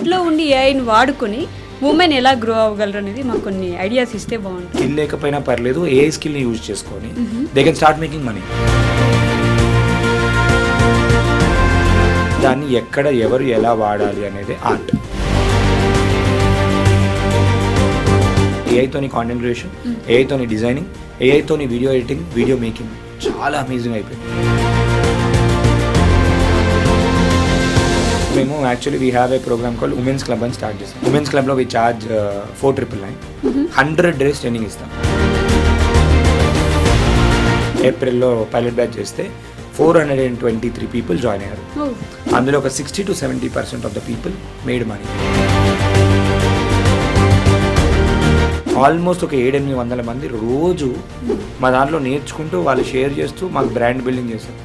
ఇంట్లో ఉండి ఏఐని వాడుకొని ఉమెన్ ఎలా గ్రో అవ్వగలరు అనేది మాకు కొన్ని ఐడియాస్ ఇస్తే బాగుంటుంది. స్కిల్ లేకపోయినా పర్లేదు, ఏ స్కిల్ని యూజ్ చేసుకొని they can start making money. దాన్ని ఎక్కడ ఎవరు ఎలా వాడాలి అనేది ఆర్ట్. ఏఐతోని కాంటెంట్ క్రియేషన్, ఏఐతోని డిజైనింగ్, ఏఐతోని వీడియో ఎడిటింగ్, వీడియో మేకింగ్ చాలా అమేజింగ్ అయిపోయింది. మేము actually we have a program called women's club అని స్టార్ట్ చేస్తాం. ఉమెన్స్ క్లబ్లో వీ చార్జ్ 4,999 100 days ట్రైనింగ్ ఇస్తాం. ఏప్రిల్లో పైలట్ బ్యాచ్ చేస్తే 423 people జాయిన్ అయ్యారు. అందులో ఒక 60 to 70% of the people made money. Almost ఒక 700-800 మంది రోజు మా దాంట్లో నేర్చుకుంటూ వాళ్ళు షేర్ చేస్తూ మాకు బ్రాండ్ బిల్డింగ్ చేస్తారు.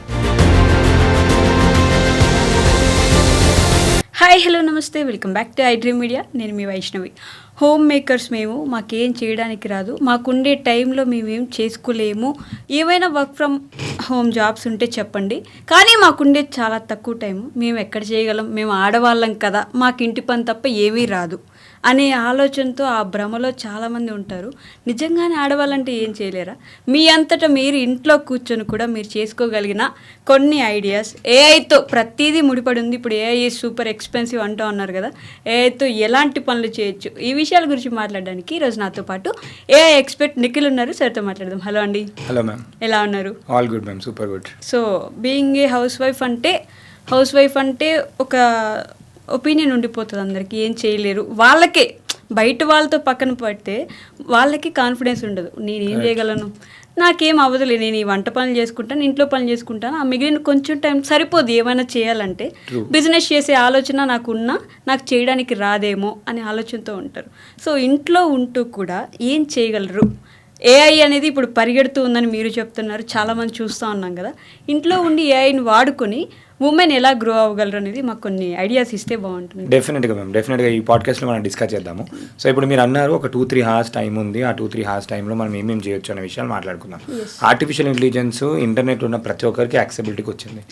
హాయ్, హలో, నమస్తే, welcome back to iDream Media. నేను మీ వైష్ణవి. హోమ్ మేకర్స్ మేము, మాకేం చేయడానికి రాదు, మాకుండే టైంలో మేమేం చేసుకోలేము, ఏమైనా వర్క్ ఫ్రమ్ హోమ్ జాబ్స్ ఉంటే చెప్పండి, కానీ మాకుండే చాలా తక్కువ టైము, మేము ఎక్కడ చేయగలం, మేము ఆడవాళ్ళం కదా, మాకు ఇంటి పని తప్ప ఏమీ రాదు అనే ఆలోచనతో ఆ భ్రమలో చాలామంది ఉంటారు. నిజంగానే ఆడవాళ్ళంటే ఏం చేయలేరా? మీ అంతటా మీరు ఇంట్లో కూర్చొని కూడా మీరు చేసుకోగలిగిన కొన్ని ఐడియాస్, ఏఐతో ప్రతిదీ ముడిపడి ఉంది. ఇప్పుడు ఏఐ సూపర్ ఎక్స్పెన్సివ్ అంటూ ఉన్నారు కదా, ఏఐతో ఎలాంటి పనులు చేయొచ్చు, ఈ విషయాల గురించి మాట్లాడడానికి ఈరోజు నాతో పాటు ఏఐ ఎక్స్పర్ట్ నిఖిల్ ఉన్నారు. సార్తో మాట్లాడదాం. హలో అండి. హలో మ్యామ్, ఎలా ఉన్నారు? All good ma'am, super good. So being a house wife అంటే ఒక ఒపీనియన్ ఉండిపోతుంది అందరికీ, ఏం చేయలేరు, వాళ్ళకే బయట వాళ్ళతో పక్కన పడితే వాళ్ళకి కాన్ఫిడెన్స్ ఉండదు. నేను ఏం చేయగలను, నాకేం అవ్వదులే, నేను ఈ వంట పనులు చేసుకుంటాను, ఇంట్లో పనులు చేసుకుంటాను, ఆ మిగిలిన కొంచెం టైం సరిపోదు ఏమైనా చేయాలంటే. బిజినెస్ చేసే ఆలోచన నాకు ఉన్నా నాకు చేయడానికి రాదేమో అనే ఆలోచనతో ఉంటారు. సో ఇంట్లో ఉంటూ కూడా ఏం చేయగలరు? ఏఐ అనేది ఇప్పుడు పరిగెడుతూ ఉందని మీరు చెప్తున్నారు, చాలామంది చూస్తూ ఉన్నాం కదా. ఇంట్లో ఉండి ఏఐని వాడుకొని ఉమెన్ ఎలా గ్రో అవ్వగలరు అనేది మాకు కొన్ని ఐడియాస్ ఇస్తే బాగుంటుంది. డెఫినెట్గా మ్యామ్, డెఫినెట్గా ఈ పాడ్కాస్ట్లో మనం డిస్కస్ చేద్దాము. సో ఇప్పుడు మీరు అన్నారు ఒక 2-3 hours టైం ఉంది, ఆ 2-3 hours టైంలో మనం ఏమేమి చేయొచ్చు అనే విషయాలు మాట్లాడుకుందాం. ఆర్టిఫిషియల్ ఇంటెలిజెన్స్ ఇంటర్నెట్ ఉన్న ప్రతి ఒక్కరికి యాక్సెబిలిటీకి వచ్చింది.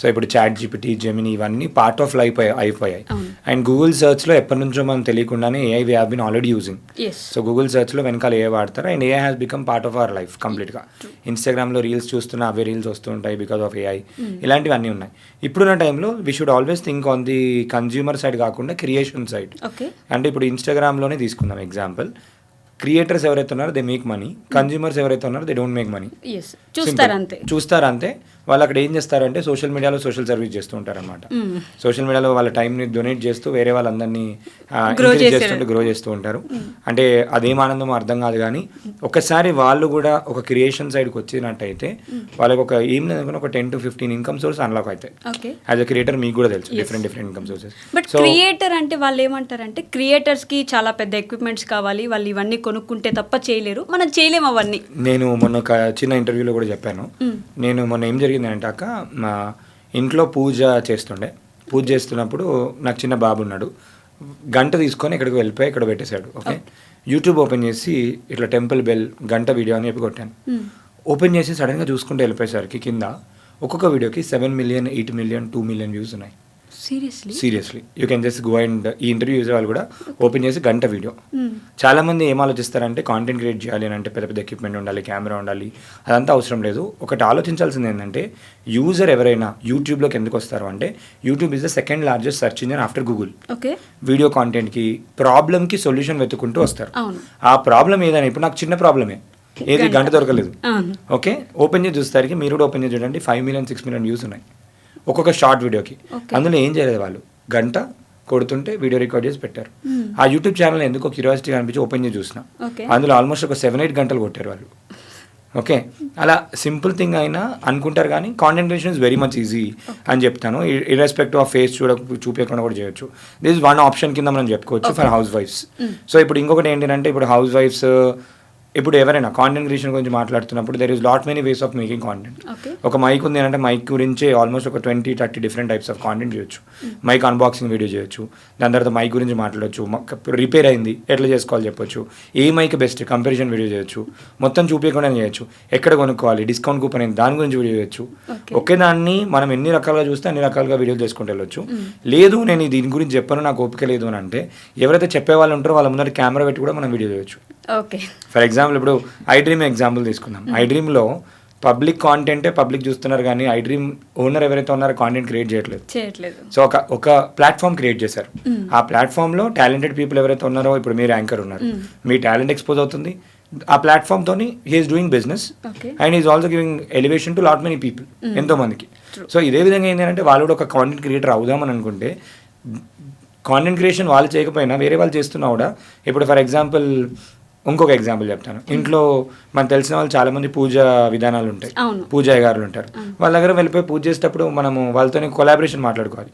సో ఇప్పుడు చాట్ జీపీటీ, జెమినీ ఇవన్నీ పార్ట్ ఆఫ్ లైఫ్ అయిపోయాయి. అండ్ గూగుల్ సర్చ్లో ఎప్పటి నుంచో మనం తెలియకుండానే AI we have been already using. So Google సర్చ్లో వెనకాల ఏఐ వాడతారు, and AI has become part of our life కంప్లీట్గా. ఇన్స్టాగ్రామ్లో రీల్స్ చూస్తున్నా అవే రీల్స్ వస్తూ ఉంటాయి బికాస్ ఆఫ్ ఏఐ. ఇలాంటివన్నీ ఉన్నాయి. ఇప్పుడున్న టైంలో we should always think on the consumer side కాకుండా క్రియేషన్ సైడ్. అంటే ఇప్పుడు ఇన్స్టాగ్రామ్లోనే తీసుకుందాం ఎగ్జాంపుల్. క్రియేటర్స్ ఎవరైతే ఉన్నారో దే మేక్ మనీ, కన్జ్యూమర్స్ ఎవరైతే ఉన్నారో దే డోంట్ మేక్ మనీ. చూస్తారు అంతే. వాళ్ళు అక్కడ ఏం చేస్తారంటే సోషల్ మీడియాలో సోషల్ సర్వీస్ చేస్తూ ఉంటారు అనమాట. సోషల్ మీడియాలో వాళ్ళ టైంని డొనేట్ చేస్తూ వేరే వాళ్ళందరినీ గ్రో చేస్తూ ఉంటారు. అంటే అదేం ఆనందమో అర్థం కాదు, కానీ ఒకసారి వాళ్ళు కూడా ఒక క్రియేషన్ సైడ్కి వచ్చినట్టయితే వాళ్ళకి ఒక ఏం లేదనుకున్న ఒక 10 to 15 ఇన్కమ్ సోర్స్ అన్లాక్ అవుతాయి. యాజ్ అ క్రియేటర్ మీకు కూడా తెలుసు different income sources. But creator అంటే వాళ్ళు ఏమంటారంటే క్రియేటర్స్కి చాలా పెద్ద ఎక్విప్మెంట్స్ కావాలి, వాళ్ళు ఇవన్నీ కొనుక్కుంటే తప్ప చేయలేరు, మనం చేయలేము అవన్నీ. నేను మొన్న ఒక చిన్న ఇంటర్వ్యూలో కూడా చెప్పాను. నేను మొన్న ఏం జరిగింది అంటాక, మా ఇంట్లో పూజ చేస్తున్నప్పుడు నాకు చిన్న బాబు ఉన్నాడు. గంట తీసుకొని ఇక్కడికి వెళ్ళిపోయి ఇక్కడ పెట్టేశాడు. ఓకే, యూట్యూబ్ ఓపెన్ చేసి ఇట్లా టెంపుల్ బెల్ గంట వీడియో అని చెప్పి కొట్టాను. ఓపెన్ చేసి సడన్గా చూసుకుంటూ వెళ్ళిపోయేసరికి కింద ఒక్కొక్క వీడియోకి 7 million, 8 million, 2 million వ్యూస్ ఉన్నాయి. Seriously you can just go and ఈ ఇంటర్వ్యూ చేసే వాళ్ళు కూడా ఓపెన్ చేసి గంట వీడియో. చాలా మంది ఏం ఆలోచిస్తారంటే కాంటెంట్ క్రియేట్ చేయాలి అని అంటే పెద్ద పెద్ద ఎక్విప్మెంట్ ఉండాలి, కెమెరా ఉండాలి, అదంతా అవసరం లేదు. ఒకటి ఆలోచించాల్సింది ఏంటంటే యూజర్ ఎవరైనా యూట్యూబ్లోకి ఎందుకు వస్తారు అంటే YouTube is the second largest search engine after Google. Video కాంటెంట్కి ప్రాబ్లమ్కి సొల్యూషన్ వెతుక్కుంటూ వస్తారు. ఆ ప్రాబ్లం ఏదైనా, ఇప్పుడు నాకు చిన్న ప్రాబ్లమే, ఏది గంట దొరకలేదు. ఓకే, ఓపెన్ చేసి చూస్తారికి మీరు కూడా ఓపెన్ చేసి చూడండి 5 million, 6 million వ్యూస్ ఉన్నాయి ఒక్కొక్క షార్ట్ వీడియోకి. అందులో ఏం చేయలేదు, వాళ్ళు గంట కొడుతుంటే వీడియో రికార్డ్ చేసి పెట్టారు. ఆ యూట్యూబ్ ఛానల్ ఎందుకో క్యూరియాసిటీ అనిపించి ఓపెన్ చేసి చూసిన, అందులో ఆల్మోస్ట్ ఒక 7-8 గంటలు కొట్టారు వాళ్ళు. ఓకే, అలా సింపుల్ థింగ్ అయినా అనుకుంటారు, కానీ content creation is very much easy అని చెప్తాను. ఇర్రెస్పెక్టివ్ ఆఫ్ ఫేస్ చూపించకుండా కూడా చేయొచ్చు. దిస్ ఇస్ వన్ ఆప్షన్ కింద మనం చెప్పుకోవచ్చు ఫర్ హౌస్ వైఫ్స్. సో ఇప్పుడు ఇంకొకటి ఏంటంటే, ఇప్పుడు హౌస్ వైఫ్స్ ఇప్పుడు ఎవరైనా కాంటెంట్ క్రియేషన్ గురించి మాట్లాడుతున్నప్పుడు there is lot many ways of making content. Okay. ఒక మైక్ ఉంది అంటే మైక్ గురించి ఆల్మోస్ట్ ఒక 20-30 డిఫరెంట్ టైప్స్ ఆఫ్ కాంటెంట్ చేయొచ్చు. మైక్ అన్బాక్సింగ్ వీడియో చేయొచ్చు, దాని తర్వాత మైక్ గురించి మాట్లాడచ్చు, రిపేర్ అయింది ఎట్లా చేసుకోవాలి చెప్పొచ్చు, ఏ మైక్ బెస్ట్ కంపారిజన్ వీడియో చేయొచ్చు, మొత్తం చూపించకుండా చేయొచ్చు, ఎక్కడ కొనుక్కోవాలి, డిస్కౌంట్ కూపన్ అయింది దాని గురించి వీడియో చేయొచ్చు. ఒకే దాన్ని మనం ఎన్ని రకాలుగా చూస్తే అన్ని రకాలుగా వీడియోలు చేసుకుంటూ వెళ్ళొచ్చు. లేదు నేను దీని గురించి చెప్పను నాకు ఓపిక లేదు అని అంటే ఎవరైతే చెప్పే వాళ్ళు ఉంటారో వాళ్ళ ముందర కెమెరా పెట్టి కూడా మనం వీడియో చేయొచ్చు. ఓకే. ఫర్ ఎగ్జాంపుల్ ఇప్పుడు ఐడ్రీమ్ ఎగ్జాంపుల్ తీసుకుందాం. ఐడ్రీమ్లో పబ్లిక్ కాంటెంటే పబ్లిక్ చూస్తున్నారు కానీ ఐడ్రీమ్ ఓనర్ ఎవరైతే ఉన్నారో కాంటెంట్ క్రియేట్ చేయట్లేదు. సో ఒక ప్లాట్ఫామ్ క్రియేట్ చేశారు. ఆ ప్లాట్ఫామ్లో టాలెంటెడ్ పీపుల్ ఎవరైతే ఉన్నారో, ఇప్పుడు మీరు యాంకర్ ఉన్నారు, మీ టాలెంట్ ఎక్స్పోజ్ అవుతుంది. ఆ ప్లాట్ఫామ్తోని he's doing business and is also giving elevation to lot many people, ఎంతో మందికి. సో ఇదే విధంగా ఏంటంటే వాళ్ళు కూడా ఒక కాంటెంట్ క్రియేటర్ అవుదామని అనుకుంటే కాంటెంట్ క్రియేషన్ వాళ్ళు చేయకపోయినా వేరే వాళ్ళు చేస్తున్నా కూడా, ఇప్పుడు ఫర్ ఎగ్జాంపుల్ ఇంకొక ఎగ్జాంపుల్ చెప్తాను. ఇంట్లో మనకు తెలిసిన వాళ్ళు చాలా మంది పూజ విధానాలు ఉంటాయి, పూజారి గారులు ఉంటారు. వాళ్ళ దగ్గర వెళ్ళిపోయి పూజ చేసేటప్పుడు మనము వాళ్ళతో కొలాబరేషన్ మాట్లాడుకోవాలి.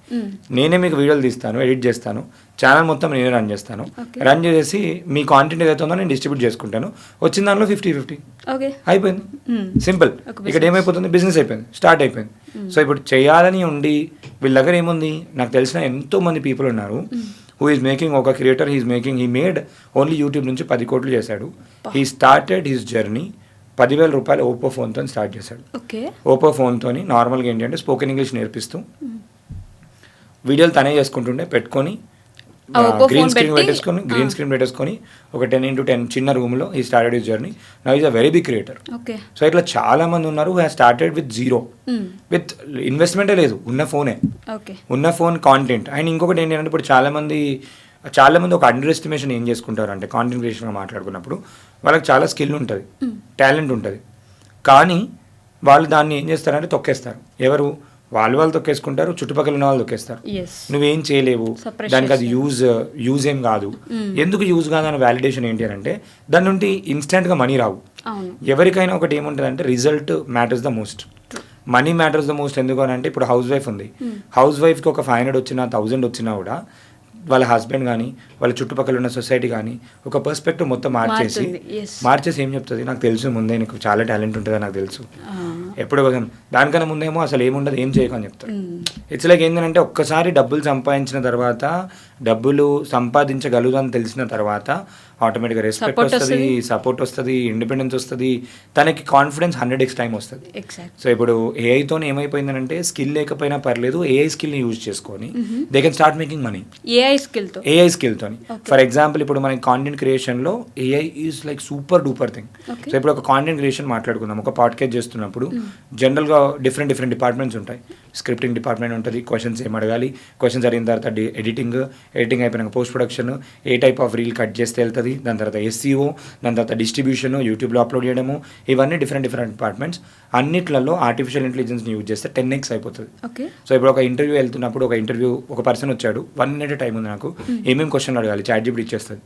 నేనే మీకు వీడియోలు తీస్తాను, ఎడిట్ చేస్తాను, ఛానల్ మొత్తం నేనే రన్ చేస్తాను. రన్ చేసి మీ కాంటెంట్ ఏదైతే ఉందో నేను డిస్ట్రిబ్యూట్ చేసుకుంటాను. వచ్చిన దాంట్లో 50-50 అయిపోయింది. సింపుల్. ఇక్కడ ఏమైపోతుంది, బిజినెస్ అయిపోయింది, స్టార్ట్ అయిపోయింది. సో ఇప్పుడు చేయాలని ఉండి వీళ్ళ దగ్గర ఏముంది, నాకు తెలిసిన ఎంతో మంది పీపుల్ ఉన్నారు హూ ఈజ్ మేకింగ్, ఒక creator he made only YouTube నుంచి 10 కోట్లు చేశాడు. హీ స్టార్టెడ్ హిస్ జర్నీ 10,000 రూపాయలు ఓపో ఫోన్తో స్టార్ట్ చేశాడు. ఓపో ఫోన్తో నార్మల్గా ఏంటంటే స్పోకెన్ ఇంగ్లీష్ నేర్పిస్తూ వీడియోలు తనే చేసుకుంటుండే, పెట్టుకొని గ్రీన్ స్క్రీన్ పెట్టేసుకొని ఒక 10x10 చిన్న రూమ్లో he started his journey. Now is a very big creator. So ఇట్లా చాలా మంది ఉన్నారు who have started with zero, with ఇన్వెస్ట్మెంటే లేదు, ఉన్న ఫోన్ కాంటెంట్. అండ్ ఇంకొకటి ఏంటంటే ఇప్పుడు చాలా మంది ఒక అండర్ ఎస్టిమేషన్ ఏం చేసుకుంటారు అంటే కాంటెంట్ క్రియేషన్గా మాట్లాడుకున్నప్పుడు వాళ్ళకి చాలా స్కిల్ ఉంటుంది, టాలెంట్ ఉంటుంది, కానీ వాళ్ళు దాన్ని ఏం చేస్తారంటే తొక్కేస్తారు. ఎవరు వాళ్ళు తొక్కేసుకుంటారు, చుట్టుపక్కల ఉన్న వాళ్ళు తొక్కేస్తారు. నువ్వేం చేయలేవు, దానికి అది యూజ్ ఏం కాదు. ఎందుకు యూజ్ కాదు అని వ్యాలిడేషన్ ఏంటి అని అంటే దాని నుండి ఇన్స్టెంట్గా మనీ రావు. ఎవరికైనా ఒకటి ఏముంటుంది అంటే result matters the most, money matters the most. ఎందుకు అని అంటే ఇప్పుడు హౌస్ వైఫ్ ఉంది, హౌస్ వైఫ్కి ఒక 500 వచ్చినా 1000 వచ్చినా కూడా వాళ్ళ హస్బెండ్ కానీ వాళ్ళ చుట్టుపక్కల ఉన్న సొసైటీ కానీ ఒక పర్స్పెక్టివ్ మొత్తం మార్చేసి ఏం చెప్తుంది, నాకు తెలుసు ముందే నీకు చాలా టాలెంట్ ఉంటుందని నాకు తెలుసు, ఎప్పుడు దానికన్నా ముందేమో అసలు ఏముండదు, ఏం చేయకని చెప్తారు. ఇట్స్ లైక్ ఏంటంటే ఒక్కసారి డబ్బులు సంపాదించిన తర్వాత, డబ్బులు సంపాదించగలుగుదని తెలిసిన తర్వాత ఆటోమేటిక్గా రెస్పెక్ట్ వస్తుంది, సపోర్ట్ వస్తుంది, ఇండిపెండెన్స్ వస్తుంది, తనకి కాన్ఫిడెన్స్ 100x టైం వస్తుంది. సో ఇప్పుడు ఏఐతో ఏమైపోయిందంటే స్కిల్ లేకపోయినా పర్లేదు, ఏఐ స్కిల్ని యూజ్ చేసుకొని they can start making money AI స్కిల్తో. ఫర్ ఎగ్జాంపుల్ ఇప్పుడు మనకి కాంటెంట్ క్రియేషన్లో AI is like super duper thing. So ఇప్పుడు ఒక కాంటెంట్ క్రియేషన్ మాట్లాడుకుందాం, ఒక పాడ్కాస్ట్ చేస్తున్నప్పుడు జనరల్గా డిఫరెంట్ డిపార్ట్మెంట్స్ ఉంటాయి. స్క్రిప్టింగ్ డిపార్ట్మెంట్ ఉంటుంది, క్వశ్చన్స్ ఏం అడగాలి, క్వశ్చన్స్ అడిగిన తర్వాత ఎడిటింగ్ అయిపోయినాక పోస్ట్ ప్రొడక్షన్, ఏ టైప్ ఆఫ్ రీల్ కట్ చేస్తే వెళ్తుంది, దాని తర్వాత SEO, దాని తర్వాత డిస్ట్రిబ్యూషన్, యూట్యూబ్లో అప్లోడ్ చేయడము, ఇవన్నీ డిఫరెంట్ డిపార్ట్మెంట్స్. అన్నిట్లలో ఆర్టిఫిషియల్ ఇంటెలిజెన్స్ని యూజ్ చేస్తే 10x అయిపోతుంది. సో ఇప్పుడు ఒక ఇంటర్వ్యూ వెళ్తున్నప్పుడు ఒక పర్సన్ వచ్చాడు, 1 minute టైం ఉంది నాకు, ఏమేమి క్వశ్చన్లు అడగాలి, ChatGPT ఇచ్చేస్తుంది.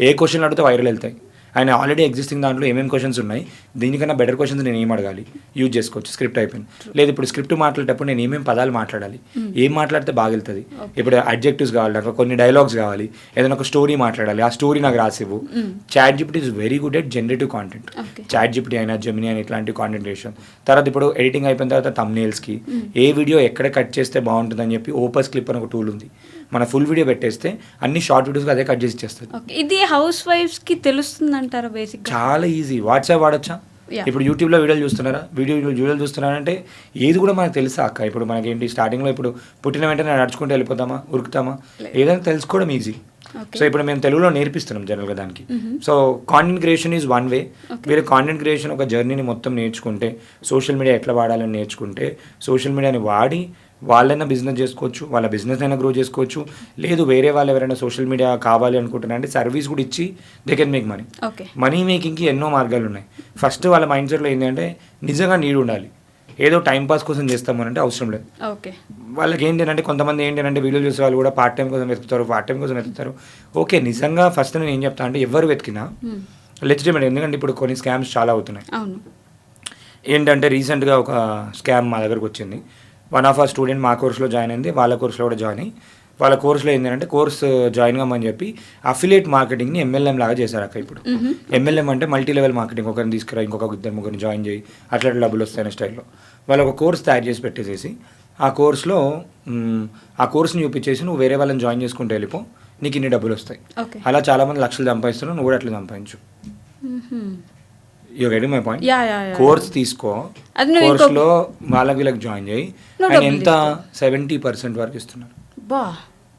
ఏ క్వశ్చన్లు అడిగితే వైరల్ వెళ్తాయి, ఆయన ఆల్రెడీ ఎగ్జిస్టింగ్ దాంట్లో ఏమేమి క్వశ్చన్స్ ఉన్నాయి, దీనికన్నా బెటర్ క్వశ్చన్స్ నేను ఏం అడగాలి, యూజ్ చేసుకోవచ్చు. స్క్రిప్ట్ అయిపోయింది. లేదు ఇప్పుడు స్క్రిప్ట్ మాట్లాడేటప్పుడు నేను ఏమేమి పదాలు మాట్లాడాలి, ఏం మాట్లాడితే బాగా వెళ్తుంది, ఇప్పుడు అడ్జెక్టివ్స్ కావాలి, నాకు కొన్ని డైలాగ్స్ కావాలి, ఏదైనా ఒక స్టోరీ మాట్లాడాలి, ఆ స్టోరీ నాకు రాసివ్వు. ChatGPT is very good at generative content. ChatGPT అయినా జెమినీ అయినా ఇట్లాంటి కాంటెంట్ క్రియేషన్. తర్వాత ఇప్పుడు ఎడిటింగ్ అయిపోయిన తర్వాత థంబ్నెయిల్స్కి ఏ వీడియో ఎక్కడ కట్ చేస్తే బాగుంటుందని చెప్పి ఓపస్ క్లిప్ అని ఒక టూల్ ఉంది, మన ఫుల్ వీడియో పెట్టేస్తే అన్ని షార్ట్ వీడియోస్ అదే కట్ చేసి ఇచ్చేస్తుంది. ఇది హౌస్ వైఫ్స్ కి తెలుస్తుంది అంటారా? బేసిక్ చాలా ఈజీ. వాట్సాప్ వాడచ్చా? ఇప్పుడు యూట్యూబ్లో వీడియోలు చూస్తున్నారంటే ఏది కూడా మనకు తెలుసా అక్క? ఇప్పుడు మనకేంటి స్టార్టింగ్లో ఇప్పుడు పుట్టిన వెంటనే నడుచుకుంటూ వెళ్ళిపోతామా, ఉరుకుతామా, ఏదైనా తెలుసుకోవడం ఈజీ. సో ఇప్పుడు మేము తెలుగులో నేర్పిస్తున్నాం జనరల్గా దానికి. So content creation is one way. మీరు కాంటెంట్ క్రియేషన్ ఒక జర్నీని మొత్తం నేర్చుకుంటే, సోషల్ మీడియా ఎట్లా వాడాలని నేర్చుకుంటే, సోషల్ మీడియాని వాడి వాళ్ళైనా బిజినెస్ చేసుకోవచ్చు, వాళ్ళ బిజినెస్ అయినా గ్రో చేసుకోవచ్చు. లేదు వేరే వాళ్ళు ఎవరైనా సోషల్ మీడియా కావాలి అనుకుంటున్నారంటే సర్వీస్ కూడా ఇచ్చి they can make money. Money మేకింగ్కి ఎన్నో మార్గాలు ఉన్నాయి. ఫస్ట్ వాళ్ళ మైండ్ సెట్లో ఏంటంటే నిజంగా నీడ్ ఉండాలి, ఏదో టైంపాస్ కోసం చేస్తామనంటే అవసరం లేదు. వాళ్ళకి ఏంటంటే కొంతమంది ఏంటంటే వీడియోలు చూసే వాళ్ళు కూడా పార్ట్ టైం కోసం వెతుకుతారు. ఓకే, నిజంగా ఫస్ట్ నేను ఏం చెప్తాను అంటే ఎవరు వెతికినా లెజిటిమేట్. ఎందుకంటే ఇప్పుడు కొన్ని స్కామ్స్ చాలా అవుతున్నాయి. ఏంటంటే రీసెంట్గా ఒక స్కామ్ మా దగ్గరకు వచ్చింది. వన్ ఆఫ్ ఆ స్టూడెంట్ మా కోర్సులో జాయిన్ అయింది, వాళ్ళ కోర్సులో కూడా జాయిన్ అయ్యి వాళ్ళ కోర్సులో ఏంటంటే కోర్సు జాయిన్ కమ్మని చెప్పి అఫిలియేట్ మార్కెటింగ్ని MLM లాగా చేశారు అక్క ఇప్పుడు. MLM అంటే మల్టీ లెవెల్ మార్కెటింగ్, ఒకరిని తీసుకురా ఇంకొక ఇద్దరు ముగ్గురిని జాయిన్ చేయి అట్లా డబ్బులు వస్తాయనే స్టైల్లో వాళ్ళు ఒక కోర్స్ తయారు చేసి పెట్టేసేసి ఆ కోర్సులో ఆ కోర్స్ని చూపించేసి నువ్వు వేరే వాళ్ళని జాయిన్ చేసుకుంటూ వెళ్ళిపో, నీకు ఇన్ని డబ్బులు వస్తాయి. అలా చాలామంది లక్షలు సంపాదిస్తున్నావు, నువ్వు కూడా అట్లా సంపాదించు. You getting my point. Course తీసుకో, కోర్స్లో వాళ్ళకి వీళ్ళకి జాయిన్ చేయి, అండ్ ఎంత 70% వరకు ఇస్తున్నారు.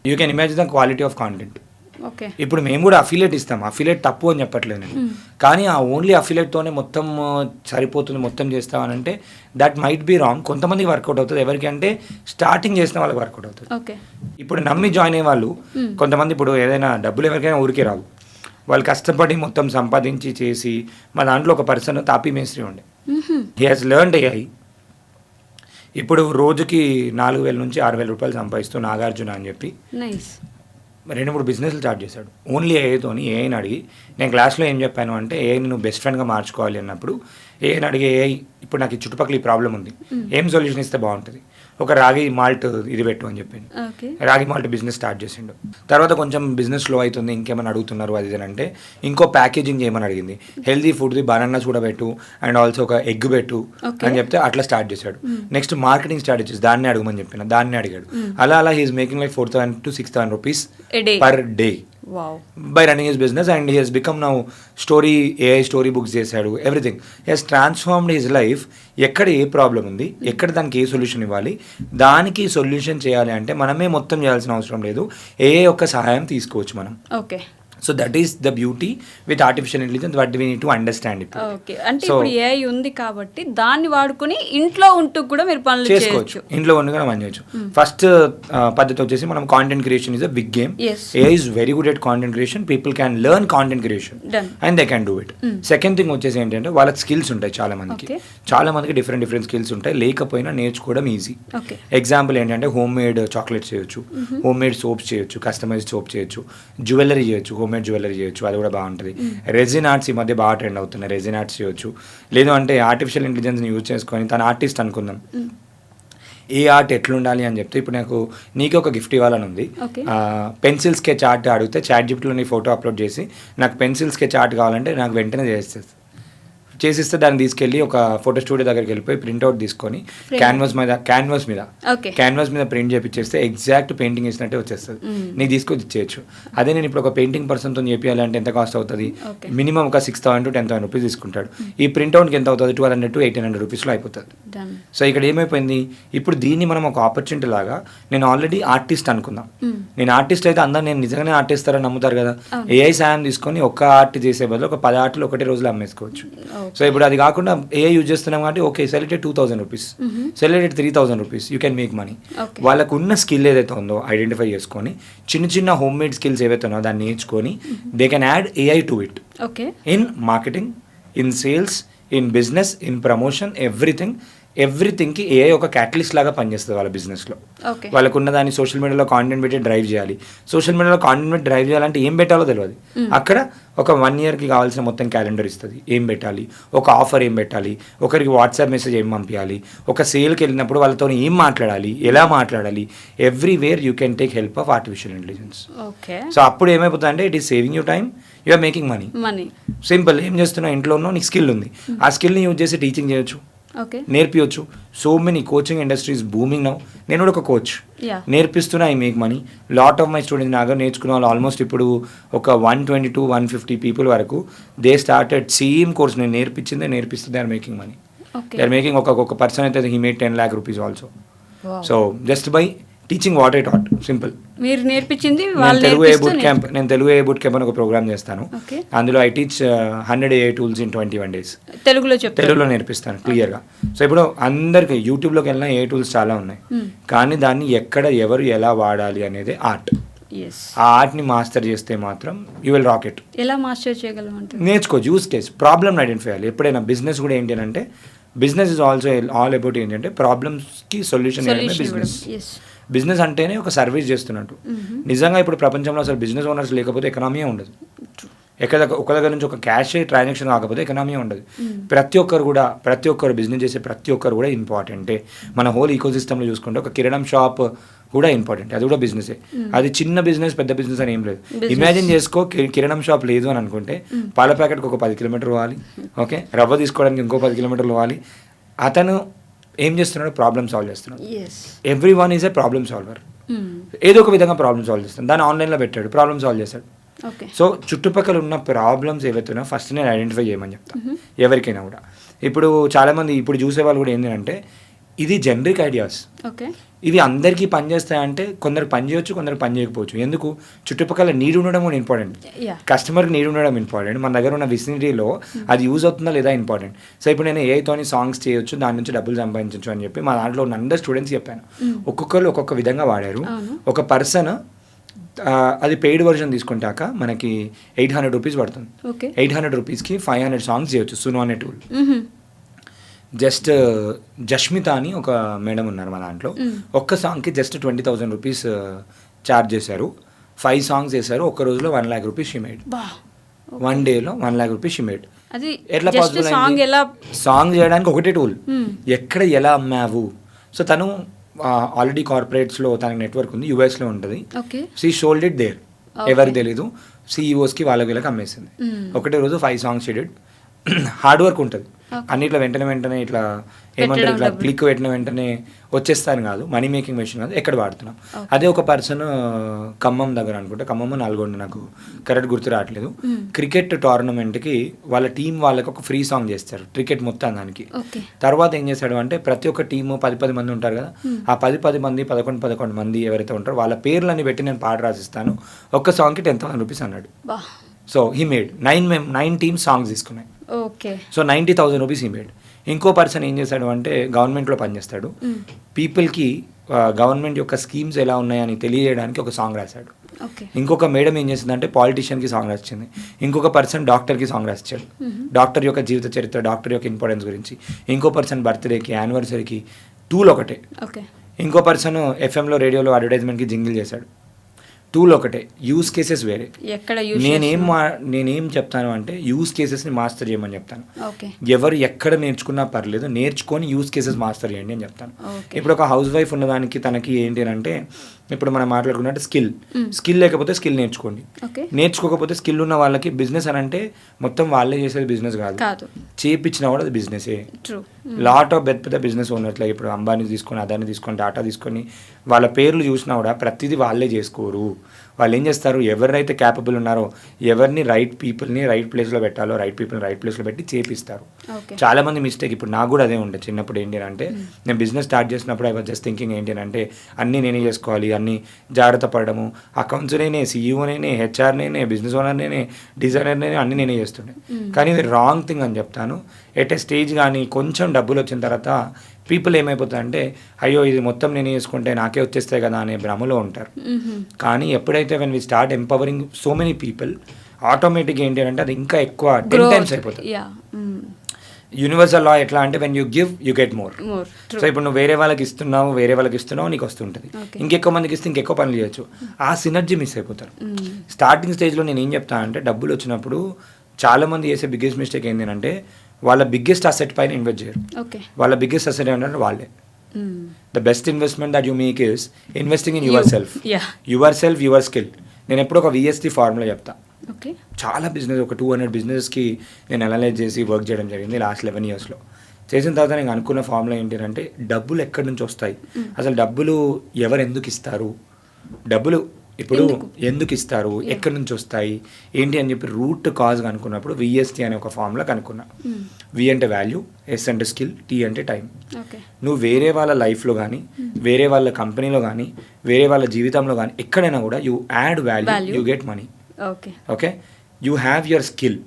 You can imagine the quality of content. ఇప్పుడు మేము కూడా అఫిలియేట్ ఇస్తాం, అఫిలియేట్ తప్పు అని చెప్పట్లేదు నేను, కానీ ఆ ఓన్లీ అఫిలియేట్తోనే మొత్తం సరిపోతుంది మొత్తం చేస్తామనంటే దట్ మైట్ బీ రాంగ్. కొంతమందికి వర్కౌట్ అవుతుంది, ఎవరికి అంటే స్టార్టింగ్ చేసిన వాళ్ళకి వర్కౌట్ అవుతుంది. ఇప్పుడు నమ్మి జాయిన్ అయ్యే వాళ్ళు కొంతమంది ఇప్పుడు ఏదైనా డబ్బులు ఎవరికైనా ఊరికే రావు, వాళ్ళు కష్టపడి మొత్తం సంపాదించి చేసి. మా దాంట్లో ఒక పర్సన్ తాపీ మేస్త్రి ఉండే, హీ హాజ్ లెర్న్డ్ AI. ఇప్పుడు రోజుకి 4,000 నుంచి 6,000 రూపాయలు సంపాదిస్తూ నాగార్జున అని చెప్పి 2-3 బిజినెస్లు స్టార్ట్ చేశాడు ఓన్లీ ఏఐతోని. ఏఐని అడిగి నేను క్లాస్లో ఏం చెప్పాను అంటే ఏఐని నువ్వు బెస్ట్ ఫ్రెండ్గా మార్చుకోవాలి అన్నప్పుడు ఏఐని అడిగి ఏఐ ఇప్పుడు నాకు ఈ చుట్టుపక్కల ఈ ప్రాబ్లం ఉంది, ఏం సొల్యూషన్ ఇస్తే బాగుంటుంది, ఒక రాగి మాల్ట్ ఇది పెట్టు అని చెప్పింది. రాగి మాల్ట్ బిజినెస్ స్టార్ట్ చేసిండు. తర్వాత కొంచెం బిజినెస్ స్లో అవుతుంది, ఇంకేమైనా అడుగుతున్నారు అది ఇది అంటే ఇంకో ప్యాకేజింగ్ చేయమని అడిగింది. హెల్దీ ఫుడ్ది బనానా చూడబెట్టు అండ్ ఆల్సో ఒక ఎగ్ పెట్టు అని చెప్తే అట్లా స్టార్ట్ చేశాడు. నెక్స్ట్ మార్కెటింగ్ స్ట్రాటజీస్ దాన్ని అడగమని చెప్పిన, దాన్ని అడిగాడు. అలా he's making like 4,000 to 6,000 rupees per day by running his business, and he has become now AI story books చేశాడు, everything. he has transformed his life. ఎక్కడ ఏ ప్రాబ్లం ఉంది, ఎక్కడ దానికి ఏ సొల్యూషన్ ఇవ్వాలి, దానికి సొల్యూషన్ చేయాలి అంటే మనమే మొత్తం చేయాల్సిన అవసరం లేదు, యొక్క సహాయం తీసుకోవచ్చు మనం. So that is the beauty with artificial intelligence, what we need to understand. అంటే ఇప్పుడు AI ఉంది కాబట్టి దాన్ని వాడుకొని ఇంట్లో ఉంటూ కూడా మీరు పనులు చేసుకోవచ్చు, ఇంట్లో ఉండి కూడా పని చేయొచ్చు. ఫస్ట్ పద్ధతి వచ్చేసి మనం content creation is a big game. AI is very good at content creation. People can learn content creation and they can do it. Second thing వచ్చేసి ఏంటంటే వాళ్ళకి స్కిల్స్ ఉంటాయి, చాలా మందికి డిఫరెంట్ స్కిల్స్ ఉంటాయి, లేకపోయినా నేర్చుకోవడం ఈజీ. ఎగ్జాంపుల్ ఏంటంటే హోమ్ మేడ్ చాక్లెట్స్ చేయొచ్చు, హోమ్ మేడ్ సోప్స్ చేయొచ్చు, కస్టమైజ్డ్ సోప్ చేయొచ్చు, జ్యువెలరీ చేయొచ్చు, హోమ్ మేడ్ జ్యువెలరీ చేయొచ్చు, అది కూడా బాగుంటుంది. రెజిన్ ఆర్ట్స్ ఈ మధ్య బాగా ట్రెండ్ అవుతున్నాయి, రెజిన్ ఆర్ట్స్ చేయొచ్చు. లేదు అంటే ఆర్టిఫిషియల్ ఇంటెలిజెన్స్ని యూజ్ చేసుకొని తన ఆర్టిస్ట్ అనుకుందాం, ఏ ఆర్ట్ ఎట్లుండాలి అని చెప్తే ఇప్పుడు నీకు ఒక గిఫ్ట్ ఇవ్వాలని ఉంది, పెన్సిల్ స్కెచ్ ఆర్ట్ అడిగితే చాట్‌జిపిటీలో నీ ఫోటో అప్లోడ్ చేసి నాకు పెన్సిల్ స్కెచ్ ఆర్ట్ కావాలంటే నాకు వెంటనే చేసిస్తే దాన్ని తీసుకెళ్ళి ఒక ఫోటో స్టూడియో దగ్గరికి వెళ్ళిపోయి ప్రింట్అవుట్ తీసుకొని క్యాన్వాస్ మీద ప్రింట్ చేపించేస్తే ఎగ్జాక్ట్ పెయింటింగ్ వేసినట్టే వచ్చేస్తుంది, నీకు తీసుకొచ్చి ఇచ్చేయచ్చు. అదే నేను ఇప్పుడు ఒక పెయింటింగ్ పర్సన్తో చేయాలంటే ఎంత కాస్ట్ అవుతుంది, మినిమం ఒక 6,000 to 10,000 రూపీస్ తీసుకుంటాడు. ఈ ప్రింట్అవుట్కి ఎంత అవుతుంది, 1,200 to 1,800 రూపీస్లో అయిపోతుంది. సో ఇక్కడ ఏమైపోయింది, ఇప్పుడు దీన్ని మనం ఒక ఆపర్చునిటీ లాగా, నేను ఆల్రెడీ ఆర్టిస్ట్ అనుకుందాం, నేను ఆర్టిస్ట్ అయితే అందరూ నేను నిజంగానే ఆర్టిస్తారని నమ్ముతారు కదా, AI సాయం తీసుకొని ఒక్క ఆర్ట్ చేసే బదులు ఒక 10 ఆర్ట్లు ఒకటే రోజులో అమ్మేసుకోవచ్చు. సో ఇప్పుడు అది కాకుండా AI యూజ్ చేస్తున్నాం కాబట్టి okay selected 2,000 rupees, selected 3,000 rupees, you can make money. వాళ్ళకు ఉన్న స్కిల్ ఏదైతే ఉందో ఐడెంటిఫై చేసుకొని చిన్న హోమ్ మేడ్ స్కిల్స్ ఏవైతే ఉన్నాయో దాన్ని నేర్చుకొని they can add AI to it in marketing, in sales, in business, in promotion, ఎవ్రీథింగ్కి AI ఒక క్యాటలిస్ట్ లాగా పనిచేస్తుంది వాళ్ళ బిజినెస్లో. వాళ్ళకు ఉన్న దాన్ని సోషల్ మీడియాలో కాంటెంట్ పెట్టి డ్రైవ్ చేయాలి, సోషల్ మీడియాలో కాంటెంట్ పెట్టి డ్రైవ్ చేయాలంటే ఏం పెట్టాలో తెలియదు. అక్కడ ఒక 1 yearకి కావాల్సిన మొత్తం క్యాలెండర్ ఇస్తుంది, ఏం పెట్టాలి, ఒక ఆఫర్ ఏం పెట్టాలి, ఒకరికి వాట్సాప్ మెసేజ్ ఏం పంపించాలి, ఒక సేల్కి వెళ్ళినప్పుడు వాళ్ళతో ఏం మాట్లాడాలి, ఎలా మాట్లాడాలి, everywhere you can take help of artificial intelligence. So అప్పుడు ఏమైపోతుంది అంటే it is saving you time, you are making money. Simple, ఏం చేస్తున్నావు, ఇంట్లో ఉన్నావు, నీకు స్కిల్ ఉంది, ఆ స్కిల్ని యూజ్ చేసి టీచింగ్ చేయొచ్చు, నేర్పించవచ్చు. So many coaching industries booming now. నేను కూడా ఒక కోచ్, నేర్పిస్తున్నా, I make money. Lot of my students నాగా నేర్చుకున్న వాళ్ళు ఆల్మోస్ట్ ఇప్పుడు ఒక 120 to 150 పీపుల్ వరకు దే స్టార్టెడ్ సేమ్ కోర్స్, నేను నేర్పిస్తుంది, they are making money. They are making ఒక పర్సన్ అయితే he made 10 lakh rupees also. So just by teaching what I taught, simple. మీరు నేర్పించింది నేను తెలుగు ఏ బూట్ క్యాంప్ అని ఒక ప్రోగ్రామ్ చేస్తాను, అందులో I teach 100 AI tools in 21 days. తెలుగులో నేర్పిస్తాను క్లియర్గా. సో ఇప్పుడు అందరికి యూట్యూబ్లోకి వెళ్ళిన AI tools చాలా ఉన్నాయి, కానీ దాన్ని ఎక్కడ ఎవరు ఎలా వాడాలి అనేది ఆర్ట్. ఆ ఆర్ట్ని మాస్టర్ చేస్తే మాత్రం యూ విల్ రాక్ ఇట్. ఎలా మాస్టర్ చేయగలమంటే నేర్చుకోవచ్చు, యూస్ కేస్, ప్రాబ్లమ్ ఐడెంటిఫై చేయాలి. ఎప్పుడైనా బిజినెస్ కూడా ఏంటి అంటే business is also all about ఏంటంటే ప్రాబ్లమ్స్కి సొల్యూషన్ బిజినెస్ అంటేనే ఒక సర్వీస్ చేస్తున్నట్టు. నిజంగా ఇప్పుడు ప్రపంచంలో అసలు బిజినెస్ ఓనర్స్ లేకపోతే ఎకనామీ ఉండదు. ఒక దగ్గర నుంచి ఒక క్యాష్ ట్రాన్సాక్షన్ కాకపోతే ఎకనామీ ఉండదు. ప్రతి ఒక్కరు బిజినెస్ చేసే ప్రతి ఒక్కరు కూడా ఇంపార్టెంటే. మన హోల్ ఈకో సిస్టంలో చూసుకుంటే ఒక కిరాణం షాప్ కూడా ఇంపార్టెంట్, అది కూడా బిజినెసే. అది చిన్న బిజినెస్ పెద్ద బిజినెస్ అని ఏం లేదు. ఇమాజిన్ చేసుకో, కిరాణం షాప్ లేదు అని అనుకుంటే పాల ప్యాకెట్కి ఒక 10 కిలోమీటర్లు పోవాలి, ఓకే, రవ్వ తీసుకోవడానికి ఇంకో 10 కిలోమీటర్లు పోవాలి. అతను ఏం చేస్తున్నాడు? ప్రాబ్లమ్ సాల్వ్ చేస్తున్నాడు. Every one is a problem solver. ఏదో ఒక విధంగా ప్రాబ్లమ్ సాల్వ్ చేస్తాడు. దాన్ని ఆన్లైన్లో పెట్టాడు, ప్రాబ్లమ్ సాల్వ్ చేస్తాడు. సో చుట్టుపక్కల ఉన్న ప్రాబ్లమ్స్ ఏవైతున్నా ఫస్ట్ నేను ఐడెంటిఫై చేయమని చెప్తాను ఎవరికైనా కూడా. ఇప్పుడు చాలామంది ఇప్పుడు చూసే వాళ్ళు కూడా ఏంటంటే ఇది జనరిక్ ఐడియాస్, ఇవి అందరికీ పనిచేస్తాయంటే కొందరికి పని చేయొచ్చు, కొందరికి పని చేయకపోవచ్చు. ఎందుకు? చుట్టుపక్కల నీడ్ ఉండడం కూడా ఇంపార్టెంట్, కస్టమర్కి నీడ్ ఉండడం ఇంపార్టెంట్, మన దగ్గర ఉన్న విసినిటీలో అది యూజ్ అవుతుందా లేదా ఇంపార్టెంట్. సో ఇప్పుడు నేను ఏఐతోని సాంగ్స్ చేయొచ్చు, దాని నుంచి డబ్బులు సంపాదించవచ్చు అని చెప్పి మా దాంట్లో ఉన్న అందరు స్టూడెంట్స్ చెప్పాను. ఒక్కొక్కరు ఒక్కొక్క విధంగా వాడారు. ఒక పర్సన్ అది పెయిడ్ వర్షన్ తీసుకుంటాక మనకి 800 రూపీస్ పడుతుంది. 800 రూపీస్కి 500 సాంగ్స్ చేయొచ్చు సును అనే టూల్. జస్ట్ జష్మిత అని ఒక మేడం ఉన్నారు మా దాంట్లో. ఒక్క సాంగ్కి జస్ట్ 20,000 రూపీస్ ఛార్జ్ చేశారు. 5 సాంగ్స్ చేశారు. ఒక్క రోజులో 1 lakh రూపీస్ షీ మేడ్. 1 డేలో 1 lakh రూపీస్ షీ మేడ్. ఎట్లా పాసిబుల్ అయింది? సాంగ్ చేయడానికి ఒకటే టూల్, ఎక్కడ ఎలా అమ్మావు. సో తను ఆల్రెడీ కార్పొరేట్స్లో తనకి నెట్వర్క్ ఉంది, యూఎస్లో ఉంటుంది. షీ షోల్డ్ ఇట్ దేర్, ఎవరికి తెలీదు. సిఇఓస్కి వీళ్ళకి అమ్మేసింది. ఒకటే రోజు 5 songs she did. Hard work ఉంటుంది అన్నిట్లో. వెంటనే ఇట్లా ఏమంటారు, ఇట్లా క్లిక్ పెట్టిన వెంటనే వచ్చేస్తాను కాదు, మనీ మేకింగ్ మెషిన్ కాదు, ఎక్కడ వాడుతున్నాం. అదే ఒక పర్సన్ ఖమ్మం దగ్గర అనుకుంటా, ఖమ్మం నల్గొండ, నాకు కరెక్ట్ గుర్తు రావట్లేదు, క్రికెట్ టోర్నమెంట్కి వాళ్ళ టీం వాళ్ళకి ఒక ఫ్రీ సాంగ్ చేస్తారు క్రికెట్ మొత్తం దానికి. తర్వాత ఏం చేశాడు అంటే ప్రతి ఒక్క టీము 10 మంది ఉంటారు కదా, ఆ 10 మంది 11 మంది ఎవరైతే ఉంటారో వాళ్ళ పేర్లని పెట్టి నేను పాట రాసిస్తాను, ఒక్క సాంగ్కి 10,000 రూపీస్ అన్నాడు. So he made 9 teams songs తీసుకున్నాయి. So 90,000 rupees he made. ఇంకో పర్సన్ ఏం చేశాడు అంటే గవర్నమెంట్లో పనిచేస్తాడు, పీపుల్కి గవర్నమెంట్ యొక్క స్కీమ్స్ ఎలా ఉన్నాయని తెలియజేయడానికి ఒక సాంగ్ రాశాడు. ఇంకొక మేడం ఏం చేసిందంటే పాలిటీషియన్కి సాంగ్ రాసింది. ఇంకొక పర్సన్ డాక్టర్కి సాంగ్ రాసిచ్చాడు, డాక్టర్ యొక్క జీవిత చరిత్ర, డాక్టర్ యొక్క ఇంపార్టెన్స్ గురించి. ఇంకో పర్సన్ బర్త్డేకి, యానివర్సరీకి టూల్ ఒకటే. ఇంకో పర్సన్ ఎఫ్ఎంలో రేడియోలో అడ్వర్టైజ్మెంట్కి జింగిల్ చేశాడు, టూల్ ఒకటే, యూస్ కేసెస్ వేరే. నేనేం చెప్తాను అంటే యూస్ కేసెస్ని మాస్టర్ చేయమని చెప్తాను. ఎవరు ఎక్కడ నేర్చుకున్నా పర్లేదు, నేర్చుకొని యూస్ కేసెస్ మాస్టర్ చేయండి అని చెప్తాను. ఇప్పుడు ఒక హౌస్ వైఫ్ ఉన్నదానికి తనకి ఏంటి అంటే ఇప్పుడు మనం మాట్లాడుకున్నట్టు స్కిల్ లేకపోతే స్కిల్ నేర్చుకోండి. నేర్చుకోకపోతే స్కిల్ ఉన్న వాళ్ళకి బిజినెస్ అని అంటే మొత్తం వాళ్ళే చేసేది బిజినెస్ కాదు, చేయించినా కూడా అది బిజినెసే. లాట్ ఆఫ్ పెద్ద బిజినెస్ ఓనర్స్ ఇప్పుడు అంబానీ తీసుకొని, అదాన్ని తీసుకొని, టాటా తీసుకొని వాళ్ళ పేర్లు చూసినా కూడా ప్రతిదీ వాళ్ళే చేసుకోరు. వాళ్ళు ఏం చేస్తారు, ఎవరైతే క్యాపబుల్ ఉన్నారో ఎవరిని రైట్ పీపుల్ని రైట్ ప్లేస్లో పెట్టాలో రైట్ పీపుల్ని రైట్ ప్లేస్లో పెట్టి చేపిస్తారు. చాలా మంది మిస్టేక్, ఇప్పుడు నాకు కూడా అదే ఉండే చిన్నప్పుడు. ఏంటి అంటే నేను బిజినెస్ స్టార్ట్ చేసినప్పుడు ఐ వాజ్ జస్ట్ థింకింగ్ ఏంటి అంటే అన్నీ నేనే చేసుకోవాలి, అన్నీ జాగ్రత్త పడము, అకౌంట్స్ నేనే, సీఈఓ నేనే, హెచ్ఆర్ నేనే, బిజినెస్ ఓనర్ నేనే, డిజైనర్ నేనే, అన్నీ నేనే చేస్తుండే. కానీ ఇది రాంగ్ థింగ్ అని చెప్తాను. ఎట్ ఏ స్టేజ్ కానీ కొంచెం డబ్బులు వచ్చిన తర్వాత పీపుల్ ఏమైపోతారంటే అయ్యో ఇది మొత్తం నేను చేసుకుంటే నాకే వచ్చేస్తాయి కదా అనే భ్రమలో ఉంటారు. కానీ ఎప్పుడైతే when we start empowering so many people, automatic ఏంటి అంటే అది ఇంకా ఎక్కువ 10 times అయిపోతుంది. యూనివర్సల్ లా ఎట్లా అంటే when you give you get more. So ఇప్పుడు నువ్వు వేరే వాళ్ళకి ఇస్తున్నావు నీకు వస్తుంటుంది, ఇంకెక్కువ మందికి ఇస్తే ఇంకెక్కువ పనులు చేయొచ్చు. ఆ సినర్జీ మిస్ అయిపోతారు. స్టార్టింగ్ స్టేజ్లో నేను ఏం చెప్తాను అంటే డబ్బులు వచ్చినప్పుడు చాలామంది చేసే బిగ్గెస్ట్ మిస్టేక్ ఏంటంటే వాళ్ళ బిగ్గెస్ట్ అసెట్ పైన ఇన్వెస్ట్ చేయరు. వాళ్ళ బిగ్గెస్ట్ అసెట్ ఏంటంటే వాళ్ళే. The best investment that you make is investing in your self, your skill. నేను ఎప్పుడు ఒక VST ఫార్ములా చెప్తా. చాలా బిజినెస్, ఒక 200 బిజినెస్కి నేను అనలైజ్ చేసి వర్క్ చేయడం జరిగింది లాస్ట్ 11 yearsలో. చేసిన తర్వాత నేను అనుకున్న ఫార్ములా ఏంటి అంటే డబ్బులు ఎక్కడి నుంచి వస్తాయి, అసలు డబ్బులు ఎవరు ఎందుకు ఇస్తారు, డబ్బులు ఇప్పుడు ఎందుకు ఇస్తారు, ఎక్కడి నుంచి వస్తాయి ఏంటి అని చెప్పి రూట్ కాజ్ కనుక్కున్నప్పుడు VST అనే ఒక ఫార్ములా కనుక్కున్నా. V అంటే వాల్యూ, S అంటే స్కిల్, T అంటే టైం. నువ్వు వేరే వాళ్ళ లైఫ్లో కానీ, వేరే వాళ్ళ కంపెనీలో కానీ, వేరే వాళ్ళ జీవితంలో కానీ ఎక్కడైనా కూడా you add value, you get money. Okay, you have your skill,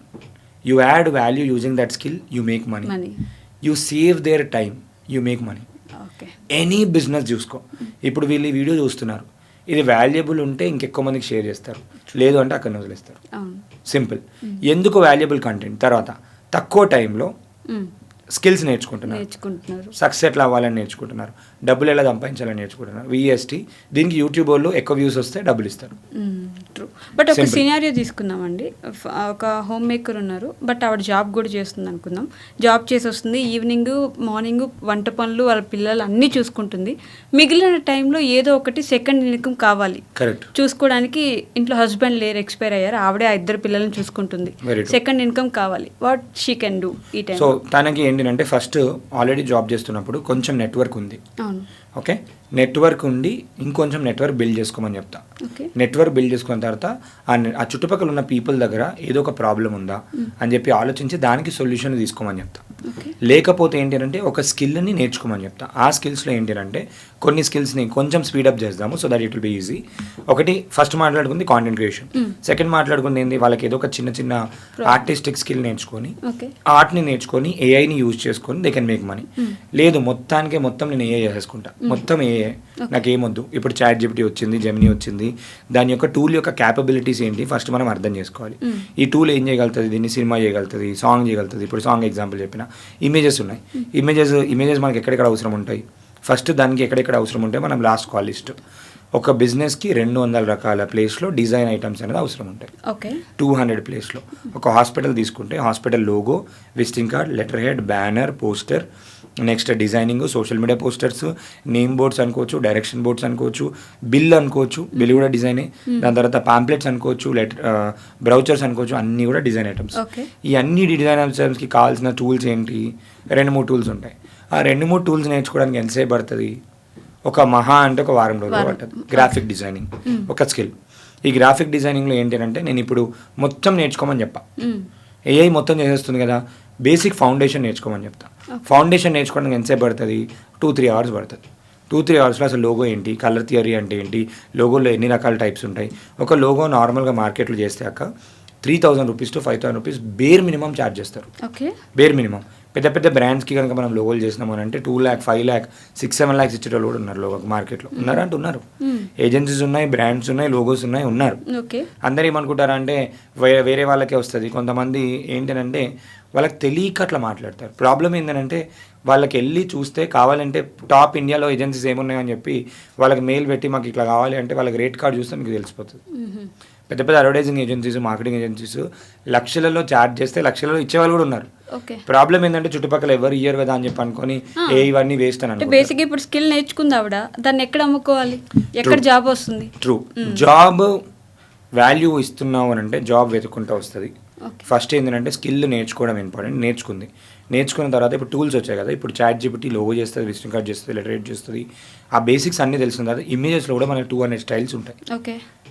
you add value using that skill, you make money. You save there time, you make money. Any business చూసుకో. ఇప్పుడు వీళ్ళు ఈ వీడియో చూస్తున్నారు, ఇది వాల్యుబుల్ ఉంటే ఇంకెక్కువ మందికి share చేస్తారు, లేదు అంటే అక్కడ వదిలేస్తారు. సింపుల్. ఎందుకు వాల్యుబుల్ కంటెంట్? తర్వాత తక్కువ టైంలో స్కిల్స్ నేర్చుకుంటున్నారు, సక్సెస్ ఎట్లా అవ్వాలని నేర్చుకుంటున్నారు, డబ్బులు ఎలా సంపాదించాలని నేర్చుకుంటున్నారు. విఎస్టీ దీనికి యూట్యూబ్ వాళ్ళు ఎక్కువ వ్యూస్ వస్తే డబ్బులు ఇస్తారు. ట్రూ. బట్ ఒక సినారియో తీసుకుందామండి. ఒక హోమ్ మేకర్ ఉన్నారు, బట్ ఆవిడ జాబ్ కూడా చేస్తుంది అనుకుందాం. జాబ్ చేసి వస్తుంది, ఈవినింగ్ మార్నింగ్ వంట పనులు వాళ్ళ పిల్లలు అన్నీ చూసుకుంటుంది. మిగిలిన టైంలో ఏదో ఒకటి సెకండ్ ఇన్కమ్ కావాలి, కరెక్ట్, చూసుకోవడానికి. ఇంట్లో హస్బెండ్ లేరు, ఎక్స్పైర్ అయ్యారు, ఆవిడే ఆ ఇద్దరు పిల్లల్ని చూసుకుంటుంది. సెకండ్ ఇన్కమ్ కావాలి. వాట్ షీ కెన్ డూ ఈ టైం? సో తనకి ఏంటంటే ఫస్ట్ ఆల్రెడీ జాబ్ చేస్తున్నప్పుడు కొంచెం నెట్వర్క్ ఉంది. అవును. ఓకే, నెట్వర్క్ ఉండి ఇంకొంచెం నెట్వర్క్ బిల్డ్ చేసుకోమని చెప్తా. నెట్వర్క్ బిల్డ్ చేసుకున్న తర్వాత ఆ చుట్టుపక్కల ఉన్న పీపుల్ దగ్గర ఏదో ఒక ప్రాబ్లం ఉందా అని చెప్పి ఆలోచించి దానికి సొల్యూషన్ తీసుకోమని చెప్తా. లేకపోతే ఏంటంటే ఒక స్కిల్ని నేర్చుకోమని చెప్తా. ఆ స్కిల్స్లో ఏంటంటే కొన్ని స్కిల్స్ని కొంచెం స్పీడప్ చేద్దాము so that it will be easy. ఒకటి ఫస్ట్ మాట్లాడుకుంది కాంటెంట్ క్రియేషన్, సెకండ్ మాట్లాడుకుంది ఏంటి, వాళ్ళకి ఏదో ఒక చిన్న చిన్న ఆర్టిస్టిక్ స్కిల్ నేర్చుకొని ఆర్ట్ని నేర్చుకొని ఏఐని యూజ్ చేసుకొని దే కెన్ మేక్ మనీ. లేదు మొత్తం నేను ఏఐ చేసుకుంటా, మొత్తం ఏఐ నాకేమొద్దు. ఇప్పుడు చాట్ జీపీటీ వచ్చింది, జెమినీ వచ్చింది, దాని యొక్క టూల్ యొక్క క్యాపబిలిటీస్ ఏంటి ఫస్ట్ మనం అర్థం చేసుకోవాలి. ఈ టూల్ ఏం చేయగలుగుతుంది, దీన్ని సినిమా చేయగలుగుతుంది, సాంగ్ చేయగలుగుతుంది. ఇప్పుడు సాంగ్ ఎగ్జాంపుల్ చెప్పిన, ఇమేజెస్ ఉన్నాయి, ఇమేజెస్ మనకి ఎక్కడెక్కడ అవసరం ఉంటాయి, ఫస్ట్ దానికి ఎక్కడెక్కడ అవసరం ఉంటాయి మనం లాస్ట్ కాల్ లిస్ట్. ఒక బిజినెస్కి 200 రకాల ప్లేస్లో డిజైన్ ఐటమ్స్ అనేది అవసరం ఉంటాయి. 200 ప్లేస్లో ఒక హాస్పిటల్ తీసుకుంటే hospital logo, visiting card, letter head, banner, poster, next designing, social media posters, name boards అనుకోవచ్చు, డైరెక్షన్ బోర్డ్స్ అనుకోవచ్చు, బిల్ అనుకోవచ్చు, బిల్ కూడా డిజైనే. దాని తర్వాత పాంప్లెట్స్ అనుకోవచ్చు, బ్రౌచర్స్ అనుకోవచ్చు, అన్నీ కూడా డిజైన్ ఐటమ్స్. ఈ అన్ని డిజైన్ ఐటమ్స్కి కావాల్సిన టూల్స్ ఏంటి, 2-3 టూల్స్ ఉంటాయి. ఆ 2-3 టూల్స్ నేర్చుకోవడానికి ఎంతసేపు పడుతుంది, ఒక మహా అంటే ఒక వారం రోజులు పడుతుంది. గ్రాఫిక్ డిజైనింగ్ ఒక స్కిల్. ఈ గ్రాఫిక్ డిజైనింగ్లో ఏంటంటే నేను ఇప్పుడు మొత్తం నేర్చుకోమని చెప్పా. ఏఐ మొత్తం చేసేస్తుంది కదా, బేసిక్ ఫౌండేషన్ నేర్చుకోమని చెప్తా. ఫౌండేషన్ నేర్చుకోవడానికి ఎంతసేపు పడుతుంది, 2-3 అవర్స్ పడుతుంది. 2-3 అవర్స్లో అసలు లోగో ఏంటి, కలర్ థియరీ అంటే ఏంటి, లోగోలో ఎన్ని రకాల టైప్స్ ఉంటాయి. ఒక లోగో నార్మల్గా మార్కెట్లో చేసాక 3,000 rupees to 5,000 rupees bare minimum charge చేస్తారు. Bare minimum. పెద్ద పెద్ద బ్రాండ్స్కి కనుక మనం లోగోలు చేసినామని అంటే 2 lakh, 5 lakh, 6-7 lakhs ఇచ్చేటోళ్ళు కూడా ఉన్నారు లోగో మార్కెట్లో. ఉన్నారు. ఏజెన్సీస్ ఉన్నాయి, బ్రాండ్స్ ఉన్నాయి, లోగోస్ ఉన్నాయి, ఉన్నారు. అందరూ ఏమనుకుంటారా అంటే వేరే వాళ్ళకే వస్తుంది. కొంతమంది ఏంటంటే వాళ్ళకి తెలియక అట్లా మాట్లాడతారు. ప్రాబ్లం ఏంటంటే వాళ్ళకి వెళ్ళి చూస్తే కావాలంటే టాప్ ఇండియాలో ఏజెన్సీస్ ఏమున్నాయని చెప్పి వాళ్ళకి మెయిల్ పెట్టి మాకు ఇట్లా కావాలి అంటే వాళ్ళకి రేట్ కార్డ్ చూస్తే మీకు తెలిసిపోతుంది. పెద్ద పెద్ద అడ్వర్టైజింగ్ ఏజెన్సీస్, మార్కెటింగ్ ఏజెన్సీస్ లక్షలలో ఛార్జ్ చేస్తే లక్షలలో ఇచ్చేవాళ్ళు కూడా ఉన్నారు. ప్రాబ్లం ఏంటంటే చుట్టుపక్కల ఎవరు ఇయ్యరు కదా అని చెప్పి అనుకొని ఇవన్నీ వేస్ట్ అని అంటే బేసిక్ ఇప్పుడు స్కిల్ నేర్చుకుంది ఆవిడ, దాన్ని ఎక్కడ అమ్ముకోవాలి, ఎక్కడ జాబ్ వస్తుంది. ట్రూ. జాబ్ వాల్యూ ఇస్తున్నావు అని అంటే జాబ్ వెతుక్కుంటూ వస్తుంది. ఫస్ట్ ఏంటంటే స్కిల్ నేర్చుకోవడం ఇంపార్టెంట్. నేర్చుకున్న తర్వాత ఇప్పుడు టూల్స్ వచ్చాయి కదా, ఇప్పుడు చాట్ జీపీటీ లోగో చేస్తుంది, విజిటింగ్ కార్డ్ చేస్తుంది, లెటర్ హెడ్ చేస్తుంది. ఆ బేసిక్స్ అన్నీ తెలిసిన తర్వాత ఇమేజెస్లో కూడా మనకి 200 స్టైల్స్ ఉంటాయి.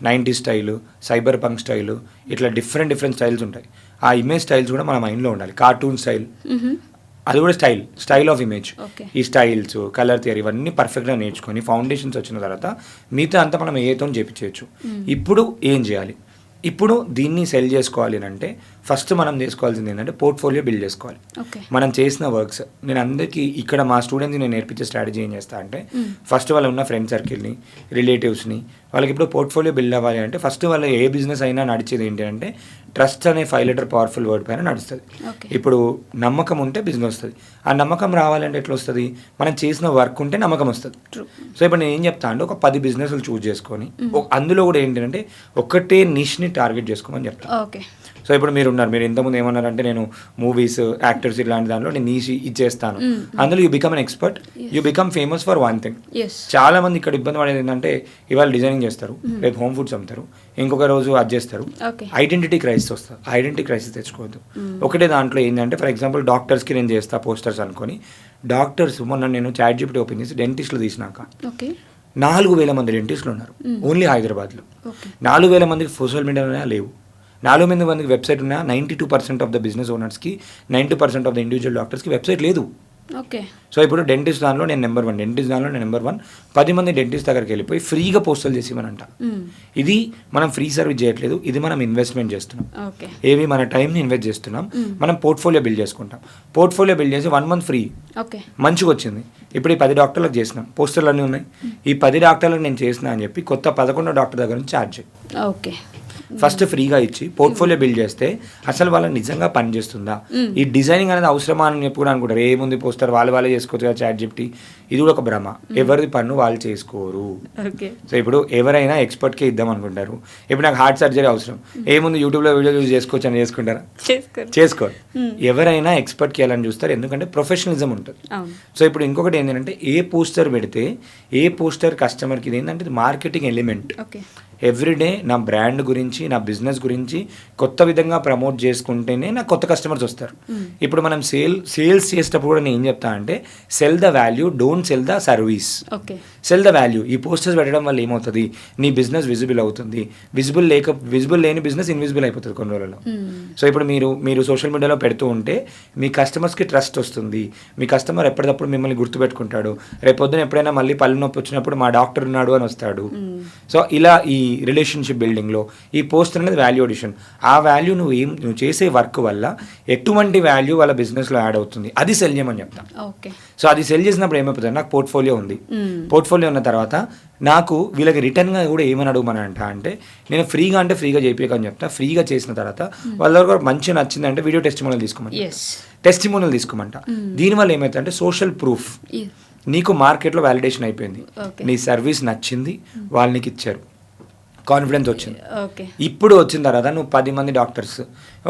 90s style, cyber punk style, ఇట్లా డిఫరెంట్ స్టైల్స్ ఉంటాయి. ఆ ఇమేజ్ స్టైల్స్ కూడా మన మైండ్లో ఉండాలి. కార్టూన్ స్టైల్ అది కూడా స్టైల్ ఆఫ్ ఇమేజ్. ఈ స్టైల్స్, కలర్ థియరీ ఇవన్నీ పర్ఫెక్ట్గా నేర్చుకొని ఫౌండేషన్స్ వచ్చిన తర్వాత మిగతా అంతా మనం ఏతో చేపించవచ్చు. ఇప్పుడు ఏం చేయాలి, ఇప్పుడు దీన్ని సెల్ చేసుకోవాలి అంటే ఫస్ట్ మనం చేసుకోవాల్సింది ఏంటంటే పోర్ట్ఫోలియో బిల్డ్ చేసుకోవాలి. మనం చేసిన వర్క్స్ నేను అందరికీ ఇక్కడ మా స్టూడెంట్స్కి నేను నేర్పించే స్ట్రాటజీ ఏం చేస్తా అంటే ఫస్ట్ వాళ్ళు ఉన్న ఫ్రెండ్ సర్కిల్ని, రిలేటివ్స్ని, వాళ్ళకి ఇప్పుడు పోర్ట్ఫోలియో బిల్డ్ అవ్వాలి అంటే ఫస్ట్ వాళ్ళు ఏ బిజినెస్ అయినా నడిచేది ఏంటి అంటే ట్రస్ట్ అనే 5 letter పవర్ఫుల్ వర్డ్ పైన నడుస్తుంది. ఇప్పుడు నమ్మకం ఉంటే బిజినెస్ వస్తుంది. ఆ నమ్మకం రావాలంటే ఎట్లా వస్తుంది, మనం చేసిన వర్క్ ఉంటే నమ్మకం వస్తుంది. సో ఇప్పుడు నేను ఏం చెప్తా అంటే ఒక 10 బిజినెస్లు చూస్ చేసుకొని అందులో కూడా ఏంటంటే ఒకటే నిష్ని టార్గెట్ చేసుకోమని చెప్తాను. సో ఇప్పుడు మీరు ఇంతకుముందు ఏమన్నారంటే నేను మూవీస్, యాక్టర్స్ ఇలాంటి దాంట్లో నేను నీషి ఇచ్చేస్తాను. అందులో you become an expert, you become famous for one thing. చాలా మంది ఇక్కడ ఇబ్బంది పడేది ఏంటంటే ఇవాళ డిజైనింగ్ చేస్తారు, రేపు హోమ్ ఫుడ్స్ అమ్ముతారు, ఇంకొక రోజు అది చేస్తారు. ఐడెంటిటీ క్రైసిస్ వస్తుంది. ఐడెంటిటీ క్రైసిస్ తెచ్చుకోవద్దు. ఒకటే దాంట్లో ఏంటంటే ఫర్ ఎగ్జాంపుల్ డాక్టర్స్కి నేను చేస్తా పోస్టర్స్ అనుకొని, డాక్టర్స్ మొన్న నేను చాట్ జీపీటీ ఓపెన్ చేసి డెంటిస్టులు తీసినాక 4,000 మంది డెంటిస్టులు ఉన్నారు ఓన్లీ హైదరాబాద్లో. 4,000 మందికి సోషల్ మీడియా లేవు. 4,000 మందికి వెబ్సైట్ ఉన్నా 92% ఆఫ్ ద బిజినెస్ ఓనర్స్కి, 90% ఆఫ్ ద ఇండివిజువల్ డాక్టర్స్కి వెబ్సైట్ లేదు. సో ఇప్పుడు డెంటిస్ట్ దానిలో నేను నెంబర్ 1, 10 మంది డెంటిస్ట్ దగ్గరికి వెళ్ళిపోయి ఫ్రీగా పోస్టల్ చేసి ఇవ్వనంట. ఇది మనం ఫ్రీ సర్వీస్ చేయట్లేదు, ఇది మనం ఇన్వెస్ట్మెంట్ చేస్తున్నాం. ఏవి మన టైంని ఇన్వెస్ట్ చేస్తున్నాం. మనం పోర్ట్ఫోలియో బిల్డ్ చేసుకుంటాం. పోర్ట్ఫోలియో బిల్డ్ చేసి 1 month ఫ్రీ మంచిగా వచ్చింది. ఇప్పుడు ఈ 10 డాక్టర్లకు చేసినాం, పోస్టర్లు అన్నీ ఉన్నాయి. ఈ 10 డాక్టర్లకు నేను చేసిన అని చెప్పి కొత్త 11వ డాక్టర్ దగ్గర నుంచి ఛార్జ్ చేయి. ఫస్ట్ ఫ్రీగా ఇచ్చి పోర్ట్ఫోలియో బిల్డ్ చేస్తే అసలు వాళ్ళకి నిజంగా పని చేస్తుందా, ఈ డిజైనింగ్ అనేది అవసరమా అని చెప్పి కూడా అనుకుంటారు. ఏముంది పోస్టర్ వాళ్ళే చేసుకోవచ్చు కదా చాట్ జిపిటి, ఇది కూడా ఒక భ్రమ. ఎవరిది పన్ను వాళ్ళు చేసుకోరు. సో ఇప్పుడు ఎవరైనా ఎక్స్పర్ట్కే ఇద్దాం అనుకుంటారు. ఇప్పుడు నాకు హార్ట్ సర్జరీ అవసరం, ఏముంది యూట్యూబ్లో వీడియో యూజ్ చేసుకోవచ్చు అని చేసుకుంటారా? చేసుకోరు. ఎవరైనా ఎక్స్పర్ట్కి వెళ్ళని చూస్తారు, ఎందుకంటే ప్రొఫెషనలిజం ఉంటుంది. సో ఇప్పుడు ఇంకొకటి ఏంటంటే ఏ పోస్టర్ పెడితే ఏ పోస్టర్ కస్టమర్కి ఇది ఏంటంటే ఇది మార్కెటింగ్ ఎలిమెంట్. ఎవ్రీడే నా బ్రాండ్ గురించి నా బిజినెస్ గురించి కొత్త విధంగా ప్రమోట్ చేసుకుంటేనే నాకు కొత్త కస్టమర్స్ వస్తారు. ఇప్పుడు మనం సేల్స్ చేసేటప్పుడు కూడా నేను ఏం చెప్తా అంటే cell the value, don't sell the service. Cell the value. ఈ పోస్టర్స్ పెట్టడం వల్ల ఏమవుతుంది, నీ బిజినెస్ విజిబుల్ అవుతుంది. విజిబుల్ లేని బిజినెస్ ఇన్విజిబుల్ అయిపోతుంది కొన్ని రోజుల్లో. సో ఇప్పుడు మీరు సోషల్ మీడియాలో పెడుతూ ఉంటే మీ కస్టమర్స్కి ట్రస్ట్ వస్తుంది. మీ కస్టమర్ ఎప్పటికప్పుడు మిమ్మల్ని గుర్తుపెట్టుకుంటాడు. రేపొద్దున ఎప్పుడైనా మళ్ళీ పళ్ళు నొప్పి వచ్చినప్పుడు మా డాక్టర్ ఉన్నాడు అని వస్తాడు. సో ఇలా ఈ రిలేషన్షిప్ బిల్డింగ్లో ఈ పోస్టర్ అనేది వాల్యూ అడిషన్. ఆ వాల్యూ నువ్వు చేసే వర్క్ వల్ల ఎటువంటి వాల్యూ వాళ్ళ బిజినెస్లో యాడ్ అవుతుంది, అది సెల్ చేయమని చెప్తా. సో అది సెల్ చేసినప్పుడు ఏమైపోతుంది, నాకు పోర్ట్ఫోలియో ఉంది. పోర్ట్ఫోలియో ఉన్న తర్వాత నాకు వీళ్ళకి రిటర్న్గా కూడా ఏమని అడగమనంట అంటే నేను ఫ్రీగా అంటే ఫ్రీగా చేయించకని చెప్తా. ఫ్రీగా చేసిన తర్వాత వాళ్ళ దగ్గర మంచిగా నచ్చింది అంటే వీడియో టెస్టిమోనియల్ తీసుకోమంట. దీనివల్ల ఏమవుతుంది అంటే సోషల్ ప్రూఫ్. నీకు మార్కెట్లో వ్యాలిడేషన్ అయిపోయింది, నీ సర్వీస్ నచ్చింది, వాళ్ళు నీకు ఇచ్చారు, కాన్ఫిడెన్స్ వచ్చింది. ఇప్పుడు వచ్చిన తర్వాత నువ్వు 10 మంది డాక్టర్స్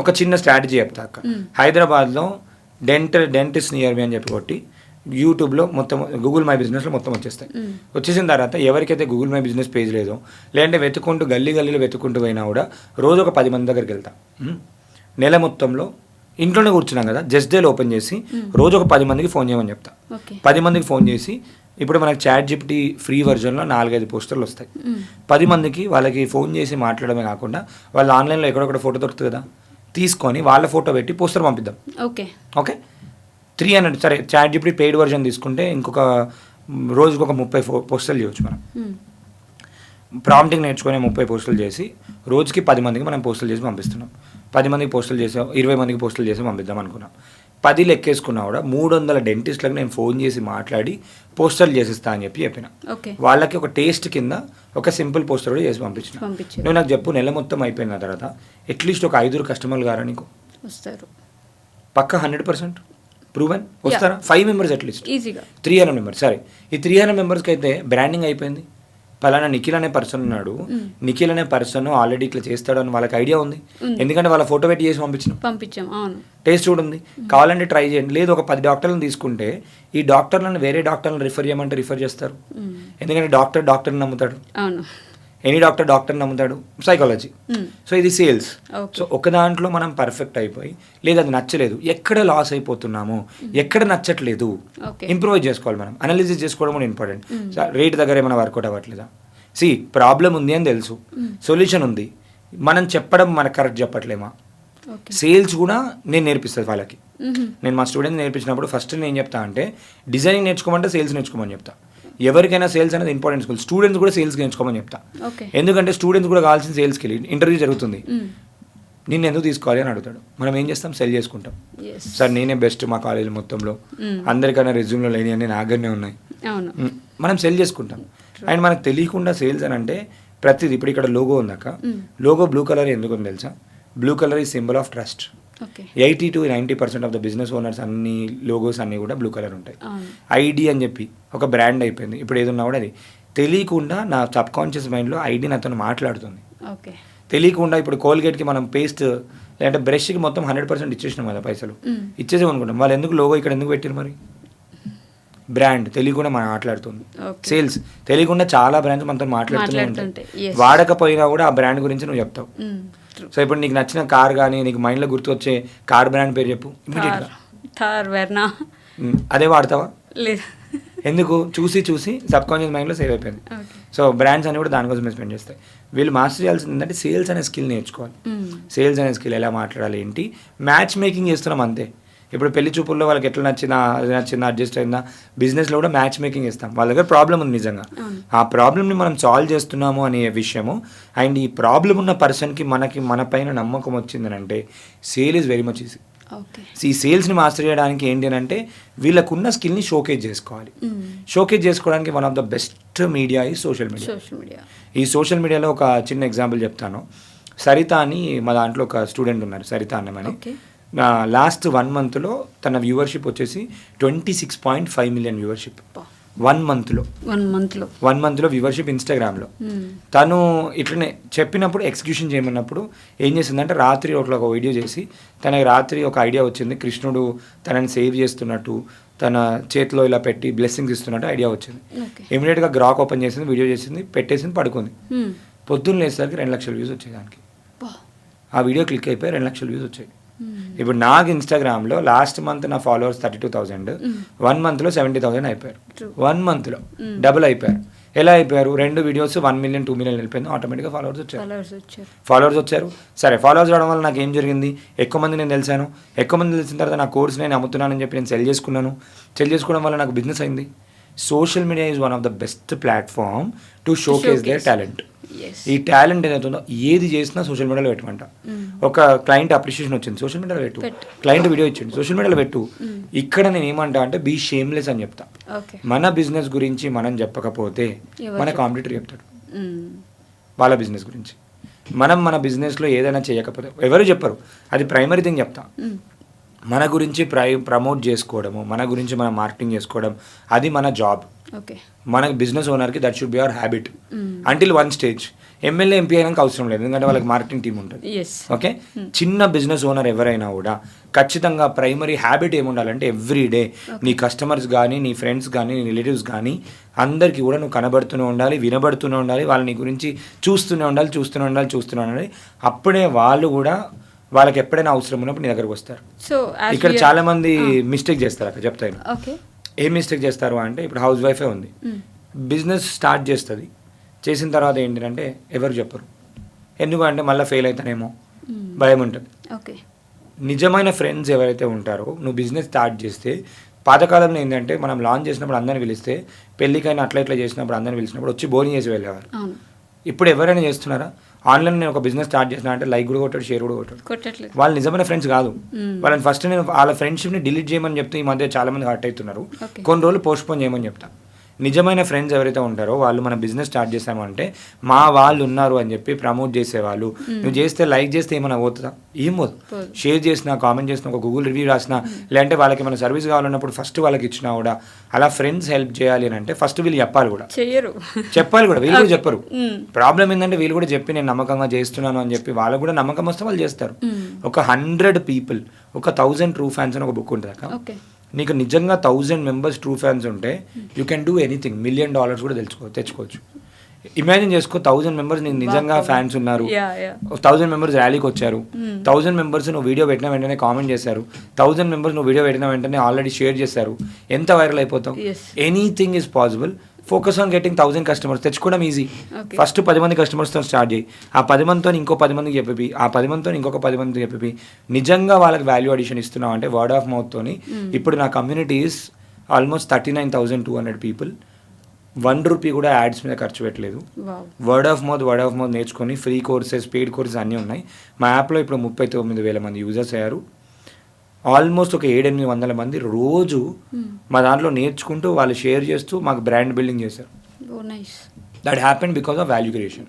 ఒక చిన్న స్ట్రాటజీ చెప్తాక హైదరాబాద్లో డెంటిస్ట్ నియర్ మీ అని చెప్పి కొట్టి యూట్యూబ్లో మొత్తం గూగుల్ మై బిజినెస్లో మొత్తం వచ్చేస్తాయి. వచ్చేసిన తర్వాత ఎవరికైతే గూగుల్ మై బిజినెస్ పేజ్ లేదో, లేదంటే వెతుక్కుంటూ గల్లీలో వెతుక్కుంటూ పోయినా కూడా రోజు ఒక 10 మంది దగ్గరికి వెళ్తా. నెల మొత్తంలో ఇంట్లోనే కూర్చున్నాం కదా, జస్ట్ డేలో ఓపెన్ చేసి రోజు ఒక 10 మందికి ఫోన్ చేయమని చెప్తా. 10 మందికి ఫోన్ చేసి ఇప్పుడు మనకి చాట్ జిపిటి ఫ్రీ వర్జన్లో 4-5 పోస్టర్లు వస్తాయి. 10 మందికి వాళ్ళకి ఫోన్ చేసి మాట్లాడమే కాకుండా వాళ్ళు ఆన్లైన్లో ఎక్కడొక్కడ ఫోటో దొరుకుతుంది కదా, తీసుకొని వాళ్ళ ఫోటో పెట్టి పోస్టర్ పంపిద్దాం. ఓకే 300 సరే చాట్ జిపిటి పెయిడ్ వర్జన్ తీసుకుంటే ఇంకొక రోజుకు ఒక 30 పోస్టర్లు చేయవచ్చు. మనం ప్రాంప్టింగ్ నేర్చుకునే 30 పోస్టులు చేసి రోజుకి 10 మందికి మనం పోస్టులు చేసి పంపిస్తున్నాం. 10 మందికి పోస్టులు చేసాం, 20 మందికి పోస్టులు చేసి పంపిద్దాం అనుకున్నాం. 10 లెక్కేసుకున్నా కూడా 300 డెంటిస్ట్లకు నేను ఫోన్ చేసి మాట్లాడి పోస్టర్లు చేసిస్తా అని చెప్పిన. వాళ్ళకి ఒక టేస్ట్ కింద ఒక సింపుల్ పోస్టర్ కూడా చేసి పంపించిన. నువ్వు నాకు చెప్పు, నెల మొత్తం అయిపోయిన తర్వాత అట్లీస్ట్ ఒక 5 కస్టమర్లు గారా నీకు వస్తారు పక్క 100% ప్రూవెన్ వస్తారా? 5 మెంబర్స్ అట్లీస్ట్, 300 మెంబర్స్. సరే ఈ 300 మెంబర్స్కి అయితే బ్రాండింగ్ అయిపోయింది. పలానా నిఖిల్ అనే పర్సన్ ఉన్నాడు, నిఖిల్ అనే పర్సన్ ఆల్రెడీ ఇట్లా చేస్తాడు అని వాళ్ళకి ఐడియా ఉంది. ఎందుకంటే వాళ్ళ ఫోటో పెట్టి చేసి పంపించాం. టేస్ట్ కూడా ఉంది, కావాలంటే ట్రై చేయండి. లేదు ఒక 10 డాక్టర్లను తీసుకుంటే ఈ డాక్టర్లను వేరే డాక్టర్లను రిఫర్ చేయమంటే రిఫర్ చేస్తారు. ఎందుకంటే డాక్టర్ని నమ్ముతాడు, ఎనీ డాక్టర్ నమ్ముతాడు, సైకాలజీ. సో ఇది సేల్స్. సో ఒక దాంట్లో మనం పర్ఫెక్ట్ అయిపోయి లేదు అది నచ్చలేదు, ఎక్కడ లాస్ అయిపోతున్నాము, ఎక్కడ నచ్చట్లేదు, ఇంప్రూవ్ చేసుకోవాలి. మనం అనాలిసిస్ చేసుకోవడం కూడా ఇంపార్టెంట్. రేట్ దగ్గర ఏమైనా వర్కౌట్ అవ్వట్లేదా, ప్రాబ్లం ఉంది అని తెలుసు, సొల్యూషన్ ఉంది, మనం చెప్పడం మనకు కరెక్ట్ చెప్పట్లేమా. సేల్స్ కూడా నేను నేర్పిస్తాను వాళ్ళకి. నేను మా స్టూడెంట్స్ నేర్పించినప్పుడు ఫస్ట్ నేను చెప్తా అంటే డిజైనింగ్ నేర్చుకోమంటే సేల్స్ నేర్చుకోమని చెప్తా. ఎవరికైనా సేల్స్ అనేది ఇంపార్టెంట్ స్కూల్. స్టూడెంట్స్ కూడా సేల్స్ నేర్చుకోమని చెప్తా. ఎందుకంటే స్టూడెంట్స్ కూడా కావాల్సిన సేల్స్కి వెళ్ళి ఇంటర్వ్యూ జరుగుతుంది, నిన్ను ఎందుకు తీసుకోవాలి అని అడుగుతాడు. మనం ఏం చేస్తాం, సెల్ చేసుకుంటాం. సార్ నేనే బెస్ట్ మా కాలేజ్ మొత్తంలో, అందరికన్నా రెజ్యూమ్లో లేని అన్ని నాగనే ఉన్నాయి, మనం సెల్ చేసుకుంటాం. అండ్ మనకు తెలియకుండా సేల్స్ అని అంటే ప్రతిదీ. ఇప్పుడు ఇక్కడ లోగో ఉందాక, లోగో బ్లూ కలర్ ఎందుకు తెలుసా? బ్లూ కలర్ ఈ symbol of trust. 80 to 90% of the business owners అన్ని లోగోస్ అన్నీ కూడా బ్లూ కలర్ ఉంటాయి. ఐడి అని చెప్పి ఒక బ్రాండ్ అయిపోయింది. ఇప్పుడు ఏదన్నా కూడా అది తెలియకుండా నా సబ్ కాన్షియస్ మైండ్లో ఐడి నాతో మాట్లాడుతుంది. తెలియకుండా ఇప్పుడు కోల్గేట్కి మనం పేస్ట్ లేదంటే బ్రష్కి మొత్తం 100% ఇచ్చేసినాం కదా పైసలు, ఇచ్చేసాం అనుకుంటాం. వాళ్ళు ఎందుకు లోగో ఇక్కడ ఎందుకు పెట్టారు మరి? బ్రాండ్ తెలియకుండా మనం మాట్లాడుతుంది. సేల్స్ తెలియకుండా చాలా బ్రాండ్స్ మనతో మాట్లాడుతూనే ఉంటాయి. వాడకపోయినా కూడా ఆ బ్రాండ్ గురించి నువ్వు చెప్తావు. సో ఇప్పుడు నీకు నచ్చిన కార్ కానీ నీకు మైండ్లో గుర్తు వచ్చే కార్ బ్రాండ్ పేరు చెప్పు, ఇమీడియట్గా అదే వాడతావా? లేదు. ఎందుకు? చూసి సబ్ కాన్షియస్ మైండ్లో సేవ్ అయిపోయింది. సో బ్రాండ్స్ అని కూడా దానికోసమే స్పెండ్ చేస్తాయి. వీళ్ళు మాస్టర్ చేయాల్సింది ఏంటంటే సేల్స్ అనే స్కిల్ నేర్చుకోవాలి. సేల్స్ అనే స్కిల్ ఎలా మాట్లాడాలి ఏంటి, మ్యాచ్ మేకింగ్ చేస్తున్నాం అంతే. ఇప్పుడు పెళ్లి చూపుల్లో వాళ్ళకి ఎట్లా నచ్చిందా అడ్జస్ట్ అయిందా, బిజినెస్లో కూడా మ్యాచ్ మేకింగ్ ఇస్తాం. వాళ్ళ దగ్గర ప్రాబ్లం ఉంది నిజంగా, ఆ ప్రాబ్లమ్ని మనం సాల్వ్ చేస్తున్నాము అనే విషయము. అండ్ ఈ ప్రాబ్లం ఉన్న పర్సన్కి మన పైన నమ్మకం వచ్చిందని అంటే sale is very much easy. ఈ సేల్స్ని మాస్టర్ చేయడానికి ఏంటి అని అంటే వీళ్ళకున్న స్కిల్ని షోకేజ్ చేసుకోవాలి. షోకేజ్ చేసుకోవడానికి one of the best media ఈ సోషల్ మీడియా. ఈ సోషల్ మీడియాలో ఒక చిన్న ఎగ్జాంపుల్ చెప్తాను. సరిత అని మా దాంట్లో ఒక స్టూడెంట్ ఉన్నారు, సరిత అన్నమని. ఓకే. లాస్ట్ 1 monthలో తన వ్యూవర్షిప్ వచ్చేసి 26.5 million వ్యూవర్షిప్ 1 monthలో. 1 monthలో వ్యూవర్షిప్ ఇన్స్టాగ్రామ్లో. తను ఇట్లనే చెప్పినప్పుడు ఎగ్జిక్యూషన్ చేయమన్నప్పుడు ఏం చేసిందంటే రాత్రి ఒక వీడియో చేసి తనకి రాత్రి ఒక ఐడియా వచ్చింది, కృష్ణుడు తనని సేవ్ చేస్తున్నట్టు తన చేతిలో ఇలా పెట్టి బ్లెస్సింగ్స్ ఇస్తున్నట్టు ఐడియా వచ్చింది. ఇమీడియట్గా గ్రాక్ ఓపెన్ చేసింది, వీడియో చేసింది, పెట్టేసింది, పడుకుంది. పొద్దున్న లేసరికి 2 లక్షల వ్యూస్ వచ్చాయి దానికి. ఆ వీడియో క్లిక్ అయిపోయి 2 లక్షల వ్యూస్ వచ్చాయి. ఇప్పుడు నాకు ఇన్స్టాగ్రామ్లో లాస్ట్ మంత్ నా ఫాలోవర్స్ 32,000, 1 monthలో 70,000 అయిపోయారు. 1 monthలో డబుల్ అయిపోయారు. ఎలా అయిపోయారు? 2 వీడియోస్ 1 million 2 million వెళ్ళిపోయింది, ఆటోమేటిక్గా ఫాలోవర్స్ వచ్చారు. సరే, ఫాలోవర్స్ రావడం వల్ల నాకు ఏం జరిగింది? ఎక్కువ మంది నేను తెలిసాను. ఎక్కువ మంది తెలిసిన తర్వాత నా కోర్స్ నేను అమ్ముతున్నానని చెప్పి నేను సెల్ చేసుకోవడం వల్ల నాకు బిజినెస్ అయింది. Social media is one of the best platform to showcase their talent. ఈ టాలెంట్ ఏదైతే ఉందో ఏది చేసినా సోషల్ మీడియాలో పెట్టమంట. ఒక క్లయింట్ అప్రిషియేషన్ వచ్చింది, సోషల్ మీడియాలో పెట్టు. క్లయింట్ వీడియో ఇచ్చింది, సోషల్ మీడియాలో పెట్టు. ఇక్కడ నేను ఏమంటా అంటే బీ షేమ్లెస్ అని చెప్తా. మన బిజినెస్ గురించి మనం చెప్పకపోతే మన కాంపిటీటర్ చెప్తాడు వాళ్ళ బిజినెస్ గురించి. మనం మన బిజినెస్లో ఏదైనా చేయకపోతే ఎవరు చెప్పరు, అది ప్రైమరీ థింగ్ చెప్తా. మన గురించి ప్రమోట్ చేసుకోవడము, మన గురించి మనం మార్కెటింగ్ చేసుకోవడం, అది మన జాబ్. మన బిజినెస్ ఓనర్కి that should be our habit until 1 stage. MLA MP అయినాక అవసరం లేదు, ఎందుకంటే వాళ్ళకి మార్కెటింగ్ టీం ఉంటుంది. ఓకే, చిన్న బిజినెస్ ఓనర్ ఎవరైనా కూడా ఖచ్చితంగా ప్రైమరీ హ్యాబిట్ ఏముండాలంటే ఎవ్రీడే నీ కస్టమర్స్ కానీ, నీ ఫ్రెండ్స్ కానీ, నీ రిలేటివ్స్ కానీ అందరికీ కూడా నువ్వు కనబడుతూనే ఉండాలి, వినబడుతూనే ఉండాలి, వాళ్ళ నీ గురించి చూస్తూనే ఉండాలి. అప్పుడే వాళ్ళు కూడా వాళ్ళకి ఎప్పుడైనా అవసరం ఉన్నప్పుడు నీ దగ్గరకు వస్తారు. సో ఇక్కడ చాలా మంది మిస్టేక్ చేస్తారు అక్కడ, చెప్తాను. ఏం మిస్టేక్ చేస్తారు అంటే, ఇప్పుడు హౌస్ వైఫే ఉంది, బిజినెస్ స్టార్ట్ చేస్తుంది, చేసిన తర్వాత ఏంటంటే ఎవరు చెప్పరు. ఎందుకంటే మళ్ళీ ఫెయిల్ అవుతానేమో భయం ఉంటుంది. నిజమైన ఫ్రెండ్స్ ఎవరైతే ఉంటారో, నువ్వు బిజినెస్ స్టార్ట్ చేస్తే, పాతకాలంలో ఏంటంటే మనం లాంచ్ చేసినప్పుడు అందరిని పిలిస్తే, పెళ్ళికైనా అట్లా చేసినప్పుడు అందరిని పిలిచినప్పుడు వచ్చి బోరింగ్ చేసి వెళ్ళేవారు. ఇప్పుడు ఎవరైనా చేస్తున్నారా? ఆన్లైన్ నేను ఒక బిజినెస్ స్టార్ట్ చేసిన అంటే లైక్ కూడా కొట్టాడు, షేర్ కూడా కొట్టాడు. వాళ్ళు నిజమైన ఫ్రెండ్స్ కాదు. వాళ్ళని ఫస్ట్ నేను వాళ్ళ ఫ్రెండ్షిప్ని డిలీట్ చేయమని చెప్తే ఈ మధ్య చాలా మంది హర్ట్ అవుతున్నారు. కొన్ని రోజులు పోస్ట్పోన్ చేయమని చెప్తా. నిజమైన ఫ్రెండ్స్ ఎవరైతే ఉంటారో వాళ్ళు మన బిజినెస్ స్టార్ట్ చేసామంటే మా వాళ్ళు ఉన్నారు అని చెప్పి ప్రమోట్ చేసేవాళ్ళు. నువ్వు చేస్తే లైక్ చేస్తే ఏమైనా పోతుందా? ఏం పోదు. షేర్ చేసినా, కామెంట్ చేసినా, ఒక గూగుల్ రివ్యూ రాసినా, లేదంటే వాళ్ళకి మన సర్వీస్ కావాలన్నప్పుడు ఫస్ట్ వాళ్ళకి ఇచ్చినా కూడా, అలా ఫ్రెండ్స్ హెల్ప్ చేయాలి అని అంటే ఫస్ట్ వీళ్ళు చెప్పాలి కూడా, చెప్పాలి కూడా. వీళ్ళు కూడా చెప్పరు. ప్రాబ్లం ఏంటంటే వీళ్ళు కూడా చెప్పి నేను నమ్మకంగా చేస్తున్నాను అని చెప్పి వాళ్ళకు కూడా నమ్మకం వస్తే వాళ్ళు చేస్తారు. ఒక 100 people, ఒక 1000 ట్రూ ఫ్యాన్స్ అని ఒక బుక్ ఉంటుంది అక్క. నీకు నిజంగా 1000 members ట్రూ ఫ్యాన్స్ ఉంటే you can do anything. $1 million కూడా తెచ్చుకోవచ్చు. ఇమాజిన్ చేసుకో, 1000 members నీకు నిజంగా ఫ్యాన్స్ ఉన్నారు, 1000 members ర్యాలీకి వచ్చారు, 1000 members నువ్వు వీడియో పెట్టిన వెంటనే కామెంట్ చేశారు, 1000 members నువ్వు వీడియో పెట్టిన వెంటనే ఆల్రెడీ షేర్ చేశారు, ఎంత వైరల్ అయిపోతావు? Anything is possible. Focus on getting 1000 customers. తెచ్చుకోవడం ఈజీ. ఫస్ట్ 10 మంది కస్టమర్స్తో స్టార్ట్ చేయి. ఆ 10 మందితో ఇంకో 10 మందికి చెప్పి, ఆ 10 మందితో ఇంకొక 10 మందికి చెప్పి, నిజంగా వాళ్ళకి వాల్యూ అడిషన్ ఇస్తున్నావు అంటే వర్డ్ ఆఫ్ మౌత్తోని. ఇప్పుడు నా కమ్యూనిటీ ఈస్ ఆల్మోస్ట్ 39,200 people. ₹1 కూడా యాడ్స్ మీద ఖర్చు పెట్టలేదు. వర్డ్ ఆఫ్ మౌత్ నేర్చుకొని ఫ్రీ కోర్సెస్, పెయిడ్ కోర్సెస్ అన్నీ ఉన్నాయి. మా యాప్లో ఇప్పుడు 39,000 మంది యూజర్స్ అయ్యారు. ఆల్మోస్ట్ ఒక 700-800 మంది రోజు మా దాంట్లో నేర్చుకుంటూ వాళ్ళు షేర్ చేస్తూ మాకు బ్రాండ్ బిల్డింగ్ చేశారు. That happen because of value creation.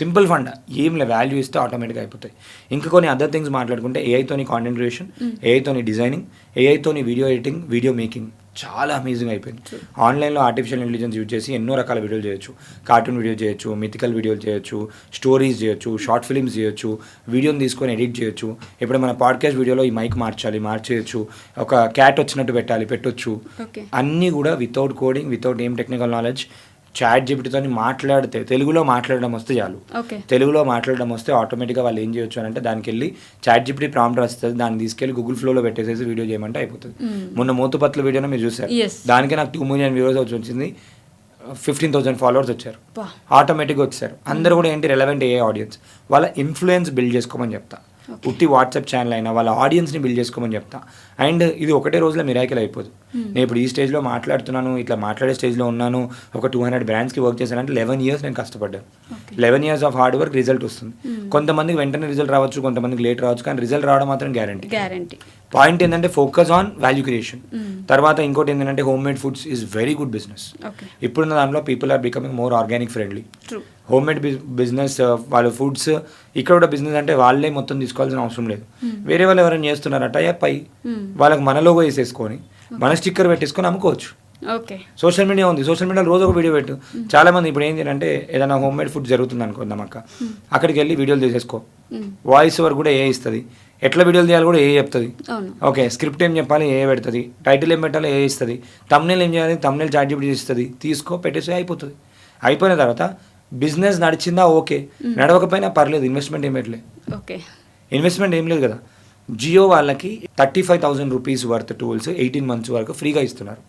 Simple fund, ఏం లే, వాల్యూ ఇస్తే ఆటోమేటిక్గా అయిపోతాయి. ఇంకా కొన్ని అదర్ థింగ్స్ మాట్లాడుకుంటే ఏఐతోని కాంటెంట్ క్రియేషన్, ఏఐతోని డిజైనింగ్, ఏఐతోని వీడియో ఎడిటింగ్, వీడియో మేకింగ్ చాలా అమేజింగ్ అయిపోయింది. ఆన్లైన్లో ఆర్టిఫిషియల్ ఇంటెలిజెన్స్ యూజ్ చేసి ఎన్నో రకాల వీడియోలు చేయొచ్చు. కార్టూన్ వీడియో చేయొచ్చు, మిథికల్ వీడియోలు చేయొచ్చు, స్టోరీస్ చేయొచ్చు, షార్ట్ ఫిల్మ్స్ చేయొచ్చు, వీడియోని తీసుకొని ఎడిట్ చేయొచ్చు. ఇప్పుడు మన పాడ్కాస్ట్ వీడియోలో ఈ మైక్ మార్చేయచ్చు, ఒక క్యాట్ వచ్చినట్టు పెట్టొచ్చు. అన్నీ కూడా వితౌట్ కోడింగ్, వితౌట్ ఏం టెక్నికల్ నాలెడ్జ్. చాట్ జీపీటీతో మాట్లాడితే తెలుగులో మాట్లాడడం వస్తే చాలు. తెలుగులో మాట్లాడడం వస్తే ఆటోమేటిక్గా వాళ్ళు ఏం చేయొచ్చు అని అంటే దానికి వెళ్ళి చాట్ జీపీటీ ప్రాంప్ట్ వస్తుంది, దాన్ని తీసుకెళ్ళి గూగుల్ ఫ్లోలో పెట్టేసేసి వీడియో చేయమంటే అయిపోతుంది. మొన్న మోతుపత్ల వీడియోని మీరు చూసారు, దానికి నాకు 2 million వ్యూవర్స్ వచ్చింది, 15,000 followers వచ్చారు, ఆటోమేటిక్గా వచ్చారు. అందరూ కూడా ఏంటి రెలవెంట్ ఏ ఆడియన్స్, వాళ్ళ ఇన్ఫ్లుయెన్స్ బిల్డ్ చేసుకోమని చెప్తా. ఉట్టి వాట్సాప్ ఛానల్ అయినా వాళ్ళ ఆడియన్స్ని బిల్డ్ చేసుకోమని చెప్తా. అండ్ ఇది ఒకటే రోజులో మిరాకిల్ అయిపోదు. నేను ఇప్పుడు ఈ స్టేజ్లో మాట్లాడుతున్నాను, ఇట్లా మాట్లాడే స్టేజ్లో ఉన్నాను, ఒక 200 brandsకి వర్క్ చేశానంటే 11 years నేను కష్టపడ్డాను. 11 years of hard work result వస్తుంది. కొంతమందికి వెంటనే రిజల్ట్ రావచ్చు, కొంతమందికి లేట్ రావచ్చు, కానీ రిజల్ట్ రావడం మాత్రం గ్యారంటీ. పాయింట్ ఏంటంటే ఫోకస్ ఆన్ వాల్యూ క్రియేషన్. తర్వాత ఇంకోటి ఏంటంటే home made foods is very good business. ఇప్పుడున్న దాంట్లో people are becoming more organic friendly. Home made business వాళ్ళ ఫుడ్స్ ఇక్కడ కూడా బిజినెస్ అంటే వాళ్ళే మొత్తం తీసుకోవాల్సిన అవసరం లేదు. వేరే వాళ్ళు ఎవరైనా చేస్తున్నారట పై వాళ్ళకి మన లోగో వేసేసుకొని మన స్టిక్కర్ పెట్టేసుకొని అమ్ముకోవచ్చు. సోషల్ మీడియా ఉంది, సోషల్ మీడియాలో రోజు ఒక వీడియో పెట్టు. చాలా మంది ఇప్పుడు ఏంటి అంటే ఏదైనా హోమ్ మేడ్ ఫుడ్ జరుగుతుంది అనుకుందాం అక్క, అక్కడికి వెళ్ళి వీడియోలు తీసేసుకో, వాయిస్ ఓవర్ కూడా ఏ ఇస్తుంది, ఎట్లా వీడియోలు తీయాలి కూడా ఏ చెప్తుంది. ఓకే, స్క్రిప్ట్ ఏం చెప్పాలి ఏ పెడుతుంది, టైటిల్ ఏం పెట్టాలి ఏ ఇస్తుంది, తమ్నెల్ ఏం చేయాలి తమ్నెల్ చాట్‌జీపీటీ ఇస్తుంది, తీసుకో పెట్టేసి అయిపోతుంది. అయిపోయిన తర్వాత బిజినెస్ నడిచిందా ఓకే, నడవకపోయినా పర్లేదు, ఇన్వెస్ట్మెంట్ ఏం పెట్టలేదు. ఇన్వెస్ట్మెంట్ ఏం లేదు కదా. జియో వాళ్ళకి 35,000 రూపీస్ వర్త్ టూల్స్ 18 months వరకు ఫ్రీగా ఇస్తున్నారు.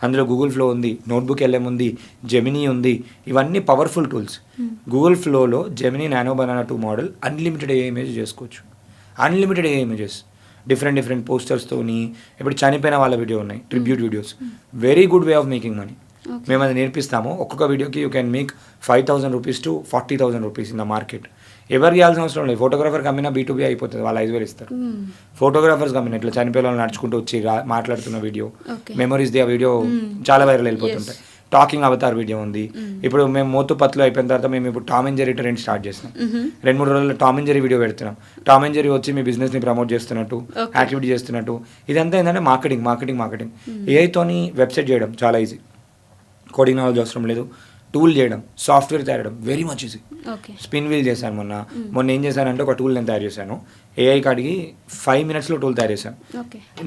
అందులో గూగుల్ ఫ్లో ఉంది, నోట్బుక్ LM ఉంది, జెమినీ ఉంది. ఇవన్నీ పవర్ఫుల్ టూల్స్. గూగుల్ ఫ్లోలో Gemini Nano Banana 2 model unlimited ఏ ఇమేజ్ చేసుకోవచ్చు. అన్లిమిటెడ్ ఏ ఇమేజెస్ డిఫరెంట్ పోస్టర్స్తోని. ఇప్పుడు చనిపోయిన వాళ్ళ వీడియో ఉన్నాయి, tribute videos. Very good way of making money. మేము అది నేర్పిస్తాము. ఒక్కొక్క వీడియోకి you can make 5,000 rupees to 40,000 rupees in the market. ఎవరికి ఇవ్వాల్సిన అవసరం లేదు. ఫోటోగ్రాఫర్ కమ్మినా B2B అయిపోతుంది, వాళ్ళు 5,000 ఇస్తారు. ఫోటోగ్రాఫర్స్ కమ్మినా ఇట్లా చనిపోయిన వాళ్ళు నడుచుకుంటూ వచ్చి మాట్లాడుతున్న వీడియో, మెమరీస్ ది ఆ వీడియో చాలా వైరల్ వెళ్ళిపోతుంటాయి. టాకింగ్ అవతార్ వీడియో ఉంది. ఇప్పుడు మేము మోతుపత్తులు అయిపోయిన తర్వాత మేము ఇప్పుడు Tom and Jerry trend start చేస్తాం. 2-3 రోజుల్లో టామ్ అండ్ జెర్రీ వీడియో పెడుతున్నాం. టామ్ అండ్ జెర్రీ వచ్చి మీ బిజినెస్ని ప్రమోట్ చేస్తున్నట్టు, యాక్టివిటీ చేస్తున్నట్టు. ఇదంతా ఏంటంటే మార్కెటింగ్. ఏఐతోని వెబ్సైట్ చేయడం చాలా ఈజీ. కోడింగ్ నాలెడ్జ్ అవసరం లేదు. టూల్ చేయడం, సాఫ్ట్వేర్ తయారు చేయడం very much easy. Spin wheel చేశాను మొన్న ఏం చేశానంటే ఒక టూల్ నేను తయారు చేశాను. ఏఐ కాడికి 5 minutesలో టూల్ తయారు చేశాను.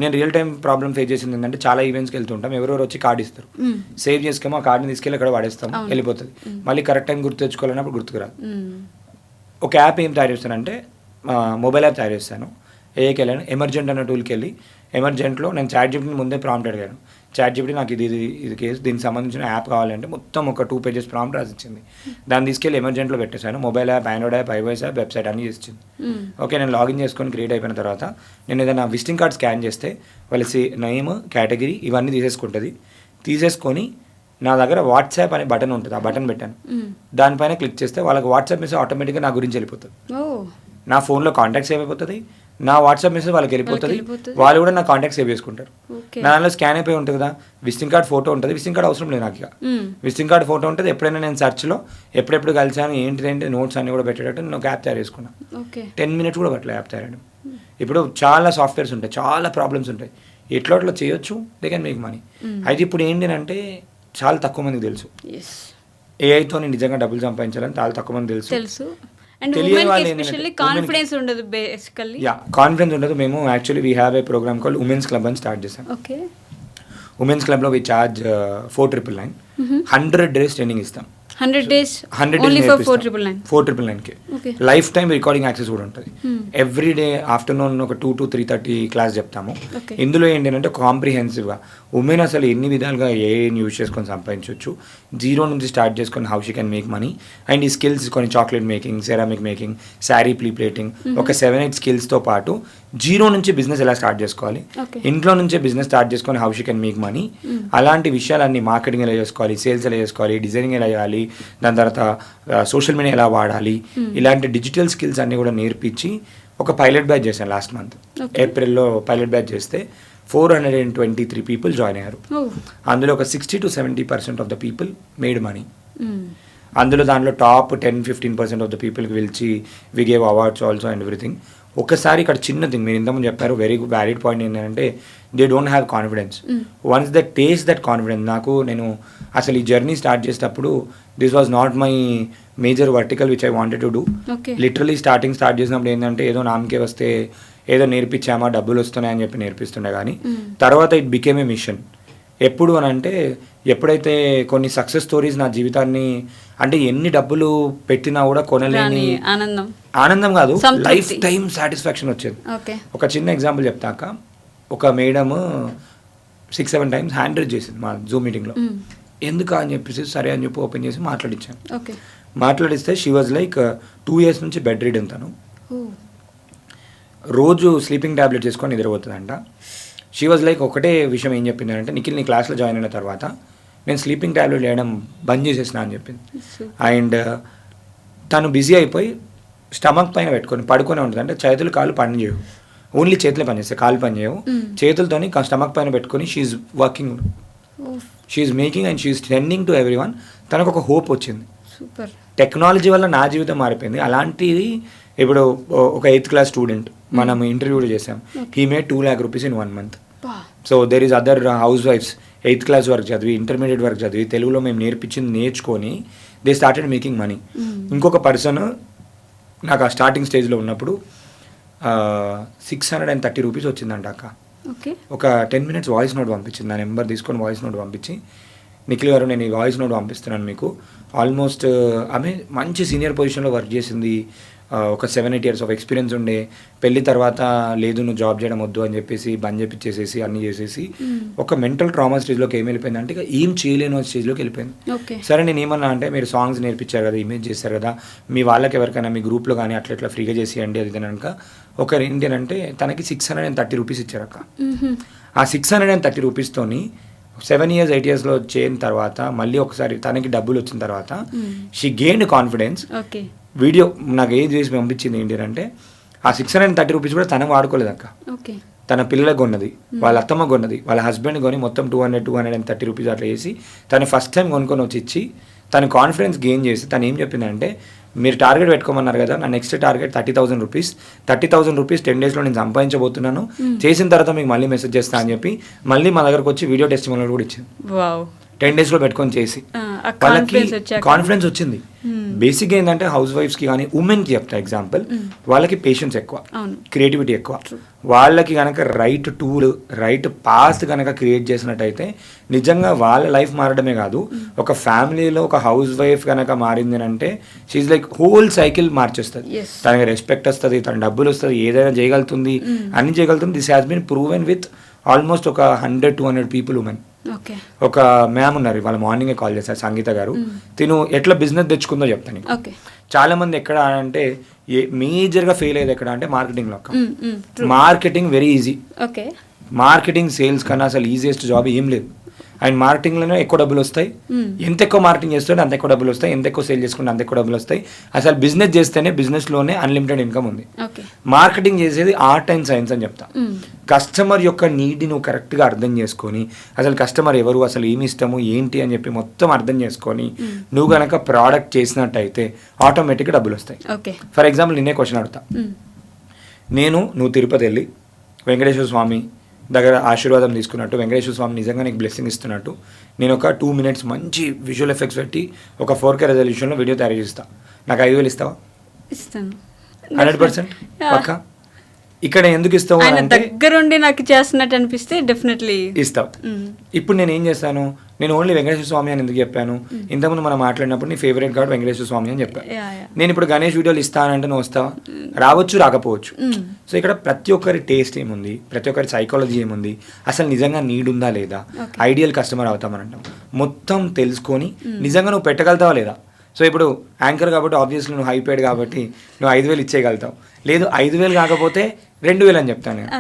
నేను రియల్ టైం ప్రాబ్లమ్ ఫేస్ చేసింది ఏంటంటే చాలా ఈవెంట్స్కి వెళ్తుంటాం, ఎవరెవరు వచ్చి కార్డు ఇస్తారు, సేవ్ చేసుకేమో ఆ కార్డుని తీసుకెళ్ళి అక్కడ వాడేస్తాం, వెళ్ళిపోతుంది. మళ్ళీ కరెక్ట్ టైం గుర్తు తెచ్చుకోవాలన్నప్పుడు గుర్తుకురాదు. ఒక యాప్ ఏం తయారు చేస్తానంటే మొబైల్ యాప్ తయారు చేస్తాను. ఏఐకి వెళ్ళాను, ఎమర్జెంట్ అన్న టూల్కి వెళ్ళి ఎమర్జెంట్లో నేను చాట్‌జీపీటీని ముందే ప్రాంప్ట్ అడిగాను. చాట్‌జీపీటీ నాకు ఇది కేసు దీనికి సంబంధించిన యాప్ కావాలంటే మొత్తం ఒక 2 pages ప్రాంప్ట్ రాసిచ్చింది. దాన్ని తీసుకెళ్ళి ఎమర్జెంట్లో పెట్టేశాను. Mobile app, Android app, iOS app, website అన్నీ చేసింది. ఓకే, నేను లాగిన్ చేసుకొని క్రియేట్ అయిపోయిన తర్వాత నేను ఏదైనా విజిటింగ్ కార్డ్ స్కాన్ చేస్తే వాళ్ళ నేమ్, కేటగిరీ ఇవన్నీ తీసేసుకొని నా దగ్గర వాట్సాప్ అనే బటన్ ఉంటుంది, ఆ బటన్ పెట్టాను. దానిపైన క్లిక్ చేస్తే వాళ్ళకి వాట్సాప్ మెసేజ్ ఆటోమేటిక్గా నా గురించి వెళ్ళిపోతుంది. నా ఫోన్లో కాంటాక్ట్ సేవ్ అయిపోతుంది, నా వాట్సాప్ మెసేజ్ వాళ్ళకి వెళ్ళిపోతుంది, వాళ్ళు కూడా నా కాంటాక్ట్ సేవ్ చేసుకుంటారు. నా దానిలో స్కాన్ అయిపోయి ఉంటుంది కదా, విజిటింగ్ కార్డ్ ఫోటో ఉంటుంది. విజిటింగ్ కార్డ్ అవసరం లేదు నాకు, ఇక విజిటింగ్ కార్డ్ ఫోటో ఉంటుంది. ఎప్పుడైనా నేను సెర్చ్లో ఎప్పుడెప్పుడు కలిసాను ఏంటి నోట్స్ అన్ని కూడా పెట్టేటట్టు నేను ఒక యాప్ తయారు చేసుకున్నాను. 10 minutes కూడా పట్టలేదు యాప్ తయారు. ఇప్పుడు చాలా సాఫ్ట్వేర్స్ ఉంటాయి, చాలా ప్రాబ్లమ్స్ ఉంటాయి, ఎట్లా చేయొచ్చు, దే కెన్ మేక్ మనీ. అయితే ఇప్పుడు ఏంటంటే చాలా తక్కువ మందికి తెలుసు ఏఐతో నిజంగా డబ్బులు సంపాదించాలని, చాలా తక్కువ మంది తెలుసు. కాన్ఫిడెన్స్ ఉండదు. మేము actually we have a program called women's club అని స్టార్ట్ చేసాం. ఉమెన్స్ క్లబ్లో వి చార్జ్ 4,999. 100 days ట్రైనింగ్ ఇస్తాం. 100 days only for 4,999కి లైఫ్ టైం రికార్డింగ్ యాక్సెస్ కూడా ఉంటుంది. ఎవ్రీ డే ఆఫ్టర్నూన్ ఒక 2 to 3:30 క్లాస్ చెప్తాము. ఇందులో ఏంటంటే కాంప్రిహెన్సివ్గా ఉమెన్ అసలు ఎన్ని విధాలుగా ఏఐని యూజ్ చేసుకొని సంపాదించవచ్చు, జీరో నుంచి స్టార్ట్ చేసుకొని how she can make money, and ఈ స్కిల్స్ కొన్ని chocolate making, ceramic making, sari plating, ఒక 7-8 స్కిల్స్తో పాటు జీరో నుంచి బిజినెస్ ఎలా స్టార్ట్ చేసుకోవాలి, ఇంట్లో నుంచే బిజినెస్ స్టార్ట్ చేసుకొని how she can make money, అలాంటి విషయాలన్నీ మార్కెటింగ్ ఎలా చేసుకోవాలి, సేల్స్ ఎలా చేసుకోవాలి, డిజైనింగ్ ఎలా చేయాలి, దాని తర్వాత సోషల్ మీడియా ఎలా వాడాలి, ఇలాంటి డిజిటల్ స్కిల్స్ అన్నీ కూడా నేర్పించి ఒక పైలట్ బ్యాచ్ చేశాను లాస్ట్ మంత్. ఏప్రిల్లో పైలట్ బ్యాచ్ చేస్తే 423 people జాయిన్ అయ్యారు. అందులో ఒక 60 to 70% of the people made money. దాంట్లో టాప్ 10-15% ఆఫ్ ద పీపుల్కి పిలిచి we gave awards also and everything. ఒకసారి ఇక్కడ చిన్న థింగ్ మీరు ఇంతకుముందు చెప్పారు, వెరీ వ్యాలిడ్ పాయింట్ ఏంటంటే they don't have confidence. Once the taste that confidence, నేను అసలు ఈ జర్నీ స్టార్ట్ చేసేటప్పుడు this was not my major vertical which I wanted to do. Literally start చేసినప్పుడు ఏంటంటే ఏదో నామకే వస్తే ఏదో నేర్పించామా డబ్బులు వస్తున్నాయని చెప్పి నేర్పిస్తుండే, కానీ తర్వాత ఇట్ బికేమ్ ఏ మిషన్. ఎప్పుడు అని అంటే ఎప్పుడైతే కొన్ని సక్సెస్ స్టోరీస్ నా జీవితాన్ని, అంటే ఎన్ని డబ్బులు పెట్టినా కూడా కొనలేని ఆనందం కాదు, లైఫ్ టైం సాటిస్ఫాక్షన్ వచ్చేది. ఒక చిన్న ఎగ్జాంపుల్ చెప్తాక, ఒక మేడమ్ 6-7 times హ్యాండ్ రైజ్ చేసింది మా జూమ్ మీటింగ్లో. ఎందుకు అని చెప్పేసి సరే అని చెప్పి ఓపెన్ చేసి మాట్లాడించాను. మాట్లాడిస్తే షీ వాజ్ లైక్ 2 years నుంచి బెడ్ రీడ్ తను, రోజు స్లీపింగ్ ట్యాబ్లెట్ చేసుకొని నిద్రపోతుందంట. షీ వాజ్ లైక్ ఒకటే విషయం ఏం చెప్పిందంటే, నిఖిల్ నీ క్లాస్లో జాయిన్ అయిన తర్వాత నేను స్లీపింగ్ ట్యాబ్లెట్ వేయడం బంద్ చేసేసిన అని చెప్పింది. అండ్ తను బిజీ అయిపోయి స్టమక్ పైన పెట్టుకొని పడుకొని ఉంటుంది, అంటే చేతులు కాళ్ళు పని చేయవు, ఓన్లీ చేతులే పని చేస్తాయి, కాళ్ళు పని చేయవు. చేతులతోని స్టమక్ పైన పెట్టుకొని she's working, she's making and she's sending to everyone. తనకు ఒక హోప్ వచ్చింది. సూపర్. టెక్నాలజీ వల్ల నా జీవితం మారిపోయింది. అలాంటిది ఇప్పుడు ఒక 8th క్లాస్ స్టూడెంట్ మనం ఇంటర్వ్యూ చేసాం, he made 2 lakh rupees in 1 month. So there is other హౌస్ వైఫ్స్ 8th క్లాస్ వరకు చదివి, ఇంటర్మీడియట్ వరకు చదివి, తెలుగులో మేము నేర్చుకొని దే స్టార్టెడ్ మేకింగ్ మనీ. ఇంకొక పర్సన్ నాకు ఆ స్టార్టింగ్ స్టేజ్లో ఉన్నప్పుడు 630 rupees వచ్చిందంట అక్క. ఒక 10 minutes వాయిస్ నోట్ పంపించింది. నా నెంబర్ తీసుకొని వాయిస్ నోట్ పంపించి, నిఖిల్ గారు నేను ఈ వాయిస్ నోట్ పంపిస్తున్నాను మీకు. ఆల్మోస్ట్ ఆమె మంచి సీనియర్ పొజిషన్లో వర్క్ చేసింది, ఒక 7-8 years ఆఫ్ ఎక్స్పీరియన్స్ ఉండే. పెళ్లి తర్వాత లేదు నువ్వు జాబ్ చేయడం వద్దు అని చెప్పేసి బంద్ చేపించేసేసి అన్నీ చేసేసి ఒక మెంటల్ ట్రామా స్టేజ్లోకి ఏం వెళ్ళిపోయింది అంటే ఇక ఏం చేయలేను స్టేజ్లోకి వెళ్ళిపోయింది. సరే నేను ఏమన్నా అంటే మీరు సాంగ్స్ నేర్పించారు కదా, ఇమేజ్ చేస్తారు కదా, మీ వాళ్ళకి ఎవరికైనా మీ గ్రూప్లో కానీ అట్లా ఫ్రీగా చేసేయండి అది కనుక. ఒకరు ఏంటంటే తనకి 630 rupees ఇచ్చారక్క. ఆ 630 రూపీస్తోని 7 years 8 yearsలో చేయని తర్వాత మళ్ళీ ఒకసారి తనకి డబ్బులు వచ్చిన తర్వాత షీ గెయిన్డ్ కాన్ఫిడెన్స్. వీడియో నాకు ఏది చేసి పంపించింది ఏంటి అంటే ఆ 630 rupees కూడా తన వాడుకోలేదు అక్క. తన పిల్లలకు కొన్నది, వాళ్ళ అత్తమ్మ కొన్నది, వాళ్ళ హస్బెండ్ కొని మొత్తం 230 rupees అట్లా చేసి తను ఫస్ట్ టైం కొనుక్కొని వచ్చి ఇచ్చి తన కాన్ఫిడెన్స్ గెయిన్ చేసి తను ఏం చెప్పిందంటే మీరు టార్గెట్ పెట్టుకోమన్నారు కదా, నా నెక్స్ట్ టార్గెట్ 30,000 rupees. 30,000 rupees 10 daysలో నేను సంపాదించబోతున్నాను, చేసిన తర్వాత మీకు మళ్ళీ మెసేజ్ చేస్తా అని చెప్పి మళ్ళీ మా దగ్గరకు వచ్చి వీడియో టెస్టిమోనియల్ కూడా ఇచ్చింది. 10 daysలో పెట్టుకొని చేసి వాళ్ళకి కాన్ఫిడెన్స్ వచ్చింది. బేసిక్గా ఏంటంటే హౌస్ వైఫ్స్కి కానీ ఉమెన్కి చెప్తా ఎగ్జాంపుల్, వాళ్ళకి పేషెన్స్ ఎక్కువ, క్రియేటివిటీ ఎక్కువ. వాళ్ళకి కనుక రైట్ టూల్ రైట్ పాత్ కనుక క్రియేట్ చేసినట్టయితే నిజంగా వాళ్ళ లైఫ్ మారడమే కాదు, ఒక ఫ్యామిలీలో ఒక హౌస్ వైఫ్ కనుక మారింది అంటే షీఈ్ లైక్ హోల్ సైకిల్ మార్చేస్తుంది. తనకి రెస్పెక్ట్ వస్తుంది, తన డబ్బులు వస్తుంది, ఏదైనా చేయగలుగుతుంది, అన్ని చేయగలుగుతుంది. This has been proven with almost ఒక 100-200 people ఉమెన్. ఒక మ్యామ్ ఉన్నారు, వాళ్ళ మార్నింగే కాల్ చేశారు, సంగీత గారు. తిను ఎట్లా బిజినెస్ తెచ్చుకుందో చెప్తాను. చాలా మంది ఎక్కడ అంటే మేజర్గా ఫెయిల్ అయ్యేది ఎక్కడ అంటే మార్కెటింగ్లో. Marketing very easy, marketing sales కన్నా అసలు ఈజియెస్ట్ జాబ్ ఏం లేదు. అండ్ మార్కెటింగ్లోనే ఎక్కువ డబ్బులు వస్తాయి, ఎంత ఎక్కువ మార్కెటింగ్ చేస్తుంటే అంత ఎక్కువ డబ్బులు వస్తాయి, ఎంత ఎక్కువ సేల్ చేసుకుంటే అంత ఎక్కువ డబ్బులు వస్తాయి. అసలు బిజినెస్ చేస్తేనే బిజినెస్లోనే అన్లిమిటెడ్ ఇన్కమ్ ఉంది. మార్కెటింగ్ చేసేది ఆర్ట్ అండ్ సైన్స్ అని చెప్తా. కస్టమర్ యొక్క నీడ్ని నువ్వు కరెక్ట్గా అర్థం చేసుకొని, అసలు కస్టమర్ ఎవరు, అసలు ఏమి ఇష్టము ఏంటి అని చెప్పి మొత్తం అర్థం చేసుకొని నువ్వు కనుక ప్రోడక్ట్ చేసినట్టయితే ఆటోమేటిక్గా డబ్బులు వస్తాయి. ఫర్ ఎగ్జాంపుల్ నిన్నే క్వశ్చన్ అడుగుతా, నువ్వు తిరుపతి వెళ్ళి వెంకటేశ్వర స్వామి దగ్గర ఆశీర్వాదం తీసుకున్నట్టు, వెంకటేశ్వర స్వామి నిజంగా నీకు బ్లెస్సింగ్ ఇస్తున్నట్టు, నేను ఒక 2 minutes మంచి విజువల్ ఎఫెక్ట్స్ పెట్టి ఒక 4K రెజల్యూషన్లో వీడియో తయారు చేస్తా, నాకు 5,000 ఇస్తావా? ఇస్తాను 100% పక్కా. ఇక్కడ ఎందుకు ఇస్తావు అంటే దగ్గరుండి నాకు చేస్తున్నట్టు అనిపిస్తే డెఫినెట్లీ ఇస్తావు. ఇప్పుడు నేను ఏం చేస్తాను, నేను ఓన్లీ వెంకటేశ్వర స్వామి అని ఎందుకు చెప్పాను, ఇంతకుముందు మనం మాట్లాడినప్పుడు నీ ఫేవరెట్ గాడ్ వెంకటేశ్వర స్వామి అని చెప్పాను. నేను ఇప్పుడు గణేష్ వీడియోలు ఇస్తానంటే నువ్వు వస్తావా? రావచ్చు, రాకపోవచ్చు. సో ఇక్కడ ప్రతి ఒక్కరి టేస్ట్ ఏముంది, ప్రతి ఒక్కరి సైకాలజీ ఏముంది, అసలు నిజంగా నీడ్ ఉందా లేదా, ఐడియల్ కస్టమర్ అవుతామని అంటాం, మొత్తం తెలుసుకొని నిజంగా నువ్వు పెట్టగలుగుతావా లేదా. సో ఇప్పుడు యాంకర్ కాబట్టి ఆబ్వియస్లీ నువ్వు హైపేడ్ కాబట్టి నువ్వు 5,000 ఇచ్చేయగలుగుతావు. లేదు 5,000 కాకపోతే 2,000 అని చెప్తాను నేను.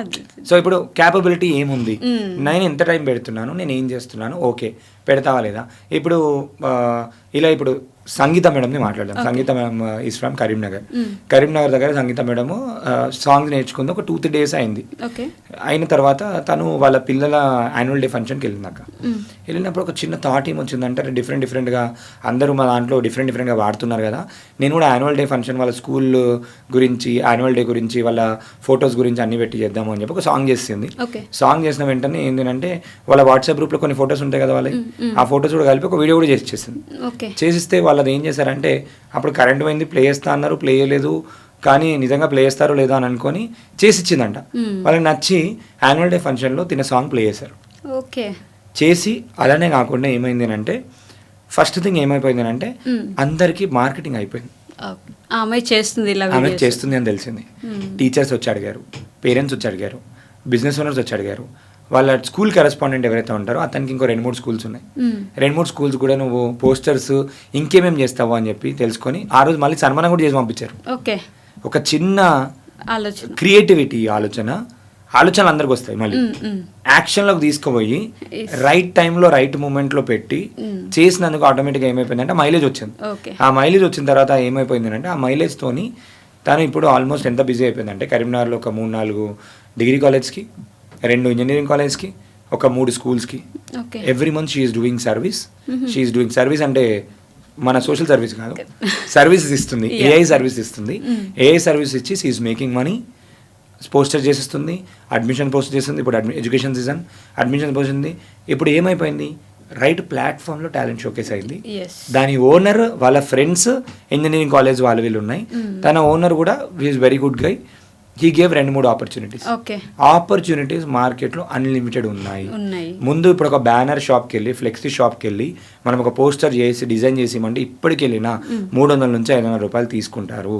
సో ఇప్పుడు క్యాపబిలిటీ ఏముంది, నేను ఎంత టైం పెడుతున్నాను, నేను ఏం చేస్తున్నాను, ఓకే పెడతావా లేదా. ఇప్పుడు ఇలా ఇప్పుడు సంగీత మేడంని మాట్లాడదాం. Sangeetha madam is from Karimnagar. Karimnagar దగ్గర సంగీత మేడము సాంగ్స్ నేర్చుకుంది, ఒక 2-3 days అయింది. అయిన తర్వాత తను వాళ్ళ పిల్లల యాన్యువల్ డే ఫంక్షన్కి వెళ్ళినాక వెళ్ళినప్పుడు ఒక చిన్న థాట్ ఏమొచ్చిందంటే డిఫరెంట్గా అందరూ మా దాంట్లో డిఫరెంట్గా వాడుతున్నారు కదా, నేను కూడా యాన్యువల్ డే ఫంక్షన్ వాళ్ళ స్కూల్ గురించి, యాన్యువల్ డే గురించి, వాళ్ళ ఫొటోస్ గురించి అన్ని పెట్టి చేద్దాము అని చెప్పి ఒక సాంగ్ చేసింది. సాంగ్ చేసిన వెంటనే ఏంటంటే వాళ్ళ వాట్సాప్ గ్రూప్లో కొన్ని ఫొటోస్ ఉంటాయి కదా వాళ్ళకి, ఆ ఫొటోస్ కూడా కలిపి ఒక వీడియో కూడా చేసేసింది. చేసిస్తే వాళ్ళది ఏం చేశారంటే అప్పుడు కరెంట్ పోయింది, ప్లే చేస్తా అన్నారు, ప్లే చేయలేదు, కానీ నిజంగా ప్లే చేస్తారో లేదో అని అనుకొని చేసిచ్చిందంట. వాళ్ళకి నచ్చి యాన్యువల్ డే ఫంక్షన్లో తిన సాంగ్ ప్లే చేశారు. చేసి అలానే కాకుండా ఏమైంది అంటే ఫస్ట్ థింగ్ ఏమైపోయింది అంటే అందరికీ మార్కెటింగ్ అయిపోయింది. ఆమె చేస్తుంది అని తెలిసింది. టీచర్స్ వచ్చి అడిగారు, పేరెంట్స్ వచ్చి అడిగారు, బిజినెస్ ఓనర్స్ వచ్చి అడిగారు, వాళ్ళ స్కూల్ కరెస్పాండెంట్ ఎవరైతే ఉంటారో అతనికి ఇంకో 2-3 schools ఉన్నాయి. 2-3 schools కూడా నువ్వు పోస్టర్స్ ఇంకేమేమి చేస్తావు అని చెప్పి తెలుసుకొని ఆ రోజు మళ్ళీ సన్మానం కూడా చేసి పంపించారు. ఒక చిన్న క్రియేటివిటీ ఆలోచనలు అందరికి వస్తాయి, మళ్ళీ యాక్షన్లోకి తీసుకుపోయి రైట్ టైంలో రైట్ మూమెంట్లో పెట్టి చేసినందుకు ఆటోమేటిక్గా ఏమైపోయిందంటే మైలేజ్ వచ్చింది. ఆ మైలేజ్ వచ్చిన తర్వాత ఏమైపోయింది అంటే ఆ మైలేజ్తోని తను ఇప్పుడు ఆల్మోస్ట్ ఎంత బిజీ అయిపోయిందంటే కరీంనగర్లో ఒక 3-4 డిగ్రీ కాలేజ్కి, 2 ఇంజనీరింగ్ కాలేజ్కి, ఒక 3 స్కూల్స్కి okay. Every month she's doing service. She's doing service అంటే మన సోషల్ సర్వీస్ కాదు, సర్వీసెస్ ఇస్తుంది, ఏఐ సర్వీస్ ఇస్తుంది. ఏఐ సర్వీస్ ఇచ్చి షీఈస్ మేకింగ్ మనీ. పోస్టర్ చేసిస్తుంది, అడ్మిషన్ పోస్ట్ చేస్తుంది. ఇప్పుడు ఎడ్యుకేషన్ సీజన్, అడ్మిషన్ పోస్ట్ ఉంది. ఇప్పుడు ఏమైపోయింది, రైట్ ప్లాట్ఫామ్లో టాలెంట్ షోకేస్ అయింది. దాని ఓనర్ వాళ్ళ ఫ్రెండ్స్ ఇంజనీరింగ్ కాలేజ్ వాళ్ళు వీళ్ళు ఉన్నాయి. తన ఓనర్ కూడా is very good guy. He gave 2-3 opportunities. Opportunities మార్కెట్లో అన్లిమిటెడ్ ఉన్నాయి. ముందు ఇప్పుడు ఒక బ్యానర్ షాప్కి వెళ్ళి, ఫ్లెక్సీ షాప్కి వెళ్ళి మనం ఒక పోస్టర్ చేసి డిజైన్ చేసి ఇవ్వండి, ఇప్పటికి వెళ్ళినా 300 నుంచి 500 రూపాయలు తీసుకుంటారు.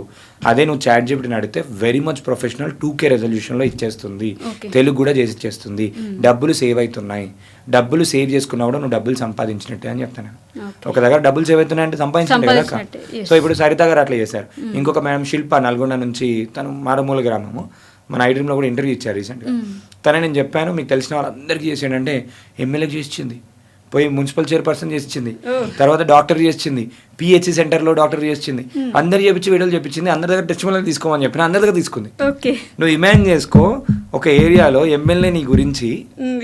అదే నువ్వు చాట్ జీపీటీని అడిగితే వెరీ మచ్ ప్రొఫెషనల్ 2K రెజల్యూషన్లో ఇచ్చేస్తుంది, తెలుగు కూడా చేసి ఇచ్చేస్తుంది. డబ్బులు సేవ్ అవుతున్నాయి. డబ్బులు సేవ్ చేసుకున్నా కూడా నువ్వు డబ్బులు సంపాదించినట్టే అని చెప్తాను. ఒక దగ్గర డబ్బులు సేవ్ అవుతున్నాయంటే సంపాదించినట్టే కదా. సో ఇప్పుడు సరిత గారు అట్లా చేశారు. ఇంకొక మేడం శిల్ప నల్గొండ నుంచి, తను మారుమూల గ్రామము, మన ఐడ్రీమ్లో కూడా ఇంటర్వ్యూ ఇచ్చారు రీసెంట్గా. తనే నేను చెప్పాను మీకు తెలిసిన వాళ్ళందరికీ చేసాడంటే ఎమ్మెల్యేకి చేసి ఇచ్చింది, పోయి మున్సిపల్ చైర్పర్సన్ చేసి ఇచ్చింది, తర్వాత డాక్టర్ చేసింది, పిహెచ్సి సెంటర్లో డాక్టర్ చేసింది, అందరు చేపించి వీడియోలు చెప్పించింది. అందరి దగ్గర టెస్టిమోనియల్ తీసుకోమని చెప్పిన అందరి దగ్గర తీసుకుంది. నువ్వు ఇమాజిన్ చేసుకో, ఒక ఏరియాలో ఎమ్మెల్యే నీ గురించి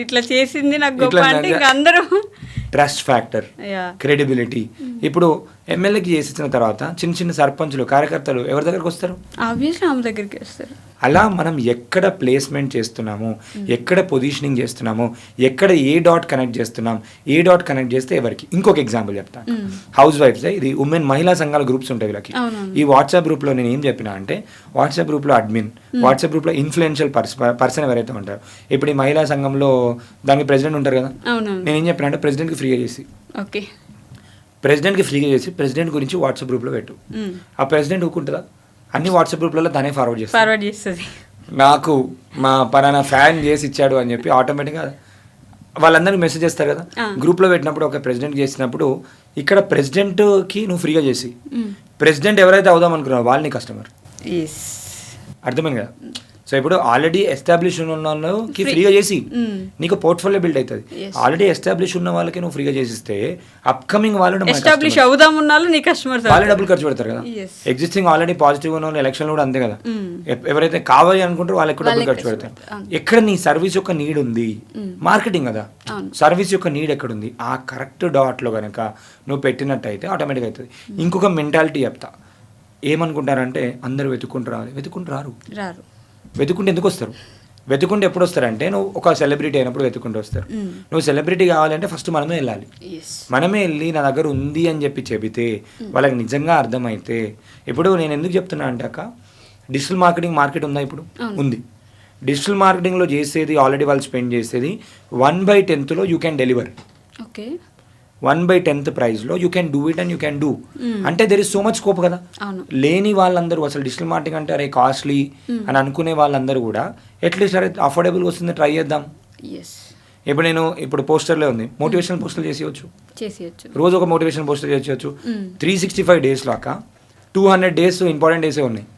ఇట్లా చేసింది నాకు గొప్ప అంటే ఇంకా అందరూ ట్రస్ట్ ఫ్యాక్టర్, క్రెడిబిలిటీ. ఇప్పుడు ఎమ్మెల్యేకి చేసి ఇచ్చిన తర్వాత చిన్న చిన్న సర్పంచులు, కార్యకర్తలు ఎవరి దగ్గరకు వస్తారు? ఆబ్వియస్లీ ఆమె దగ్గరికి వస్తారు. అలా మనం ఎక్కడ ప్లేస్మెంట్ చేస్తున్నాము, ఎక్కడ పొజిషనింగ్ చేస్తున్నాము, ఎక్కడ ఏ డాట్ కనెక్ట్ చేస్తున్నాం, ఏ డాట్ కనెక్ట్ చేస్తే ఎవరికి. ఇంకొక ఎగ్జాంపల్ చెప్తాను. హౌస్ వైఫ్స్, ఇది ఉమెన్ మహిళా సంఘాల గ్రూప్స్ ఉంటాయి వీళ్ళకి. ఈ వాట్సాప్ గ్రూప్లో నేను ఏం చెప్పినా అంటే, వాట్సాప్ గ్రూప్లో అడ్మిన్, వాట్సాప్ గ్రూప్లో ఇన్ఫ్లుయెన్షియల్ పర్సన్ ఎవరైతే ఉంటారో, ఇప్పుడు ఈ మహిళా సంఘంలో దానికి ప్రెసిడెంట్ ఉంటారు కదా, నేను ఏం చెప్పినా అంటే ప్రెసిడెంట్కి ఫ్రీగా చేసి, ప్రెసిడెంట్కి ఫ్రీగా చేసి ప్రెసిడెంట్ గురించి వాట్సాప్ గ్రూప్లో పెట్టు. ఆ ప్రెసిడెంట్ ఊరుకుంటుందా? అన్ని వాట్సాప్ గ్రూప్లలో దానే ఫార్వర్డ్ చేస్తుంది. నాకు మా పలానా ఫ్యాన్ చేసి ఇచ్చాడు అని చెప్పి ఆటోమేటిక్గా వాళ్ళందరికీ మెసేజ్ చేస్తారు కదా. గ్రూప్లో పెట్టినప్పుడు ఒక ప్రెసిడెంట్ చేసినప్పుడు ఇక్కడ ప్రెసిడెంట్కి నువ్వు ఫ్రీగా చేసి, ప్రెసిడెంట్ ఎవరైతే అవుదాం అనుకున్నావు వాళ్ళని కస్టమర్. అర్థమైంది కదా. సో ఇప్పుడు ఆల్రెడీ ఎస్టాబ్లిష్ ఉన్న వాళ్ళకి ఫ్రీగా చేసి నీకు పోర్ట్ఫోలియో బిల్డ్ అవుతుంది. ఆల్రెడీ ఎస్టాబ్లిష్ ఉన్న వాళ్ళకి నువ్వు ఫ్రీగా చేసిస్తే అప్కమింగ్ వాళ్ళు ఎస్టాబ్లిష్ అవుదాం ఉన్నాళ్ళు నీ కస్టమర్స్ వాళ్ళే డబ్బులు ఖర్చు పెడతారు కదా. ఎగ్జిస్టింగ్ ఆల్రెడీ పాజిటివ్ ఉన్న వాళ్ళు ఎలక్షన్ కూడా అంతే కదా. ఎవరైతే కావాలి అనుకుంటారో వాళ్ళకి కూడా డబ్బులు ఖర్చు పెడతారు. ఎక్కడ నీ సర్వీస్ యొక్క నీడ్ ఉంది, మార్కెటింగ్ కదా, సర్వీస్ యొక్క నీడ్ ఎక్కడుంది, ఆ కరెక్ట్ డాట్లో కనుక నువ్వు పెట్టినట్టయితే ఆటోమేటిక్ అవుతుంది. ఇంకొక మెంటాలిటీ చెప్తా, ఏమనుకుంటారంటే అందరూ వెతుక్కుంటూ రారు. వెతుక్కుంటే ఎందుకు వస్తారు? వెతుక్కుంటే ఎప్పుడు వస్తారంటే నువ్వు ఒక సెలబ్రిటీ అయినప్పుడు వెతుక్కుంటూ వస్తారు. నువ్వు సెలబ్రిటీ కావాలంటే ఫస్ట్ మనమే వెళ్ళాలి. మనమే వెళ్ళి నా దగ్గర ఉంది అని చెప్పి చెబితే వాళ్ళకి నిజంగా అర్థమైతే. ఇప్పుడు నేను ఎందుకు చెప్తున్నా అంటే అక్క, డిజిటల్ మార్కెట్ ఉందా? ఇప్పుడు ఉంది. డిజిటల్ మార్కెటింగ్లో చేసేది ఆల్రెడీ వాళ్ళు స్పెండ్ చేసేది 1/10 యూ క్యాన్ డెలివర్. 1/10 ప్రైస్లో you can do it and you can do. అంటే there is so much scope కదా. లేని వాళ్ళందరూ అసలు డిజిటల్ మార్కెటింగ్ అంటే అరే కాస్ట్లీ అని అనుకునే వాళ్ళందరూ కూడా ఎట్లీస్ట్ అరే అఫోర్డబుల్గా వస్తుంది, ట్రై చేద్దాం. ఇప్పుడు నేను పోస్టర్లే ఉంది, మోటివేషనల్ పోస్టర్లు చేసేయచ్చు. రోజు ఒక మోటివేషనల్ పోస్టర్ చేసేయచ్చు. 365 డేస్లో అక్క 200 డేస్ ఇంపార్టెంట్ డేసే ఉన్నాయి.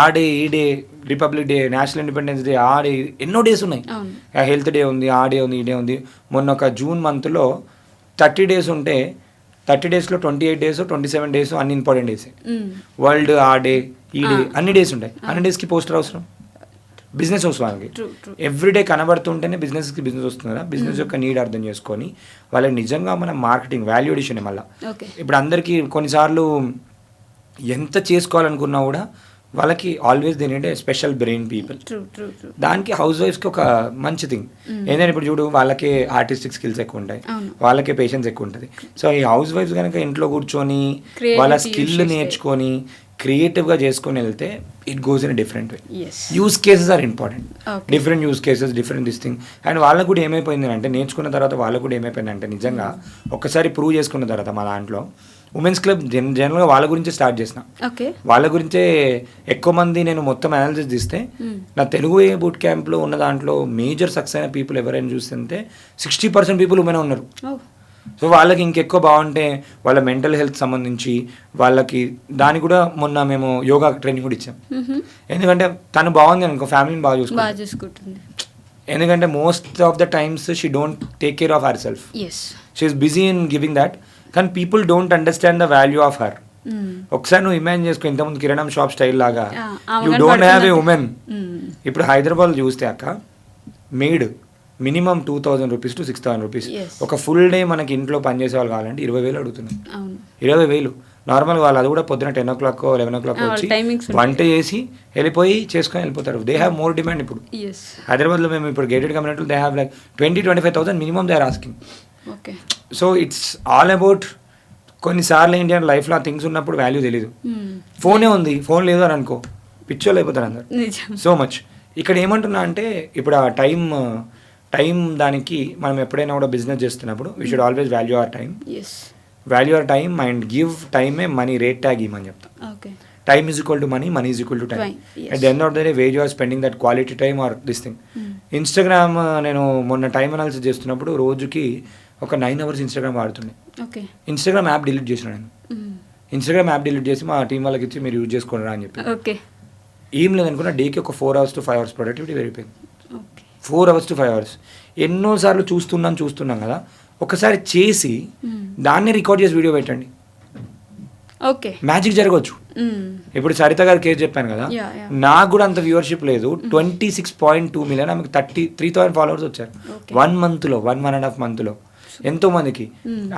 ఆ డే, ఈ day, republic day, national independence day, ఆ డే, ఎన్నో డేస్ ఉన్నాయి. హెల్త్ డే ఉంది, ఆ డే ఉంది, ఈ డే ఉంది. మొన్న ఒక జూన్ మంత్లో 30 డేస్ ఉంటే 30 డేస్లో 28 డేస్ 27 డేస్ అన్ని ఇంపార్టెంట్ డేసే. వరల్డ్, ఆ డే, ఈ డే, అన్ని డేస్ ఉంటాయి. అన్ని డేస్కి పోస్టర్ అవసరం. బిజినెస్ వాళ్ళకి ఎవ్రీడే కనబడుతుంటేనే బిజినెస్కి బిజినెస్ వస్తుంది కదా. బిజినెస్ యొక్క నీడ్ అర్థం చేసుకొని వాళ్ళకి నిజంగా మన మార్కెటింగ్ వాల్యూ ఎడిషన్. మళ్ళీ ఇప్పుడు అందరికీ కొన్నిసార్లు ఎంత చేసుకోవాలనుకున్నా కూడా వాళ్ళకి always they need special brain people. దానికి హౌస్ వైఫ్స్కి ఒక మంచి థింగ్ ఏంటంటే, ఇప్పుడు చూడు వాళ్ళకే ఆర్టిస్టిక్ స్కిల్స్ ఎక్కువ ఉంటాయి, వాళ్ళకే పేషెన్స్ ఎక్కువ ఉంటుంది. సో ఈ హౌస్ వైఫ్స్ కనుక ఇంట్లో కూర్చొని వాళ్ళ స్కిల్ నేర్చుకొని క్రియేటివ్గా చేసుకొని వెళ్తే it goes in different way. Use cases are important, different use cases, different this thing. And వాళ్ళకు కూడా ఏమైపోయింది అంటే, నేర్చుకున్న తర్వాత వాళ్ళకు కూడా ఏమైపోయిందంటే, నిజంగా ఒక్కసారి ప్రూవ్ చేసుకున్న తర్వాత మా దాంట్లో ఉమెన్స్ క్లబ్ జనరల్గా వాళ్ళ గురించే స్టార్ట్ చేసిన. వాళ్ళ గురించే ఎక్కువ మంది నేను మొత్తం అనాలిసిస్ తీస్తే నా తెలుగు ఏ బూట్ క్యాంప్లో ఉన్న దాంట్లో మేజర్ సక్సెస్ అయిన పీపుల్ ఎవరైనా చూస్తుంటే 60% పీపుల్ ఉమెన్ ఉన్నారు. సో వాళ్ళకి ఇంకెక్కువ బాగుంటే వాళ్ళ మెంటల్ హెల్త్ సంబంధించి వాళ్ళకి దానికి కూడా మొన్న మేము యోగా ట్రైనింగ్ కూడా ఇచ్చాం. ఎందుకంటే తను బాగుంది అనుకో ఫ్యామిలీని బాగా చూసుకుంటుంది. ఎందుకంటే most of the times she don't take care of herself, she is busy in giving that. కానీ people don't understand the value of her. ఒకసారి నువ్వు ఇమాజిన్ చేసుకో, ఇంతకుముందు కిరాణం షాప్ స్టైల్ లాగా ఆమె యూ కానీ డోంట్ హ్యావ్ ఏ పడుతున్నట్టు. ఉమెన్. మ్మ్. ఇప్పుడు హైదరాబాద్ చూస్తే అక్క made minimum 2,000 rupees to 6,000 rupees. Yes. ఒక ఫుల్ డే మనకి ఇంట్లో పనిచేసే వాళ్ళు కావాలంటే 20,000 అడుగుతున్నాం. అవును. 20,000 నార్మల్ వాళ్ళు, అది కూడా పొద్దున 10 o'clock 11 o'clock వాళ్ళ వచ్చి timings ఉంటాయి. వంట చేసి వెళ్ళిపోయి చేసుకొని వెళ్ళిపోతారు. దే హ్యావ్ మోర్ డిమాండ్ ఇప్పుడు. Yes. హైదరాబాద్లో మేము ఇప్పుడు గేటెడ్ కమ్యూనిటీలో they have like 20-25,000 minimum they are asking. Okay. So it's all about, కొన్నిసార్లు ఏంటి అంటే లైఫ్లో ఆ థింగ్స్ ఉన్నప్పుడు వాల్యూ తెలీదు. మ్మ్. ఫోనే ఉంది, ఫోన్ లేదు అని అనుకో, పిచ్చోళ్ళు అయిపోతారు అందరు. నిజం. So much. ఇక్కడ ఏమంటున్నా అంటే ఇప్పుడు ఆ టైం దానికి మనం ఎప్పుడైనా కూడా బిజినెస్ చేస్తున్నప్పుడు we should always value our time. Yes. Value our time and give టైమే మనీ రేట్ ట్యాగ్ ఇవ్వమని చెప్తా. Okay. Time is equal to money, money is equal to time. Time, yes. At the end of the day wage you are spending that quality time or this thing. Instagram నేను మొన్న time analysis చేస్తున్నప్పుడు రోజుకి ఒక 9 hours Instagram వాడుతుండే. Okay. Instagram app delete చేసిన నేను. మ్మ్. Instagram app delete చేసి మా టీం వాళ్ళకి ఇచ్చి మీరు యూజ్ చేసుకోండి అని చెప్పి. ఓకే. ఏం లేదనుకున్నా డేకి ఒక 4 hours to 5 hours ప్రొడక్టివిటీ పెరిగిపోయింది. ఓకే. 4 hours to 5 hours. ఎన్నోసార్లు చూస్తున్నాం కదా, ఒకసారి చేసి దాన్ని రికార్డ్ చేసి వీడియో పెట్టండి, ఓకే. మ్యాజిక్ జరగవచ్చు. మ్మ్. ఇప్పుడు సరిత గారి కేసు చెప్పాను కదా, Yeah, yeah. నాకు కూడా అంత వ్యూవర్షిప్ లేదు. 26.2 million, ఆమెకు 33,000 followers వచ్చారు Okay. 1 monthలో, 1.5 monthలో. ఎంతో మందికి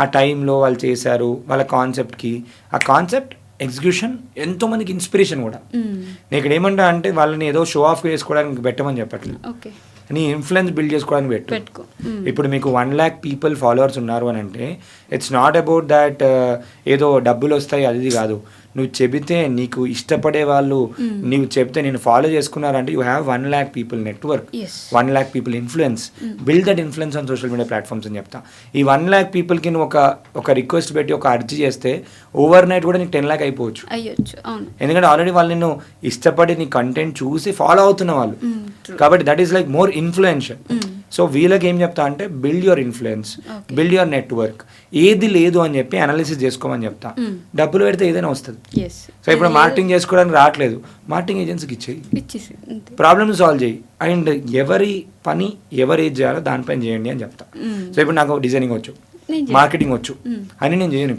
ఆ టైంలో వాళ్ళు చేశారు, వాళ్ళ కాన్సెప్ట్కి, ఆ కాన్సెప్ట్ ఎగ్జిక్యూషన్ ఎంతో మందికి ఇన్స్పిరేషన్ కూడా. మ్మ్. నేను ఇక్కడ ఏమంటా అంటే వాళ్ళని ఏదో షో ఆఫ్ చేసుకోవడానికి పెట్టమని చెప్పట్లేదు, ఓకే. నీ ఇన్ఫ్లుయెన్స్ బిల్డ్ చేసుకోవడానికి పెట్టు. పెట్టుకో. మ్మ్. ఇప్పుడు మీకు 1 lakh people ఫాలోవర్స్ ఉన్నారు అని అంటే ఇట్స్ నాట్ అబౌట్ దాట్ ఏదో డబ్బులు వస్తాయి అది కాదు. నువ్వు చెబితే నీకు ఇష్టపడే వాళ్ళు, నీవు చెప్తే నేను ఫాలో చేసుకున్నారంటే you have 1 lakh people network, Yes. 1 lakh people influence. Build that influence on social media platforms అని చెప్తా. ఈ 1 lakh peopleకి నువ్వు ఒక రిక్వెస్ట్ పెట్టి ఒక అర్జీ చేస్తే ఓవర్ నైట్ కూడా నీకు 10 lakh అయిపోవచ్చు. అయ్యొచ్చు. అవును. ఎందుకంటే ఆల్రెడీ వాళ్ళు నిన్ను ఇష్టపడి నీ కంటెంట్ చూసి ఫాలో అవుతున్న వాళ్ళు. True. కాబట్టి that is like more influential. So వీళ్ళకి ఏం చెప్తా అంటే build your influence, Okay. Build your network. ఏది లేదు అని చెప్పి అనాలిసిస్ చేసుకోమని చెప్తా. డబ్బులు పెడితే ఏదైనా వస్తుంది. ఎస్. సో ఇప్పుడు మార్కెటింగ్ చేసుకోవడానికి రావట్లేదు, మార్కెటింగ్ ఏజెన్సీకి ఇచ్చేయి, ఇచ్చేసి అంతే. ప్రాబ్లమ్ సాల్వ్ చేయి. అండ్ ఎవరి పని ఎవరు ఏది చేయాలో దానిపైన చేయండి అని చెప్తా. సో ఇప్పుడు నాకు డిజైనింగ్ వచ్చు, నేను చేయను. మార్కెటింగ్ వచ్చు అని నేను చేయను.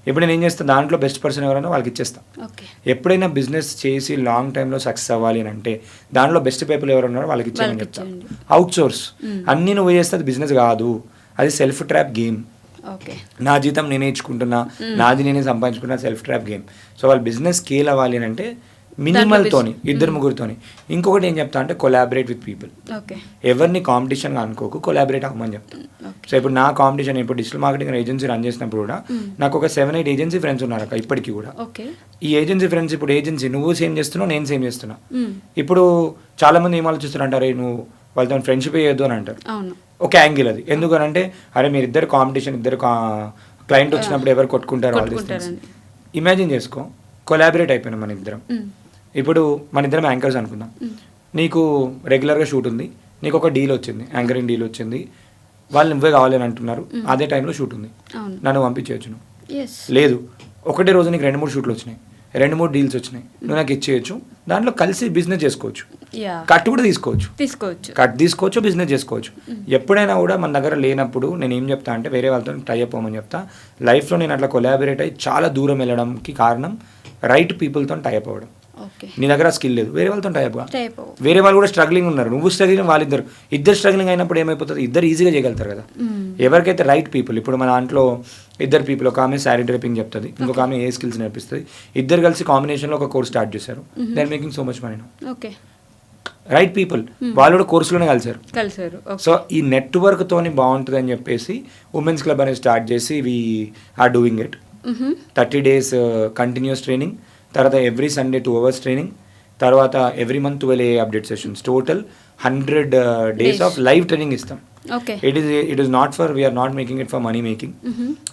ఇప్పుడు నేను ఏం చేస్తాను, దాంట్లో బెస్ట్ పర్సన్ ఎవరైనా వాళ్ళకి ఇచ్చేస్తాను. ఓకే. ఎప్పుడైనా బిజినెస్ చేసి లాంగ్ టైంలో సక్సెస్ అవ్వాలి అని అంటే దాంట్లో బెస్ట్ పీపుల్ ఎవరు ఉన్నారో వాళ్ళకి ఇచ్చేయమని వాళ్ళకి చెప్తాను. ఇచ్చేయండి. అవుట్ సోర్స్ అన్నీ నువ్వు చేస్తే అది బిజినెస్ కాదు, అది సెల్ఫ్ ట్రాప్ గేమ్. ఓకే. నా జీతం నేనే ఇచ్చుకుంటున్నా, నాది నేనే సంపాదించుకున్నా, సెల్ఫ్ ట్రాప్ గేమ్. సో వాళ్ళ బిజినెస్ స్కేల్ అవ్వాలి అని అంటే మినిమల్తోని, ఇద్దరు ముగ్గురుతోని. ఇంకొకటి ఏం చెప్తా అంటే కొలాబరేట్ విత్ పీపుల్. ఓకే. ఎవరిని కాంపిటీషన్గా అనుకోకు, కొలాబరేట్ అవ్వమని చెప్తాను. సో ఇప్పుడు నా కాంపిటీషన్, ఇప్పుడు డిజిటల్ మార్కెటింగ్ ఏజెన్సీ రన్ చేసినప్పుడు కూడా నాకు ఒక 7-8 ఏజెన్సీ ఫ్రెండ్స్ ఉన్నారు అక్క ఇప్పటికీ కూడా. ఓకే. ఈ ఏజెన్సీ ఫ్రెండ్స్, ఇప్పుడు ఏజెన్సీ నువ్వు సేమ్ చేస్తున్నావు, నేను సేమ్ చేస్తున్నా. ఇప్పుడు చాలా మంది ఏం ఆలోచిస్తారు అంటారు, నువ్వు వాళ్ళతో ఫ్రెండ్షిప్ చేయొద్దు అని అంటారు. అవును. ఒక యాంగిల్ అది. ఎందుకనంటే అరే మీరు ఇద్దరు కాంపిటీషన్, ఇద్దరు క్లయింట్ వచ్చినప్పుడు ఎవరు కొట్టుకుంటారు వాళ్ళు. ఇమాజిన్ చేసుకో, కొలాబరేట్ అయిపోయినాం మన ఇద్దరం. ఇప్పుడు మన ఇద్దరం యాంకర్స్ అనుకుందాం. నీకు రెగ్యులర్గా షూట్ ఉంది, నీకు ఒక డీల్ వచ్చింది, యాంకరింగ్ డీల్ వచ్చింది, వాళ్ళు నువ్వే కావాలని అంటున్నారు, అదే టైంలో షూట్ ఉంది, నన్ను పంపించేయచ్చు నువ్వు. ఎస్. లేదు, ఒకటే రోజు నీకు 2-3 షూట్లు వచ్చినాయి, 2-3 డీల్స్ వచ్చినాయి, నువ్వు నాకు ఇచ్చేయచ్చు, దాంట్లో కలిసి బిజినెస్ చేసుకోవచ్చు, యా. కట్ కూడా తీసుకోవచ్చు, కట్ తీసుకోవచ్చు, బిజినెస్ చేసుకోవచ్చు. ఎప్పుడైనా కూడా మన దగ్గర లేనప్పుడు నేను ఏం చెప్తా అంటే వేరే వాళ్ళతో ట్రై అయిపోమని చెప్తా. లైఫ్లో నేను అట్లా కొలాబరేట్ అయ్యి చాలా దూరం వెళ్ళడానికి కారణం రైట్ పీపుల్తో టై అప్ అవ్వడం. ఓకే. నీ దగ్గర స్కిల్ లేదు, వేరే వాళ్ళతో టై అప్. టైప్. వేరే వాళ్ళు కూడా స్ట్రగ్లింగ్ ఉన్నారు, నువ్వు స్ట్రగ్లింగ్, ఇద్దరు స్ట్రగ్లింగ్ అయినప్పుడు ఏమైపోతుంది, ఇద్దరు ఈజీగా చేయగలుగుతారు కదా. ఎవరికైతే రైట్ పీపుల్, ఇప్పుడు మన దాంట్లో ఇద్దరు పీపుల్, ఒక ఆమె శారీ డ్రైపింగ్ చెప్తుంది, ఇంకొక ఆమె ఏ స్కిల్స్ నేర్పిస్తుంది, ఇద్దరు కలిసి కాంబినేషన్లో ఒక కోర్స్ స్టార్ట్ చేశారు. They are making so much money now. Okay. Right people, వాళ్ళు కూడా కోర్సులోనే కలిసారు. సో ఈ నెట్వర్క్ తోని బాగుంటుంది అని చెప్పేసి ఉమెన్స్ క్లబ్ అనేది స్టార్ట్ చేసి we are doing it. 30 days continuous training, తర్వాత ఎవ్రీ సండే 2 hours ట్రైనింగ్, తర్వాత every month 12 AA update sessions, total 100 days of live training ఇస్తాం. Okay. It is not for, we are not making it for money making.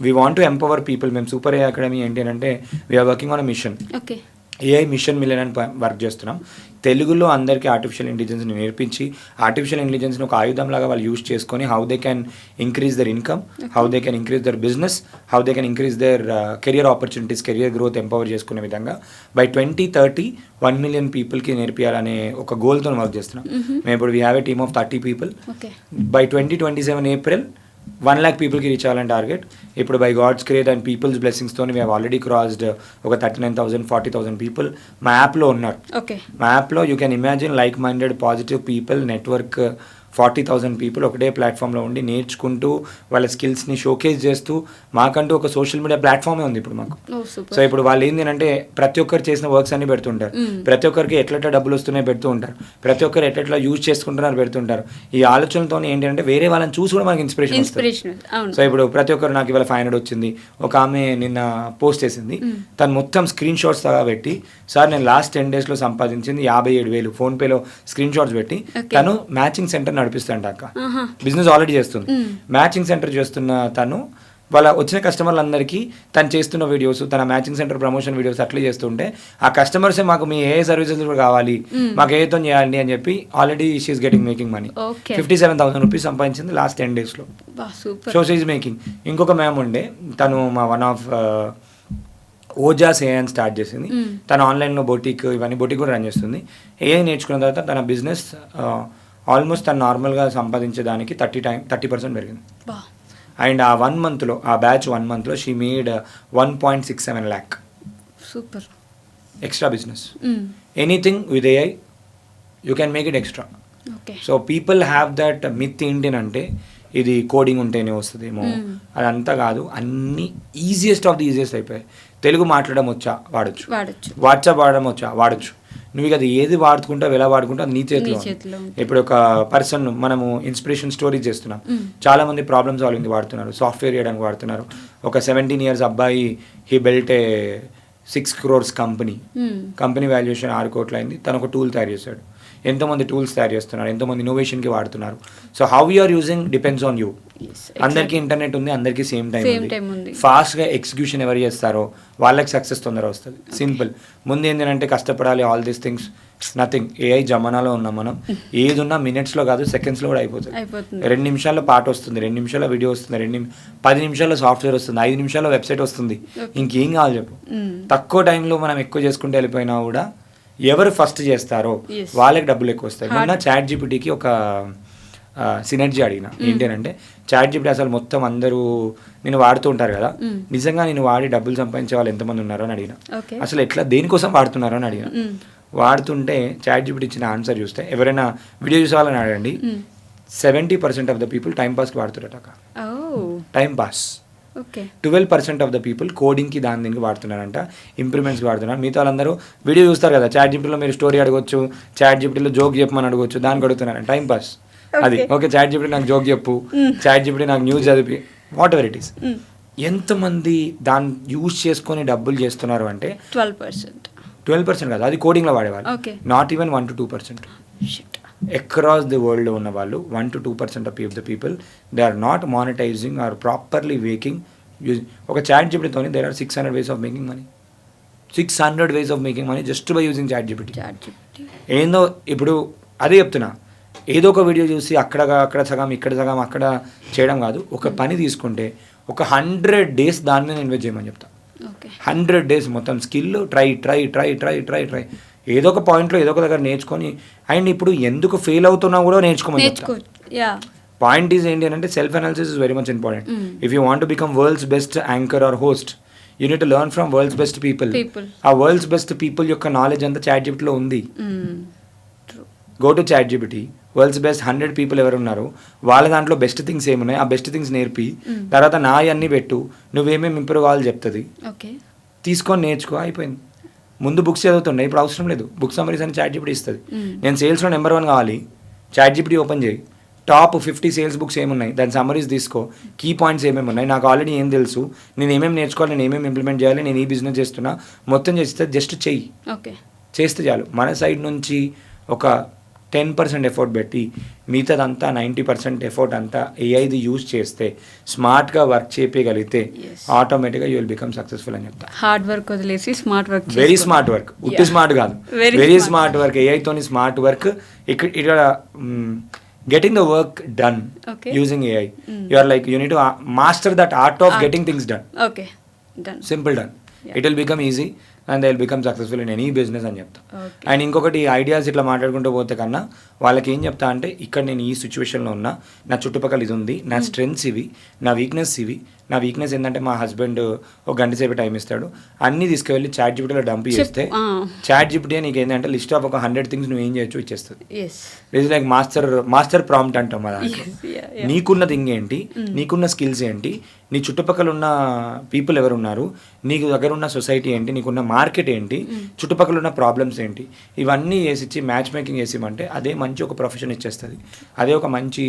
We want to empower people. మేము super AI academy ఏంటి అంటే we are working on a mission. Okay. AI mission million అని work చేస్తున్నాం. తెలుగులో అందరికీ artificial ఇంటెలిజెన్స్ని నేర్పించి artificial ఇంటెలిజెన్స్ని ఒక ఆయుధంలాగా వాళ్ళు యూజ్ చేసుకొని how they can increase their income, how they can increase their business, how they can increase their career opportunities, career growth empower చేసుకునే విధంగా బై 2030 1 million పీపుల్కి నేర్పియాలనే ఒక గోల్తో వర్క్ చేస్తున్నాం. మేము ఇప్పుడు we have a team of 30 people. Okay. By 2027 April 1 lakh పీపుల్కి reach అవ్వాలని target. ఇప్పుడు by God's grace and people's బ్లెస్సింగ్స్తో వీ హ్యావ్ ఆల్రెడీ క్రాస్డ్ ఒక 39,000 40,000 పీపుల్ మా యాప్లో ఉన్నారు. ఓకే. మా యాప్లో you can imagine like minded positive people network 40,000 people ఒకటే ప్లాట్ఫామ్లో ఉండి నేర్చుకుంటూ వాళ్ళ స్కిల్స్ని షోకేస్ చేస్తూ మాకంటూ ఒక సోషల్ మీడియా ప్లాట్ఫామే ఉంది ఇప్పుడు మాకు. సో ఇప్పుడు వాళ్ళు ఏంటి అంటే ప్రతి ఒక్కరు చేసిన వర్క్స్ అన్ని పెడుతుంటారు, ప్రతి ఒక్కరికి ఎట్లా డబ్బులు వస్తున్నాయి పెడుతూ ఉంటారు, ప్రతి ఒక్కరు ఎట్లా యూజ్ చేసుకుంటున్నారు పెడుతుంటారు. ఈ ఆలోచనతో ఏంటంటే వేరే వాళ్ళని చూసి కూడా మనకి ఇన్స్పిరేషన్ వస్తుంది. సో ఇప్పుడు ప్రతి ఒక్కరు నాకు ఇవాళ 500 వచ్చింది. ఒక ఆమె నిన్న పోస్ట్ చేసింది, తను మొత్తం స్క్రీన్ షాట్స్ గా పెట్టి సార్ నేను లాస్ట్ 10 daysలో సంపాదించింది 57,000 ఫోన్పేలో స్క్రీన్ షాట్స్ పెట్టి తను మ్యాచింగ్ సెంటర్ నడిపిస్తాంట అక్క. బిజినెస్ ఆల్రెడీ చేస్తుంది. మ్యాచింగ్ సెంటర్ చేస్తున్న తను వాళ్ళ వచ్చిన కస్టమర్లందరికీ తను చేస్తున్న వీడియోస్, తన మ్యాచింగ్ సెంటర్ ప్రమోషన్ వీడియోస్ అట్లా చేస్తుంటే ఆ కస్టమర్సే మాకు మీ ఏ సర్వీసెస్ కూడా కావాలి, మాకు ఏతో చేయాలి అని చెప్పి already she's getting making money. 57,000 rupees సంపాదించింది లాస్ట్ 10 daysలో. So she's making. ఇంకొక మ్యామ్ ఉండే, తను మా వన్ ఆఫ్ ఓజాస్ ఏఐ అని స్టార్ట్ చేసింది. తను ఆన్లైన్లో బొటిక్ ఇవన్నీ బొటిక్ కూడా రన్ చేస్తుంది. ఏఐ నేర్చుకున్న తర్వాత తన బిజినెస్ ఆల్మోస్ట్ తను నార్మల్గా సంపాదించేదానికి 30% పెరిగింది. అండ్ ఆ 1 monthలో ఆ బ్యాచ్ 1 monthలో she made 1.67 lakh. Super. Extra business. Anything with AI you can make it extra. So people have that myth ఏంటంటే ఇది కోడింగ్ ఉంటేనే వస్తుందేమో, అదంతా కాదు. అన్ని ఈజియెస్ట్ ఆఫ్ ది ఈజియెస్ట్ అయిపోయాయి. తెలుగు మాట్లాడడం వచ్చా వాడచ్చు, వాట్సాప్ వాడడం వచ్చా వాడచ్చు. నువ్వు ఇక అది ఏది వాడుకుంటావు ఎలా వాడుకుంటావు అది నీ చేతిలో. ఇప్పుడు ఒక పర్సన్ మనము ఇన్స్పిరేషన్ స్టోరీస్ చేస్తున్నాం, చాలా మంది ప్రాబ్లమ్ సాల్వింగ్ వాడుతున్నారు, సాఫ్ట్వేర్ చేయడానికి వాడుతున్నారు. ఒక 17 years అబ్బాయి he built a 6 crores company valuation 6 కోట్లు అయింది. తను ఒక టూల్ తయారు చేశాడు. ఎంతోమంది టూల్స్ తయారు చేస్తున్నారు, ఎంతోమంది ఇన్నోవేషన్కి వాడుతున్నారు. So how you are using depends on you. అందరికీ ఇంటర్నెట్ ఉంది, అందరికీ సేమ్ టైం ఉంది. ఫాస్ట్గా ఎగ్జిక్యూషన్ ఎవరు చేస్తారో వాళ్ళకి సక్సెస్ తొందర వస్తుంది. సింపుల్. ముందు ఏంటంటే కష్టపడాలి, all these things nothing. AI జమానాలో ఉన్నాం మనం. ఏది ఉన్నా మినిట్స్లో కాదు సెకండ్స్లో కూడా అయిపోతుంది. 2 నిమిషాల్లో పాట వస్తుంది, 2 నిమిషాల్లో వీడియో వస్తుంది, 10 నిమిషాల్లో సాఫ్ట్వేర్ వస్తుంది, 5 నిమిషాల్లో వెబ్సైట్ వస్తుంది. ఇంకేం కావాలి చెప్పు. తక్కువ టైంలో మనం ఎక్కువ చేసుకుంటూ వెళ్ళిపోయినా కూడా ఎవరు ఫస్ట్ చేస్తారో వాళ్ళకి డబ్బులు ఎక్కువ వస్తాయి. మొన్న చాట్ జీపీటీకి ఒక సినర్జీ అడిగిన, ఏంటంటే చాట్ జీపీటీ అసలు మొత్తం అందరూ నేను వాడుతూ ఉంటారు కదా, నిజంగా నేను వాడి డబ్బులు సంపాదించే వాళ్ళు ఎంతమంది ఉన్నారో అని అడిగిన. అసలు ఎట్లా దేనికోసం వాడుతున్నారో అని అడిగిన. వాడుతుంటే చాట్ జీపీటీ ఇచ్చిన ఆన్సర్ చూస్తే, ఎవరైనా వీడియో చూసాలని అడగండి, 70% ఆఫ్ ద పీపుల్ టైం పాస్కి వాడుతున్నట్టు. Time pass. 12% of the people కోడింగ్కి దీనికి వాడుతున్నారంట, ఇంప్రూవ్మెంట్స్కి వాడుతున్నారు. మిగతా వాళ్ళందరూ వీడియో చూస్తారు కదా, చాట్ జీపీటీలో మీరు స్టోరీ అడగొచ్చు, చాట్ జీపీటీలో జోక్ చెప్పమని అడగొచ్చు, దానికి అడుగుతున్నారు టైం పాస్. అది ఓకే, చాట్ జీపీటీ నాకు జోక్ చెప్పు, చాట్ జీపీటీ నాకు న్యూస్ చదివి, వాట్ ఎవర్ ఇట్ ఈస్. ఎంతమంది దాన్ని యూజ్ చేసుకొని డబ్బులు చేస్తున్నారు అంటే 12% కాదు, అది కోడింగ్లో వాడేవాళ్ళు. Not even 1 to 2%. Across the world ఉన్న వాళ్ళు 1 to 2% of the people they are not monetizing or properly making ఒక చాట్ జీపీటీతో there are 600 ways of making money. 600 ways of making money just by using chat GPT. ఏందో ఇప్పుడు అదే చెప్తున్నా, ఏదో ఒక వీడియో చూసి అక్కడ సగం ఇక్కడ సగం అక్కడ చేయడం కాదు. ఒక పని తీసుకుంటే ఒక 100 days దాని మీద ఇన్వెస్ట్ చేయమని చెప్తా. 100 days మొత్తం స్కిల్ ట్రై ఏదో ఒక పాయింట్లో ఏదో ఒక దగ్గర నేర్చుకొని, అండ్ ఇప్పుడు ఎందుకు ఫెయిల్ అవుతున్నా కూడా నేర్చుకోమని చెప్తా. పాయింట్ ఈజ్ ఏంటి అంటే self analysis is very much important. If you want to become world's best anchor or host, you need to learn from world's best people. ఆ వరల్డ్స్ బెస్ట్ పీపుల్ యొక్క నాలెడ్జ్ అంతా చాట్ జీపీటీలో ఉంది. Go to ChatGPT, world's best 100 people ఎవరు ఉన్నారు, వాళ్ళ దాంట్లో బెస్ట్ థింగ్స్ ఏమున్నాయి, ఆ బెస్ట్ థింగ్స్ నేర్పి తర్వాత నా అన్నీ పెట్టు, నువ్వేమేమి ఇంప్రూవ్ కావాలి చెప్తుంది, తీసుకొని నేర్చుకో, అయిపోయింది. ముందు బుక్స్ చదువుతుండే, ఇప్పుడు అవసరం లేదు. బుక్ సమ్మరీస్ అని చాట్ జీపీటీ ఇస్తుంది. నేను సేల్స్లో నెంబర్ 1 కావాలి, చాట్ జీపీటీ ఓపెన్ చేయి, టాప్ 50 సేల్స్ బుక్స్ ఏమున్నాయి దాని సమ్మరీస్ తీసుకో, కీ పాయింట్స్ ఏమేమి ఉన్నాయి, నాకు ఆల్రెడీ ఏం తెలుసు, నేను ఏమేమి నేర్చుకోవాలి, నేను ఏమేమి ఇంప్లిమెంట్ చేయాలి, నేను ఈ బిజినెస్ చేస్తున్నా, మొత్తం చేస్తే జస్ట్ చెయ్యి, చేస్తే చాలు. మన సైడ్ నుంచి ఒక 10% ఎఫర్ట్ పెట్టి మిగతాదంతా 90% ఎఫర్ట్ అంతా ఏఐది యూజ్ చేస్తే, స్మార్ట్గా వర్క్ చేయగలిగితే ఆటోమేటిక్గా యూ విల్ బికమ్ సక్సెస్ఫుల్ అని చెప్తా. హార్డ్ వర్క్ వదిలేసి smart work, very smart work, ఉట్టి స్మార్ట్ కాదు, వెరీ స్మార్ట్ వర్క్. ఏఐతోని స్మార్ట్ వర్క్. ఇక్కడ getting the work done using AI. You are like, you need to master that art of getting things done. Done. Simple done. It will become easy. And they will become successful in any business అని చెప్తా. Okay. And ఇంకొకటి ideas ఇట్లా మాట్లాడుకుంటూ పోతే కన్నా వాళ్ళకి ఏం చెప్తా అంటే ఇక్కడ నేను ఈ సిచ్యువేషన్లో ఉన్నా, నా చుట్టుపక్కల ఇది ఉంది, నా స్ట్రెంగ్స్ ఇవి, నా వీక్నెస్ ఇవి. నా వీక్నెస్ ఏంటంటే మా హస్బెండ్ ఒక గంట సేపు టైం ఇస్తాడు, అన్నీ తీసుకువెళ్ళి చాట్ జీపీటీలో డంప్ చేస్తే చాట్ జీపీటీ నీకు ఏంటంటే లిస్ట్ ఆఫ్ ఒక 100 థింగ్స్ నువ్వు ఏం చేయొచ్చు ఇచ్చేస్తుంది. ఇట్స్ లైక్ మాస్టర్ ప్రాంప్ట్ అంటాం కదా. నీకున్న థింగ్ ఏంటి, నీకున్న స్కిల్స్ ఏంటి, నీ చుట్టుపక్కల ఉన్న పీపుల్ ఎవరు ఉన్నారు, నీకు దగ్గర ఉన్న సొసైటీ ఏంటి, నీకున్న మార్కెట్ ఏంటి, చుట్టుపక్కల ఉన్న ప్రాబ్లమ్స్ ఏంటి, ఇవన్నీ వేసిచ్చి మ్యాచ్ మేకింగ్ వేసిమంటే అదే మంచి ఒక ప్రొఫెషన్ ఇచ్చేస్తుంది. అదే ఒక మంచి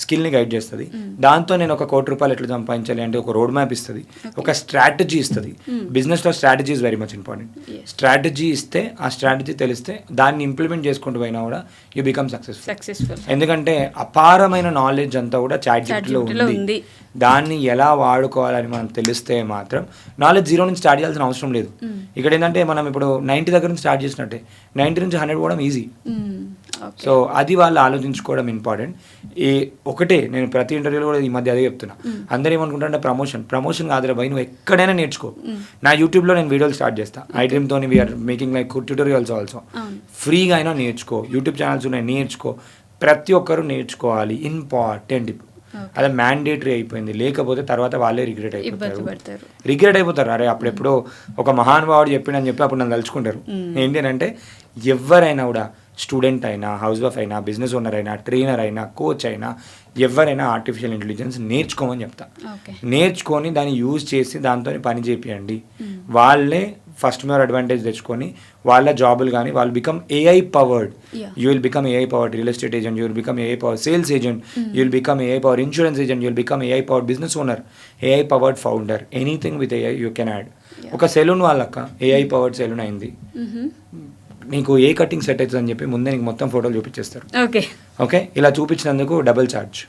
స్కిల్ని గైడ్ చేస్తుంది. దాంతో నేను ఒక ₹1 కోటి ఎట్లా సంపాదించాలి అంటే ఒక రోడ్ మ్యాప్ ఇస్తుంది, ఒక స్ట్రాటజీ ఇస్తుంది. బిజినెస్లో strategy is very much important. Strategy ఇస్తే, ఆ స్ట్రాటజీ తెలిస్తే దాన్ని ఇంప్లిమెంట్ చేసుకుంటూ పోయినా కూడా యూ బికమ్ సక్సెస్ఫుల్. ఎందుకంటే అపారమైన నాలెడ్జ్ అంతా కూడా చాట్ జీపీటీలో ఉంది. దాన్ని ఎలా వాడుకోవాలని మనం తెలిస్తే మాత్రం నాలెడ్జ్ 0 నుంచి స్టార్ట్ చేయాల్సిన అవసరం లేదు. ఇక్కడ ఏంటంటే మనం ఇప్పుడు 90 దగ్గర నుంచి స్టార్ట్ చేసినట్టే 90 నుంచి 100 పోవడం ఈజీ. సో అది వాళ్ళు ఆలోచించుకోవడం ఇంపార్టెంట్. ఒకటే నేను ప్రతి ఇంటర్వ్యూలో కూడా ఈ మధ్య అదే చెప్తున్నా. అందరూ ఏమనుకుంటారంటే ప్రమోషన్ కాదురా భయ్, నువ్వు ఎక్కడైనా నేర్చుకో. నా యూట్యూబ్లో నేను వీడియోలు స్టార్ట్ చేస్తాను. ఐడ్రీమ్తో we're making like tutorials also. ఫ్రీగా అయినా నేర్చుకో, యూట్యూబ్ ఛానల్స్ ఉన్నాయి, నేర్చుకో. ప్రతి ఒక్కరు నేర్చుకోవాలి, ఇంపార్టెంట్. అదే మ్యాండేటరీ అయిపోయింది. లేకపోతే తర్వాత వాళ్ళే రిగ్రెట్ అయిపోతారు. అరే అప్పుడెప్పుడో ఒక మహానుభావుడు చెప్పిండని చెప్పి అప్పుడు నన్ను తలుచుకుంటారు. ఏంటి అంటే ఎవరైనా కూడా, స్టూడెంట్ అయినా, హౌస్ వైఫ్ అయినా, బిజినెస్ ఓనర్ అయినా, ట్రైనర్ అయినా, కోచ్ అయినా, ఎవరైనా ఆర్టిఫిషియల్ ఇంటెలిజెన్స్ నేర్చుకోమని చెప్తా. నేర్చుకొని దాన్ని యూజ్ చేసి దాంతో పని చేపియండి. వాళ్ళే ఫస్ట్ మూవర్ అడ్వాంటేజ్ తెచ్చుకొని వాళ్ళ జాబులు కానీ వాళ్ళు become AI powered. You will become AI powered real estate agent, you will become AI powered sales agent, you will become AI powered insurance agent, you will become AI powered business owner, AI powered founder. Anything with AI you can add. ఒక salon వాళ్ళక్క AI powered salon అయింది. నీకు ఏ cutting set అవుతుంది అని చెప్పి ముందే నీకు మొత్తం ఫోటోలు చూపించేస్తారు. ఓకే, ఇలా చూపించినందుకు డబుల్ ఛార్జ్.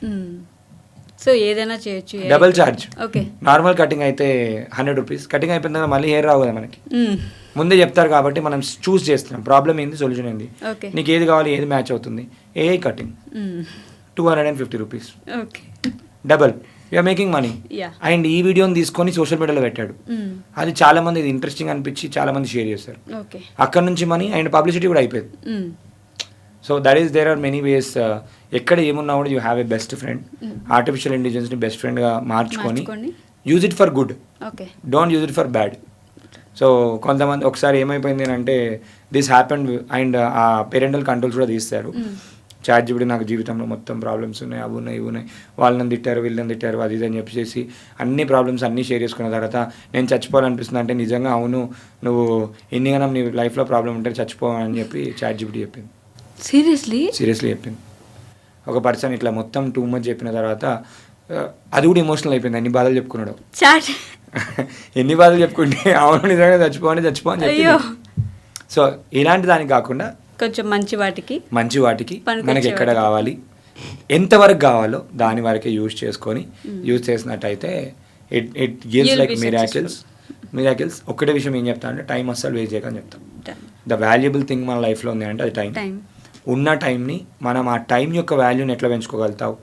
సో ఏదైనా చేయొచ్చు, double charge. Okay, normal cutting అయితే ₹100. కటింగ్ అయిపోయిన తర్వాత మళ్ళీ హెయిర్ రావు కదా మనకి. ముందే చెప్తారు కాబట్టి మనం చూస్ చేస్తున్నాం. ప్రాబ్లం ఏంది, సొల్యూషన్ ఏంది, నీకు ఏది కావాలి, ఏది మ్యాచ్ అవుతుంది. AI cutting ₹250. Okay, double, you're making money. And ఈ వీడియోని తీసుకొని సోషల్ మీడియాలో పెట్టాడు. అది చాలా మంది ఇది ఇంట్రెస్టింగ్ అనిపించి చాలా మంది షేర్ చేస్తారు. అక్కడ నుంచి మనీ అండ్ పబ్లిసిటీ కూడా అయిపోయింది. So that is there are many ways. ఎక్కడ ఏమున్నా కూడా you have a best friend. Artificial ఇంటెలిజెన్స్ని బెస్ట్ ఫ్రెండ్గా మార్చుకొని use it for good, don't use it for bad. So కొంతమంది ఒకసారి ఏమైపోయింది అంటే దిస్ హ్యాపెండ్ అండ్ ఆ పేరెంటల్ కంట్రోల్స్ కూడా తీస్తారు. చాట్ జీపీటీ నాకు జీవితంలో మొత్తం ప్రాబ్లమ్స్ ఉన్నాయి, అవి ఉన్నాయి, ఇవి ఉన్నాయి, వాళ్ళని తిట్టారు, వీళ్ళని తిట్టారు, అది ఇది అని చెప్పేసి అన్ని ప్రాబ్లమ్స్ అన్నీ షేర్ చేసుకున్న తర్వాత నేను చచ్చిపోవాలనిపిస్తుంది అంటే నిజంగా అవును, నువ్వు ఎన్నిగానో నీ లైఫ్లో ప్రాబ్లం ఉంటే చచ్చిపోవాలని చెప్పి చాట్ జీపీటీ చెప్పింది. సీరియస్లీ చెప్పింది. ఒక పర్సన్ ఇట్లా మొత్తం టూ మచ్ చెప్పిన తర్వాత అది కూడా ఎమోషనల్ అయిపోయింది. అన్ని బాధలు చెప్పుకున్నాడు. ఎన్ని బాధలు చెప్పుకుంటే అవును నిజంగా చచ్చిపోని చెప్పి. సో ఇలాంటి దానికి కాకుండా కొంచెం మంచి వాటికి మనకి ఎక్కడ కావాలి, ఎంతవరకు కావాలో దాని వరకే యూజ్ చేసుకొని యూజ్ చేసినట్టయితే ఇట్ గివ్స్ లైక్ మిరాకిల్స్. ఒక్కటే విషయం ఏం చెప్తా అంటే టైం అస్సలు వేస్ట్ చేయకని చెప్తాం. ద వాల్యుబుల్ థింగ్ మన లైఫ్లో ఉంది అంటే అది టైం. ఉన్న టైంని మనం ఆ టైం యొక్క వాల్యూని ఎట్లా పెంచుకోగలుగుతావు,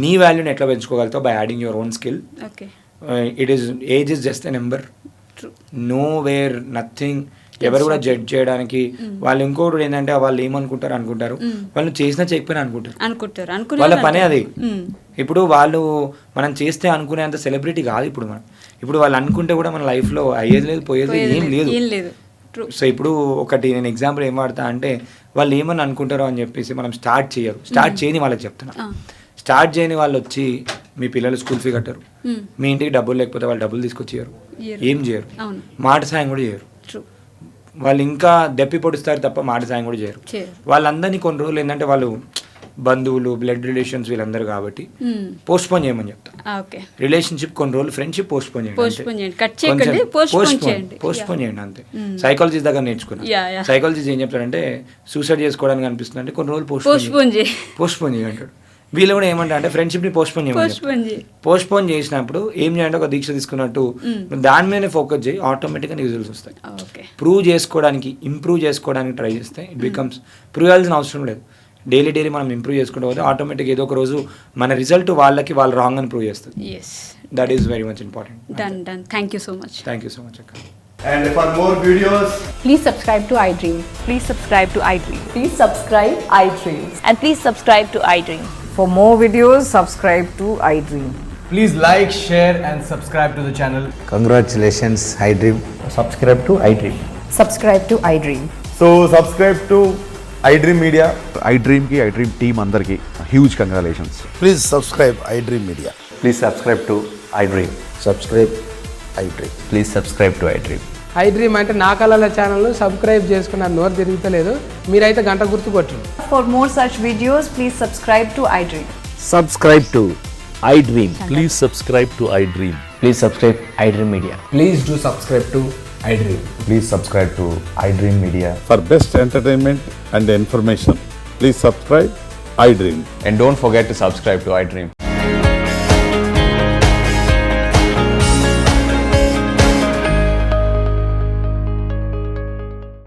నీ వాల్యూని ఎట్లా పెంచుకోగలుగుతావు by adding your own skill. Age is just a number, no where nothing. ఎవరు కూడా జడ్జ్ చేయడానికి వాళ్ళు ఇంకోటి ఏంటంటే వాళ్ళు ఏమనుకుంటారు, వాళ్ళు చేసినా చేయకపోయినా అనుకుంటారు. వాళ్ళ పనే అది. ఇప్పుడు వాళ్ళు మనం చేస్తే అనుకునేంత సెలబ్రిటీ కాదు ఇప్పుడు మనం. ఇప్పుడు వాళ్ళు అనుకుంటే కూడా మన లైఫ్లో అయ్యేది లేదు, పోయేది ఏం లేదు. సో ఇప్పుడు ఒకటి నేను ఎగ్జాంపుల్ ఏం వాడతా అంటే వాళ్ళు ఏమని అనుకుంటారో అని చెప్పేసి మనం స్టార్ట్ చేయని వాళ్ళకి చెప్తున్నా. స్టార్ట్ చేయని వాళ్ళు వచ్చి మీ పిల్లలు స్కూల్ ఫీ కట్టరు, మీ ఇంటికి డబ్బులు లేకపోతే వాళ్ళు డబ్బులు తీసుకొచ్చేయరు, ఏం చేయరు, మాట సాయం కూడా చేయరు. వాళ్ళు ఇంకా దెప్పి పొడుస్తారు తప్ప మాట సాయం కూడా చేయరు. వాళ్ళందరినీ కొన్ని రోజులు ఏంటంటే వాళ్ళు బంధువులు, బ్లడ్ రిలేషన్స్ వీళ్ళందరూ కాబట్టి పోస్ట్పోన్ చేయమని చెప్తా. రిలేషన్షిప్ కొన్ని రోజులు, ఫ్రెండ్షిప్ పోస్ట్పోన్ చేయండి అంతే. సైకాలజీ దగ్గర నేర్చుకున్నా. సైకాలజీ ఏం చెప్తాడంటే సూసైడ్ చేసుకోవడానికి అనిపిస్తుంది అంటే కొన్ని రోజులు పోస్ట్పోన్ చేయంటాడు. వీళ్ళు కూడా ఏమంటారు అంటే ఫ్రెండ్షిప్ని పోస్ట్పోన్ చేసినప్పుడు ఏం చేయాలంటే ఒక దీక్ష తీసుకున్నట్టు దాని మీదనే ఫోకస్ చేయి, ఆటోమేటిక్గా రిజల్ట్స్ వస్తాయి. ఇంప్రూవ్ చేసుకోవడానికి ట్రై చేస్తే ఇట్ బికమ్స్. ప్రూవ్ చేయాల్సిన అవసరం లేదు. డైలీ మనం ఇంప్రూవ్ చేసుకుంటూ పోతే ఆటోమేటిక్గా ఏదో ఒక రోజు మన రిజల్ట్ వాళ్ళు రాంగ్ అని ప్రూవ్ చేస్తుంది. That is very much important. Thank you so much అక్క. And for more videos, Please subscribe to iDream. Please subscribe to iDream. Please subscribe iDream. And please subscribe to iDream. For more videos, subscribe to iDream. please like, share, and subscribe to the channel. Congratulations, iDream. Subscribe to iDream. Subscribe to iDream. So subscribe to iDream Media. iDreamకి iDream team అందరికీ huge congratulations. Please subscribe iDream Media. Please subscribe to iDream. Subscribe iDream. Please subscribe to iDream. iDream అంటే నా కళల ఛానల్ను subscribe చేసుకున్న నోరు తిరుగుతలేదు, మీరైతే గంట గుర్తు కొట్టండి. For more such videos, please subscribe to iDream. Subscribe to iDream. Please subscribe to iDream. Please subscribe iDream Media. Please do subscribe to iDream. Please subscribe to iDream Media. For best entertainment and information, please subscribe iDream. And don't forget to subscribe to iDream.